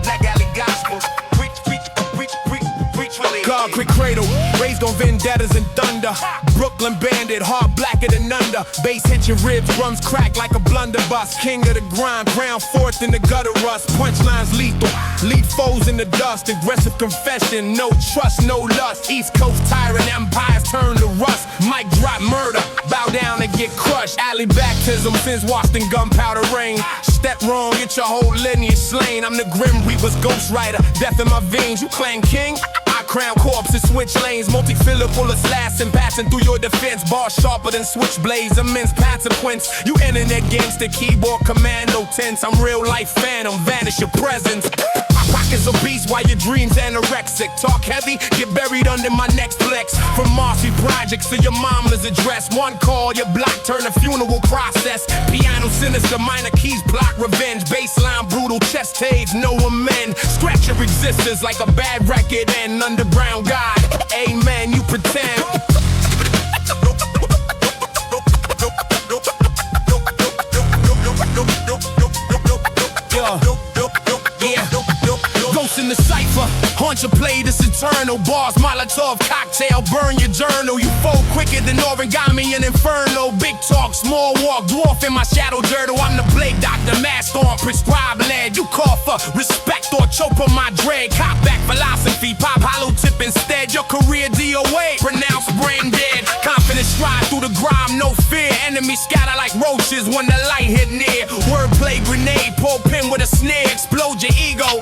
A: Black alley gospel. Preach with it. Concrete cradle, raised on vendettas and thunder. Brooklyn bandit, heart blacker than under. Bass hit your ribs, drums crack like a blunderbuss. King of the grind, ground fourth in the gutter rust. Punchlines lethal, lead foes in the dust. Aggressive confession, no trust, no lust. East Coast tyrant, empires turn to rust. Mic drop murder, bow down and get crushed. Alley baptism, sins washed in gunpowder rain. Step wrong, get your whole lineage slain. I'm the Grim Reaper's ghostwriter, death in my veins. You claim king? I crown corpses, switch lanes. Multi-filler full of slash and passing through your defense. Bars sharper than switchblades, immense consequence. You internet gangster, keyboard commando tense. I'm real life phantom, vanish your presence. My pockets obese while your dreams anorexic. Talk heavy, get buried under my next flex. From Marcy projects to your mama's address. One call, your block turn a funeral process. Piano sinister, minor keys block revenge. Baseline brutal, chest taves, no amend. Scratch your existence like a bad record and underground God. Amen, you pretend. Ghost in the cypher, haunt your play, this eternal. Bars, Molotov, cocktail, burn your journal. You fold quicker than origami and inferno. Big talk, small walk, dwarf in my shadow girdle. I'm the plague doctor, mask on, prescribed lead. You call for respect or choke on my dread. Cop back philosophy, pop hollow tip instead. Your career DOA, pronounced brain dead. Confident stride through the grime, no fear. Enemies scatter like roaches when the light hit near. Wordplay grenade, pull pin with a snare. Explode your ego,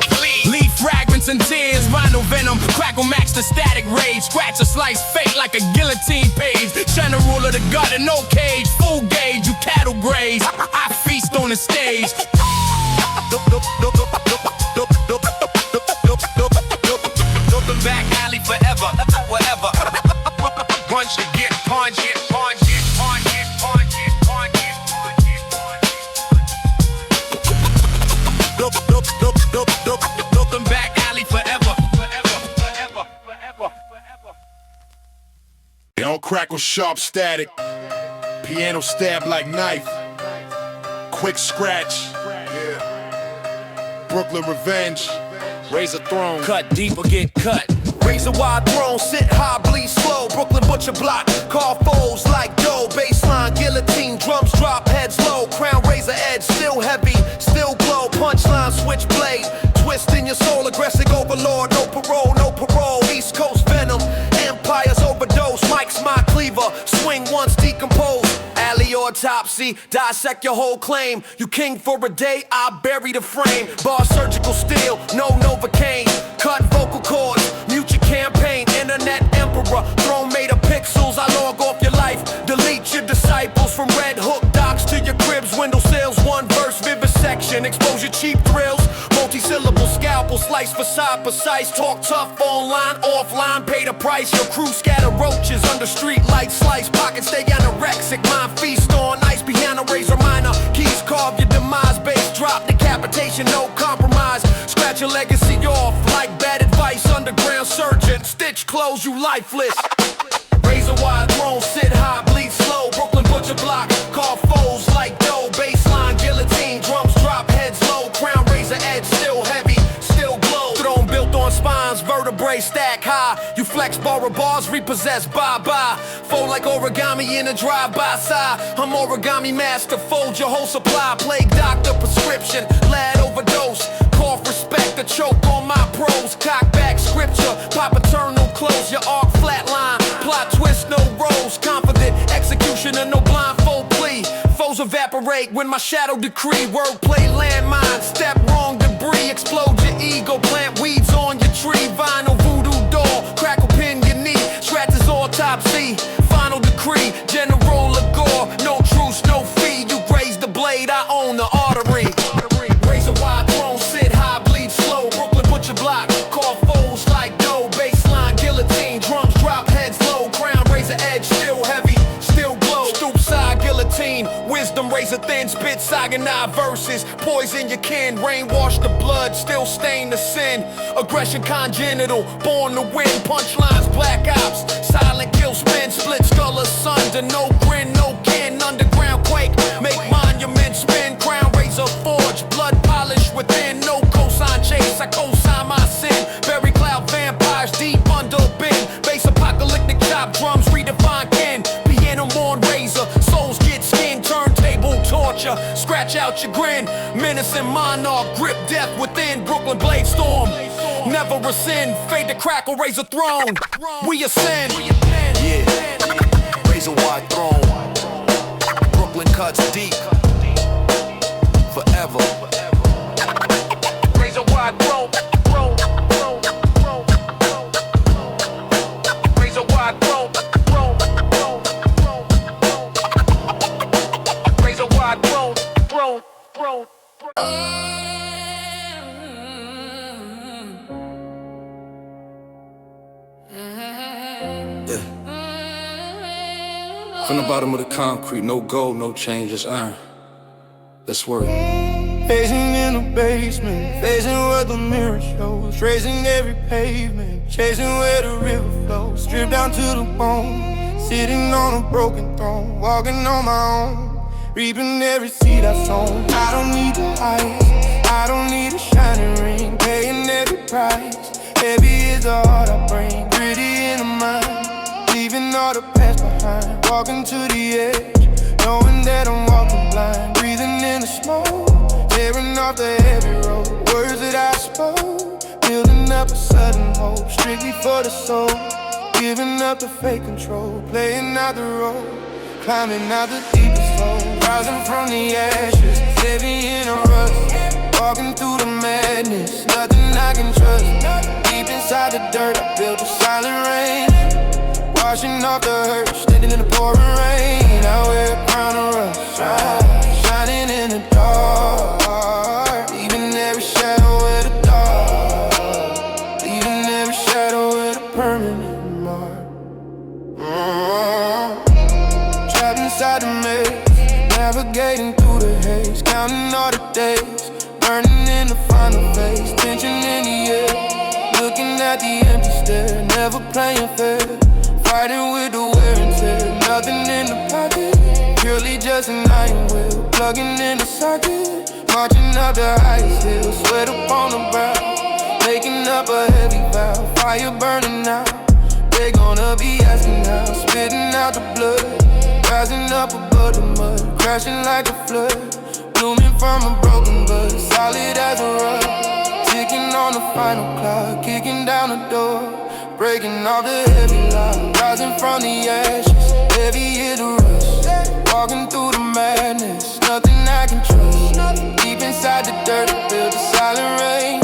A: leave fragments and tears. Vinyl venom, crackle max the static rage. Scratch a slice fate like a guillotine page. General of the gutter, no cage. Full gauge, you cattle graze. I feast on the stage. Looking back alley forever, whatever. Punch to get punch it, punch it, punch it, punch it, punch it, punch it, punch it. Looking back alley forever, forever, forever, forever, forever.
O: They don't crackle sharp static. Piano stab like knife. Quick scratch. Brooklyn revenge. Raise a throne.
A: Cut deep or get cut. Raise a wide throne, sit high, bleed slow. Brooklyn butcher block, call foes like dough. Baseline, guillotine, drums drop, heads low. Crown razor edge, still heavy, still glow. Punchline, switchblade, twisting your soul. Aggressive overlord, no parole, no parole. East Coast venom, empires overdose. Mike's my cleaver, swing once, decompose. Alley autopsy, dissect your whole claim. You king for a day, I bury the frame. Bar surgical steel, no Novocaine. Cut vocal cords, mute your campaign. Internet emperor, throne made of pixels. I log off your life, delete your disciples. From red hook docks to your cribs. Window sales, one verse, vivisection. Expose your cheap thrills, multi-syllable scalpel. Slice for side, precise. Talk tough online, offline. Pay the price, your crew scatter roaches. Under street lights, slice pockets. Stay anorexic, mind feast on ice. Piano razor minor, keys carve your demise. Bass drop, decapitation, no compromise. Scratch your legacy off like bad advice. Underground surgeon, stitch close, you lifeless. Razor wide throne, sit high, bleed slow. Brooklyn butcher block, call foes like dough. Baseline, guillotine, drums drop, heads low. Crown razor edge, still heavy, still glow. Throne built on spines, vertebrae stack high. You flex, borrow bars, repossess, bye-bye. Fold like origami in a drive-by side. I'm origami master, fold your whole supply. Plague doctor, prescription, lad overdose. Cough, respect, the choke on my pros. Cock back, scripture, pop eternal close. Your arc flatline, plot twist, no roles. Confident, executioner, no blindfold plea. Foes evaporate when my shadow decree. Wordplay, landmine, step wrong, debris. Explode your ego, plant weeds on your tree. Vinyl, voodoo doll, crackle pin your knee. Scratches autopsy, final decree. General Agor, no truce, no fee. You graze the blade, I own the artery. Raise a wide throne, sit high, bleed slow. Brooklyn butcher block, call foes like dough. Baseline, guillotine, drums drop, heads low. Crown razor edge, still heavy, still glow. Stoop side, guillotine, wisdom razor thin. Spit Saganai verses, poison your kin. Rain wash the blood, still stain the sin. Aggression congenital, born to win. Punchlines, black ops, silent kill spin.
B: under no grin, no kin, underground quake. Make monuments spin, crown razor forge, blood polish within, no cosign chase. I cosign my sin, bury cloud vampires deep under bin. Bass apocalyptic chop drums redefine kin. Piano on razor, souls get skinned, turntable torture. Scratch out your grin, menacing monarch, grip death within. Brooklyn blade storm, never rescind. Fade to crackle, raise a throne. We ascend.
A: Yeah, razor wide throne. Brooklyn cuts deep. Forever.
B: Razor wide throne. Razor wide throne. Razor wide throne.
O: From the bottom of the concrete, no gold, no change, just iron. Let's work.
H: Facing in the basement, facing what the mirror shows, tracing every pavement, chasing where the river flows, stripped down to the bone, sitting on a broken throne, walking on my own, reaping every seed I've sown. I don't need the ice, I don't need a shining ring, paying every price. Heavy is the heart I bring, gritty in the mind, leaving all the past behind, walking to the edge, knowing that I'm walking blind, breathing in the smoke, tearing off the heavy road. Words that I spoke, building up a sudden hope, strictly for the soul, giving up the fake control, playing out the role, climbing out the deepest hole, rising from the ashes, heavy in a rust, walking through the madness, nothing I can trust. Deep inside the dirt, I built a silent rain, washing off the hurt, standing in the pouring rain. I wear a crown of rust, shining in the dark, leaving every shadow with a dark, leaving every shadow with a permanent mark. Trapped inside the maze, navigating through the haze, counting all the days, burning in the final phase, tension in the air, looking at the empty stare, never playing fair, fighting with the wear and tear, nothing in the pocket, purely just an iron will, plugging in the socket, marching up the highest hill, sweat upon the brow, making up a heavy vow, fire burning out, they gonna be asking now, spitting out the blood, rising up above the mud, crashing like a flood, blooming from a broken bud, solid as a rug, ticking on the final clock, kicking down the door, breaking off the heavy lock, rising from the ashes, heavy is the rush, walking through the madness, nothing I can trust, deep inside the dirt, I built a silent rain,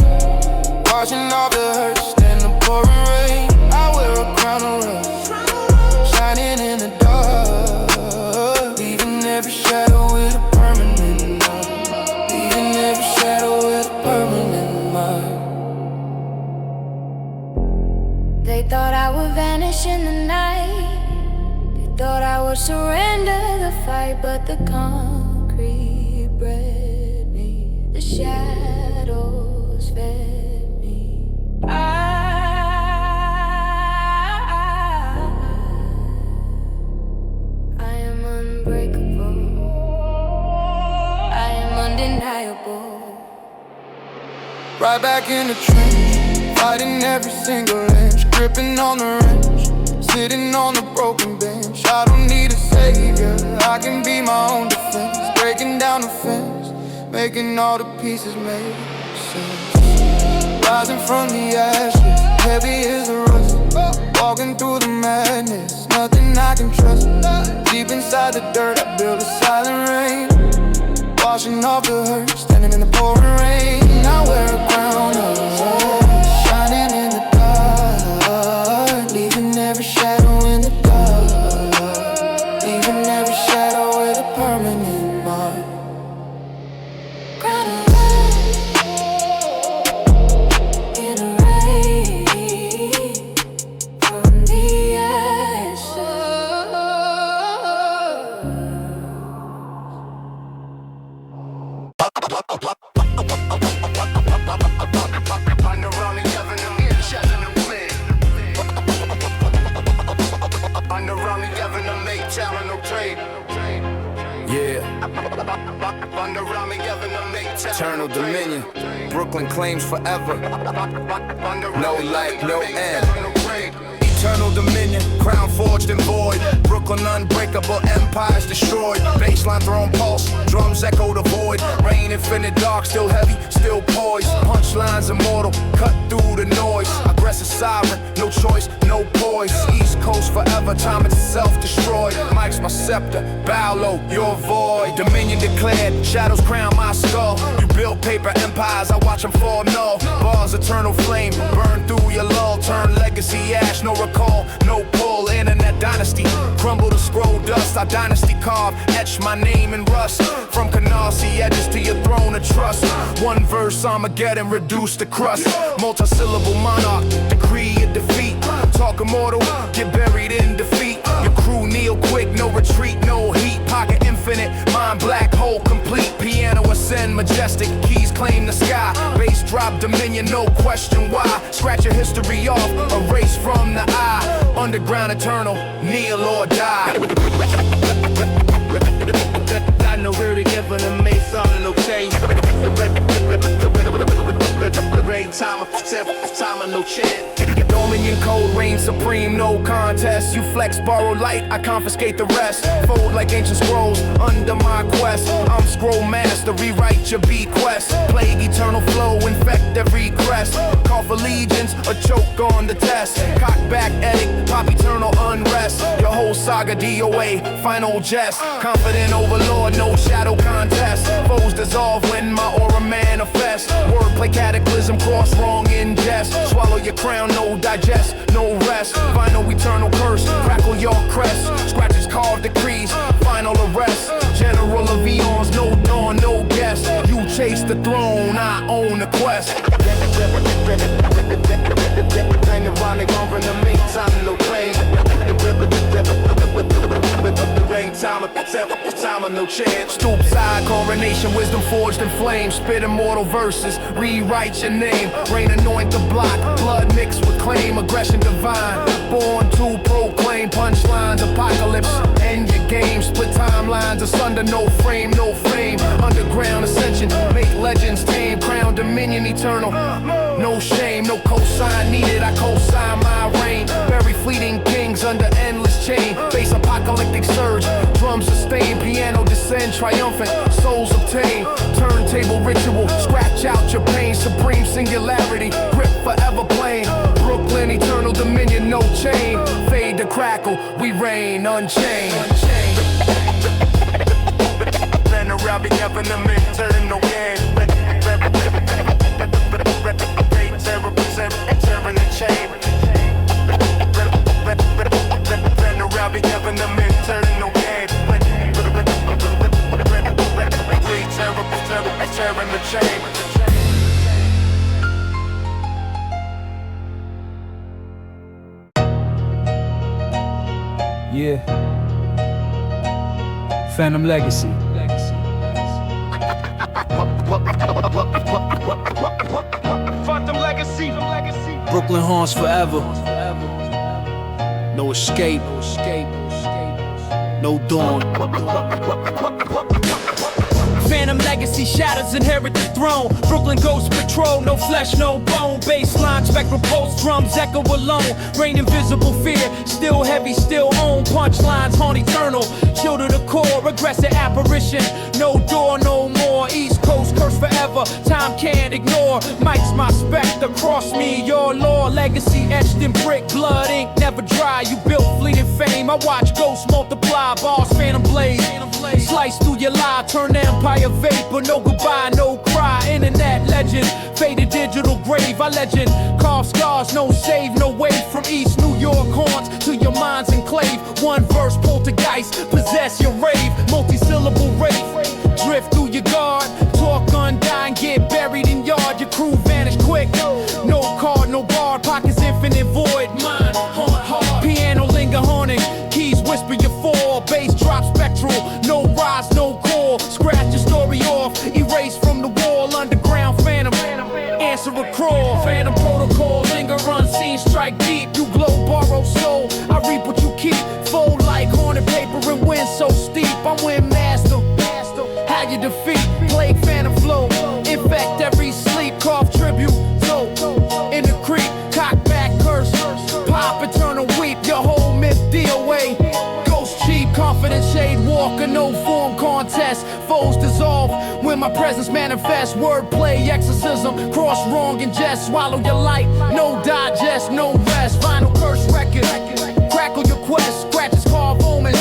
H: washing off the hurt, stand the pouring rain, I wear a crown of rust, shining in the dark, leaving every shadow with a permanent mark, leaving every shadow with a permanent mark.
E: They thought I would vanish in the night. They thought I would surrender the fight, but the concrete bred me. The shadows fed me. I am unbreakable. I am undeniable.
H: Right back in the trench, fighting every single inch, gripping on the wrench, sitting on the broken bench. I don't need a savior, I can be my own defense, breaking down the fence, making all the pieces make sense. Rising from the ashes, heavy as a rust, walking through the madness, nothing I can trust. Deep inside the dirt, I built a silent rain, washing off the hurt, standing in the pouring rain. I wear a crown of rust, shining in the dark, leaving every shadow in the dark, leaving every shadow with a permanent mark.
E: Crown of rust, in a rain, from the ashes.
A: Underground, Venom,
C: Eternal dominion, Brooklyn claims forever. No life, no end. Eternal dominion, crown forged and void. Brooklyn unbreakable, empires destroyed. Baseline thrown pulse, drums echo the void. Rain infinite dark, still heavy, still poised. Punchlines immortal, cut through the noise. Aggressive sovereign, no choice, no poise. East Coast forever, time itself destroyed. Mike's my scepter, bow low, your void. Dominion declared, shadows crown my skull. You build paper empires, I watch them fall, no. Bars eternal flame, burn through your lull. Turn legacy ash, no recall, no pull. Internet dynasty, crumble to scroll dust. Our dynasty carve, etch my name in rust. From Canarsie edges to your throne of trust. One verse Armageddon reduced to crust. Multi-syllable monarch, decree your defeat. Talk immortal, get buried in defeat. Your crew kneel quick, no retreat, no heat. Pocket infinite, mind black hole complete. Piano ascend majestic, keys claim the sky. Bass drop dominion, no question why. Scratch your history off, erase from the eye. Underground eternal, kneel or die. I know we're together and make something okay. Great time of no chance. Dominion code reigns supreme, no contest. You flex, borrow light, I confiscate the rest. Fold like ancient scrolls under my quest. I'm scroll master, rewrite your bequest. Plague eternal flow, infect every crest. Call for legions, a choke on the test. Cock back edict, pop eternal unrest. Your whole saga DOA, final jest. Confident overlord, no shadow contest. Foes dissolve when my aura manifests. Wordplay cataclysm, cross wrong in jest. Swallow your crown, no digest, no rest. Final eternal curse, crackle your crest. Scratches carved decrees, final arrest. General of eons, no dawn, no guest. You chase the throne, I own the quest. Ain't ironic over the meantime, no claim. Time of no chance. Stoop side, coronation, wisdom forged in flames. Spit immortal verses, rewrite your name. Rain anoint the block, blood mixed with claim. Aggression divine, born to proclaim. Punchlines, apocalypse, end your game. Split timelines asunder, no frame, no fame. Underground ascension, make legends tame. Crown dominion eternal, no shame, no cosign needed. I cosign my reign. Bury fleeting kings under endless chain. Face apocalyptic surge, drums sustain. Piano descend, triumphant, souls obtain. Turntable ritual, scratch out your pain. Supreme singularity, grip forever plain. Brooklyn, eternal dominion, no chain. Fade to crackle, we reign unchained. Then around together, the mid-eternal game. Tearing the chain. Then around together, the mid-eternal game. Tearing the chain.
K: Yeah. Phantom Legacy.
A: Phantom Legacy.
K: Brooklyn haunts forever. No escape. No dawn.
P: Phantom legacy shadows inherit the throne. Brooklyn ghost patrol, no flesh, no bone. Baseline, spectral pulse, drums echo alone. Rain invisible fear, still heavy, still own. Punchlines haunt eternal, chill to the core. Aggressive apparition, no door, no more. East Coast curse forever, time can't ignore. Mike's my specter, cross me, your law. Legacy etched in brick, blood ink, never dry. You built fleeting fame, I watch ghosts multiply. Bars, phantom blaze, slice through your lie, turn the empire vapor. No goodbye, no cry, internet legend. Faded digital grave, I legend. Carve scars, no save, no way. From East New York haunts to your mind's enclave. One verse poltergeist, possess your rave. Multi-syllable rave, drift through your guard. Talk undying, get buried in yard. Your crew vanish quick, no card, no guard. Pockets infinite void, mind haunt hard. Piano linger haunting, keys whisper your fall. Bass drop spectral, no rise, no core. Scratch your story off, erase from the wall. Underground phantom, answer a crawl. Phantom protocol, linger unseen, strike deep. You glow, borrow soul, I reap what you keep. Fold like haunted paper and wind so steep. I'm with longer no form contest. Foes dissolve when my presence manifests. Wordplay, exorcism, cross wrong and jest. Swallow your light, no digest, no rest. Final curse record, crackle your quest. Scratches carve omens,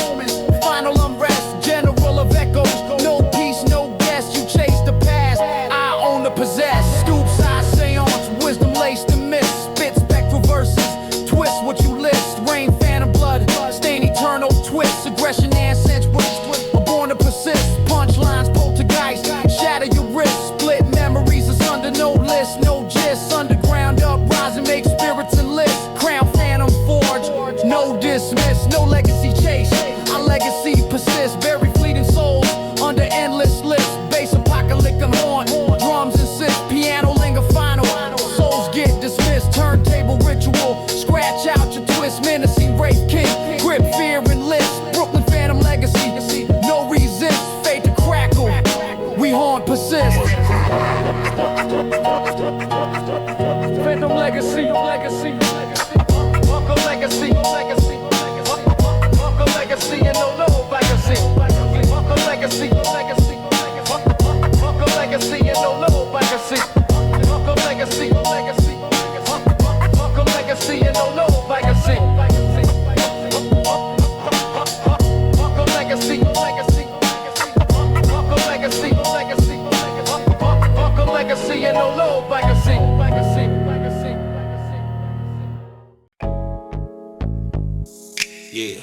P: final unrest. General of echoes, no peace, no guess. You chase the past, I own the possess. Stoops, I seance, wisdom laced and mist. Spit spectral verses, twist what you list. Rain, phantom blood, stain eternal twist. Aggression and sense, born to persist. Punchlines, poltergeist, shatter your wrist. Split memories asunder, no list, no gist. Underground uprising, make spirits enlist. Crown phantom forge, no dismiss, no legacy chase. Our legacy persists, bury fleeting souls under endless lists. Bass apocalyptic horn, drums insist. Piano linger final, souls get dismissed. Turntable ritual, scratch out your twist. Menacing rape king, grip fear and list. Brooklyn phantom legacy, no resist. Fade to crackle, we haunt persist. Phantom legacy, legacy, Uncle legacy, legacy, Uncle legacy, and no legacy. Uncle legacy, legacy, Uncle legacy, and no legacy. Uncle legacy, legacy, Uncle legacy, and no legacy. Uncle legacy, legacy, Uncle legacy, legacy, Uncle legacy, and no legacy.
B: Yeah.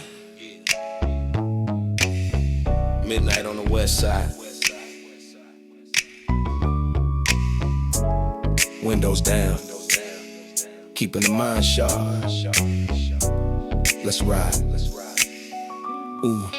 B: Midnight on the west side. Windows down. Keeping the mind sharp. Let's ride. Ooh.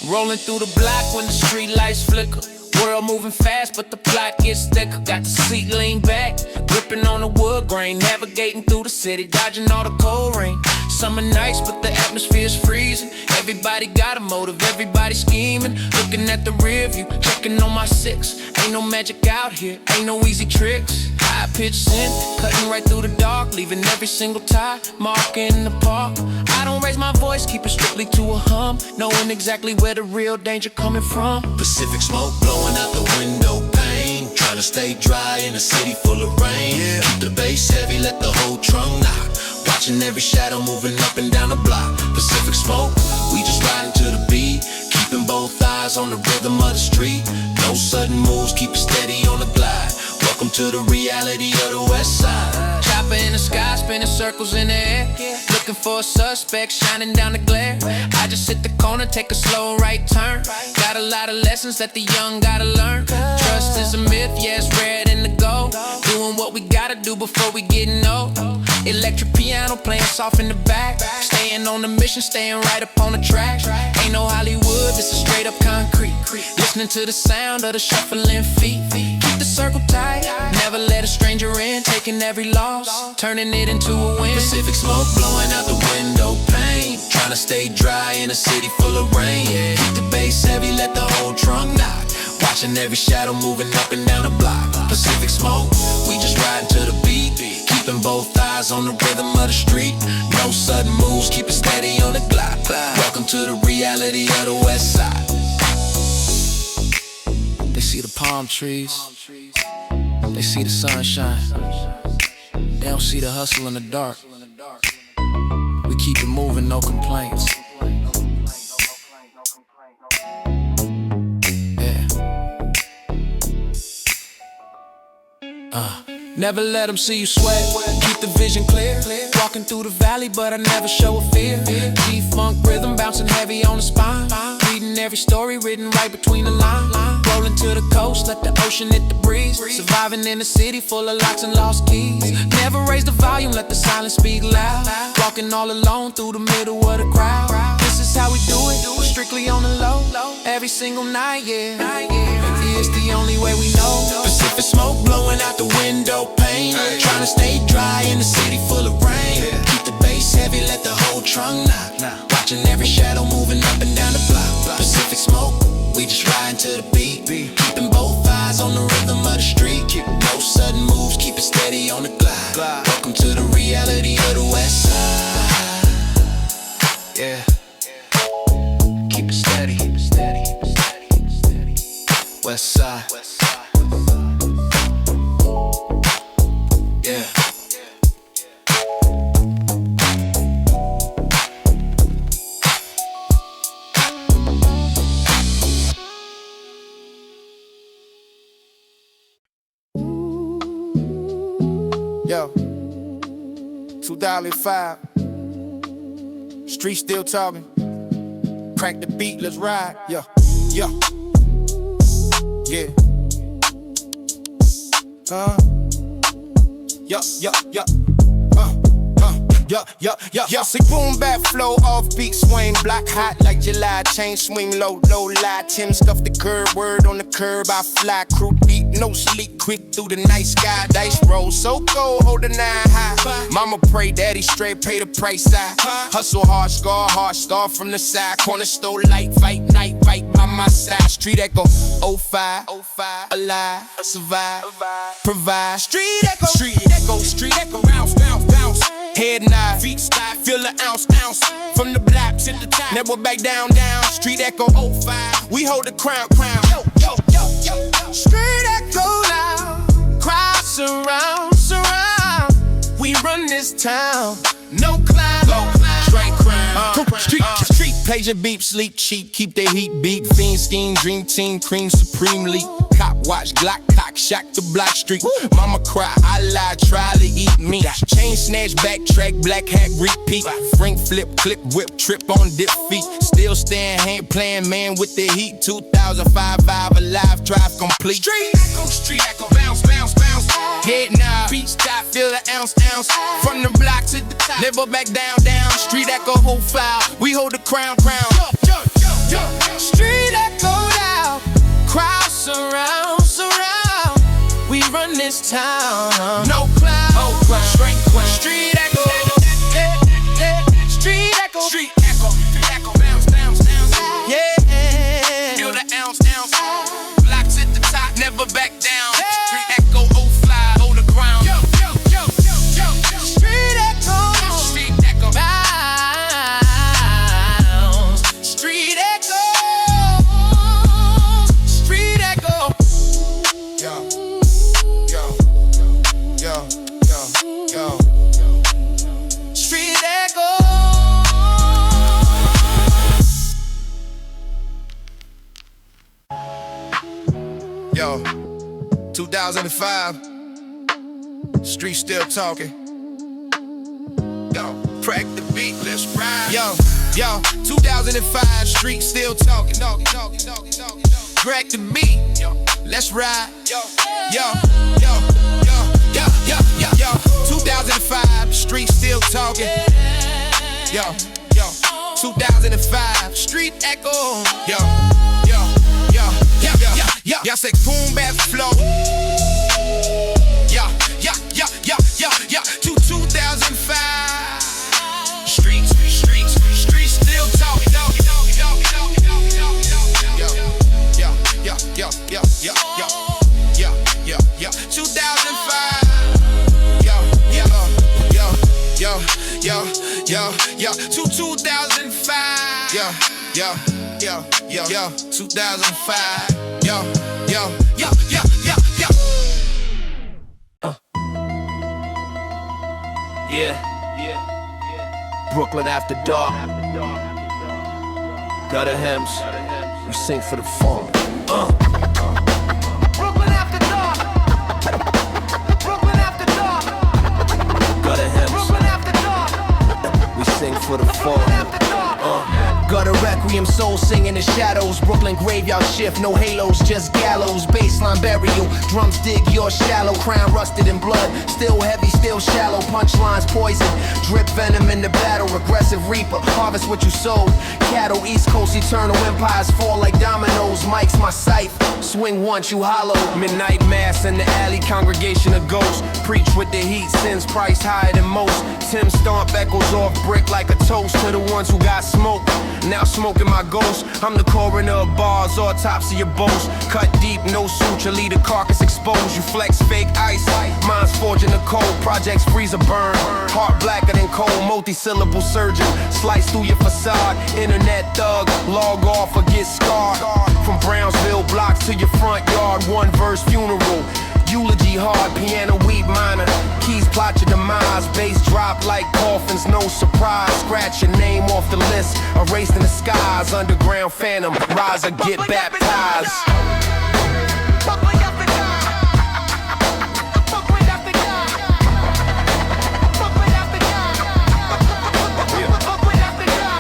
B: Rolling through the block when the street lights flicker. World moving fast, but the plot gets thicker. Got the seat lean back, gripping on the wood grain. Navigating through the city, dodging all the cold rain. Summer nights, but the atmosphere's freezing. Everybody got a motive, everybody scheming. Looking at the rear view, checking on my six. Ain't no magic out here, ain't no easy tricks. High pitch sin, cutting right through the dark. Leaving every single tie mark in the park. I don't raise my voice, keep it strictly to a hum. Knowing exactly where the real danger coming from.
Q: Pacific smoke blowing out the window pane. Trying to stay dry in a city full of rain. Keep the bass heavy, let the whole trunk knock. Watching every shadow moving up and down the block. Pacific smoke, we just riding to the beat. Keeping both eyes on the rhythm of the street. No sudden moves, keep it steady on the glide. Welcome to the reality of the west side.
B: Chopper in the sky, spinning circles in the air. Looking for a suspect, shining down the glare. I just hit the corner, take a slow right turn. Got a lot of lessons that the young gotta learn. Trust is a myth, yeah, it's rare than the gold. Doing what we gotta do before we getting old. Electric piano playing soft in the back. Staying on the mission, staying right up on the track. Ain't no Hollywood, this is straight up concrete. Listening to the sound of the shuffling feet. Keep the circle tight, never let a stranger in. Taking every loss, turning it into a win.
Q: Pacific smoke blowing out the window pane. Trying to stay dry in a city full of rain. Keep the bass heavy, let the whole trunk knock. Watching every shadow moving up and down the block. Pacific smoke, we just riding to the beat. Keeping both eyes on the rhythm of the street. No sudden moves, keep it steady on the glide. Welcome to the reality of the west side.
B: They see the palm trees, they see the sunshine. They don't see the hustle in the dark. We keep it moving, no complaints. Never let them see you sweat, keep the vision clear. Walking through the valley, but I never show a fear. G-funk rhythm bouncing heavy on the spine. Reading every story written right between the lines. Rolling to the coast, let the ocean hit the breeze. Surviving in a city full of locks and lost keys. Never raise the volume, let the silence speak loud. Walking all alone through the middle of the crowd. This is how we do it, strictly on the low. Every single night, yeah. It's the only way we know.
Q: Pacific smoke blowing out the window pane. Trying to stay dry in a city full of rain. Keep the bass heavy, let the whole trunk knock. Watching every shadow moving up and down the block. Pacific smoke, we just riding to the beat. Keeping both eyes on the rhythm of the street. No sudden moves, keep it steady on the glide. Welcome to the reality of the west side. Yeah. Keep it steady.
L: West side. Yeah.
F: Yo, 2005. Street still talking. Crack the beat, let's ride. Yeah, yeah, yeah. Yeah. Yeah, sick boom bap flow, off beat swing, block hot like July, chain swing low, lie. Tim stuff the curb, word on the curb, I fly, crew deep, no sleep, quick through the night sky, dice roll, so cold, hold the 9 high. Mama pray, daddy straight, pay the price I hustle hard, scar hard, star from the side, corner store light, fight, night, fight by my side, street echo, 05, alive, survive, provide, street echo, bounce, head nod, feet slide, feel the ounce, from the block to the top, never back down, street echo, 05, we hold the crown, yo, street echo loud, crowd surround, we run this town, no clown, straight crown, street pager beep, sleep cheap, keep their heat beat, fiend scheme, dream team, cream supremely, cop watch, Glock cock, shock the block street, mama cry, I lie, try to eat me, chain snatch, backtrack, black hat, repeat, Frank flip, clip, whip, trip on dip feet, still stand, hand playing, man with the heat, 2005 vibe, alive, drive complete, street echo, bounce, head nod, beat stop, feel the ounce, from the block to the top, never back down, street echo, whole file, we hold the crown, street echo loud, crowd surround, we run this town, no cloud, straight crown, street echo, street echo, bounce, yeah, feel the ounce, blocks at the top, never back down, street echo, fly, hold the ground, street echo, bounce, street echo, street echo. Yo, 2005, street still talking. Yo, crack the beat, let's ride. Yo, 2005, street still talking. Crack the beat, let's ride. Yo, 2005, street still talking. Yo, 2005, street echo. Y'all say boom bap flow. Yeah. 2005. Streets still talking. Yeah. 2005. Yo. 2005. Yo. 2005. Yo.
B: Yeah. Brooklyn after dark. Gutter hems. We sing for the funk.
F: Brooklyn after dark.
B: Gutter hems.
F: Brooklyn after dark.
B: We sing for the funk.
L: Gutter Requiem, soul singing in shadows. Brooklyn graveyard shift, no halos, just gallows. Baseline burial, drums dig your shallow. Crown rusted in blood, still heavy, still shallow. Punchlines poison, drip venom in the battle. Aggressive reaper, harvest what you sowed. Cattle, East Coast, eternal empires fall like dominoes. Mike's my scythe, swing once you hollow.
P: Midnight mass in the alley, congregation of ghosts. Preach with the heat, sins price higher than most. Tim stomp echoes off brick like a toast to the ones who got smoked. Now smoking my ghost, I'm the coroner of bars, autopsy of boast. Cut deep, no suture, leave the carcass exposed. You flex fake ice, mine's forging the cold. Projects freeze or burn, heart blacker than coal. Multi-syllable surgeon, slice through your facade. Internet thug, log off or get scarred.
A: From Brownsville blocks to your front yard, one verse funeral. Eulogy hard, piano weed minor. Keys plot your demise, bass drop like coffins, no surprise. Scratch your name off the list, erased in the skies. Underground phantom, rise or get baptized.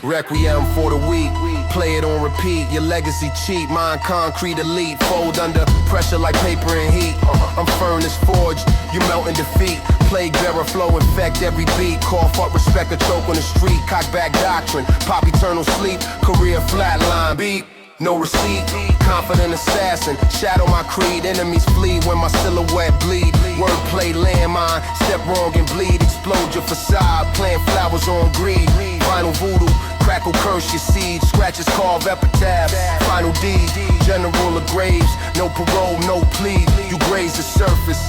A: Requiem for the weak, play it on repeat. Your legacy cheap, mine concrete elite. Fold under pressure like paper and heat. I'm furnace forged, you melt in defeat. Plague bearer flow, infect every beat. Cough up respect, a choke on the street. Cock back doctrine, pop eternal sleep. Career flatline, beat. No receipt, confident assassin. Shadow my creed, enemies flee when my silhouette bleed. Wordplay landmine, step wrong and bleed. Explode your facade, plant flowers on greed. Final voodoo, crackle curse your seed. Scratches carve epitaphs, final deed. General of graves, no parole, no plea. You graze the surface,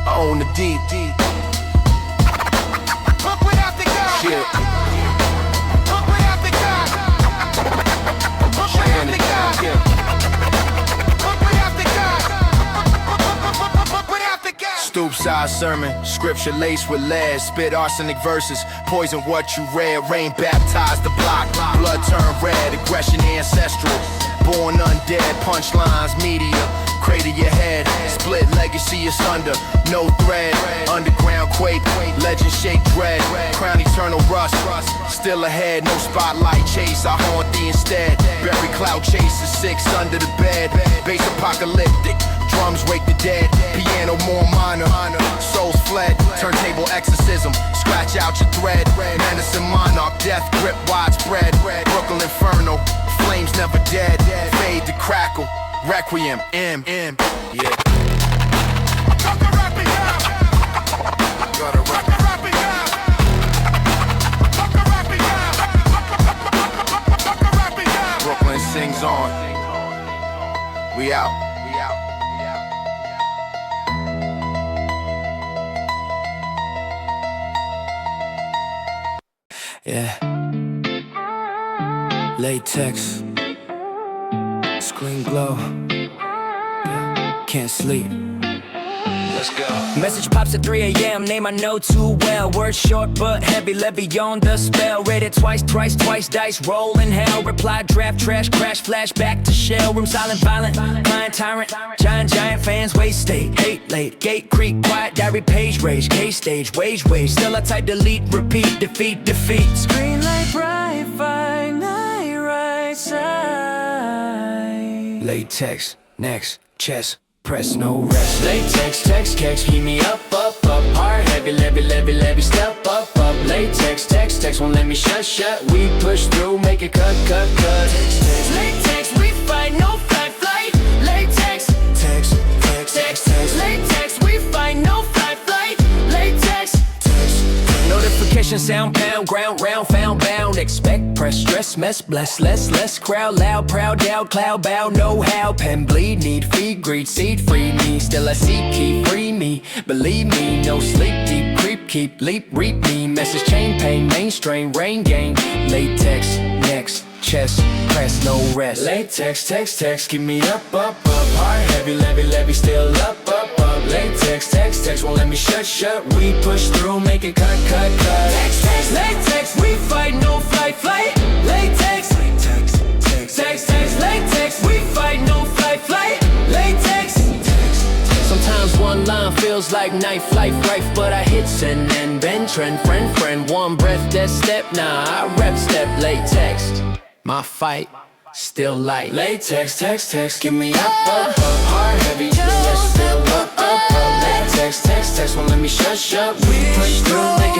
A: I own the deep. Shit. Stoop size sermon, scripture laced with lead. Spit arsenic verses, poison what you read. Rain baptized the block, blood turned red. Aggression ancestral, born undead. Punchlines, media, crater your head. Split legacy asunder, no thread. Underground quake, legend shake dread. Crown eternal rust, still ahead. No spotlight chase, I haunt thee instead. Bury cloud chasers, 6 under the bed. Bass apocalyptic, drums wake the dead. Piano more minor, souls fled. Turntable exorcism, scratch out your thread. Menacing monarch, death grip widespread. Brooklyn inferno, flames never dead. Fade to crackle, requiem, yeah. Brooklyn sings on. We out.
B: Yeah. Latex. Screen glow. Yeah. Can't sleep. Let's go. Message pops at 3 a.m. Name I know too well. Words short but heavy. Levy on the spell. Read it twice. Dice roll in hell. Reply draft trash crash. Flash back to shell. Room silent violent. Client tyrant. Giant fans. Waste state. Hate late. Gate creek. Quiet diary page rage. K stage. Wage. Still I type delete. Repeat. Defeat.
I: Screen light bright. Fire night right side.
B: Latex. Next. Chest. Press no rest.
I: Latex, text, kex, keep me up. Hard, heavy, levy, step up. Text, won't let me shut. We push through, make it cut. Latex, we fight, no flight. Latex, text. Latex, we fight, no flight. Latex,
B: Notification sound pound, ground round, found bound. Expect press, stress, mess, bless, less crowd, loud, proud, doubt, cloud, bow, know how, pen bleed, need feed, greed, seed, free me. Still I seek, keep free me. Believe me, no sleep, deep creep, keep leap, reap me. Message chain pain, main strain, rain gain. Latex, next, chest, press, no rest.
I: Latex, text, keep me up. Hard, heavy, levy, still up. Latex, text, won't let me shut. We push through, make it cut. Latex, we fight, no flight. Latex, text, latex, we fight, no flight. Latex.
B: Sometimes one line feels like knife, life, but I hit send and bend trend, friend, one breath, death step, nah, I rep step, latex. My fight, still light.
I: Latex, text, give me up. Hard, heavy, yes, still up. Latex, text, won't let me shut. We push through, make it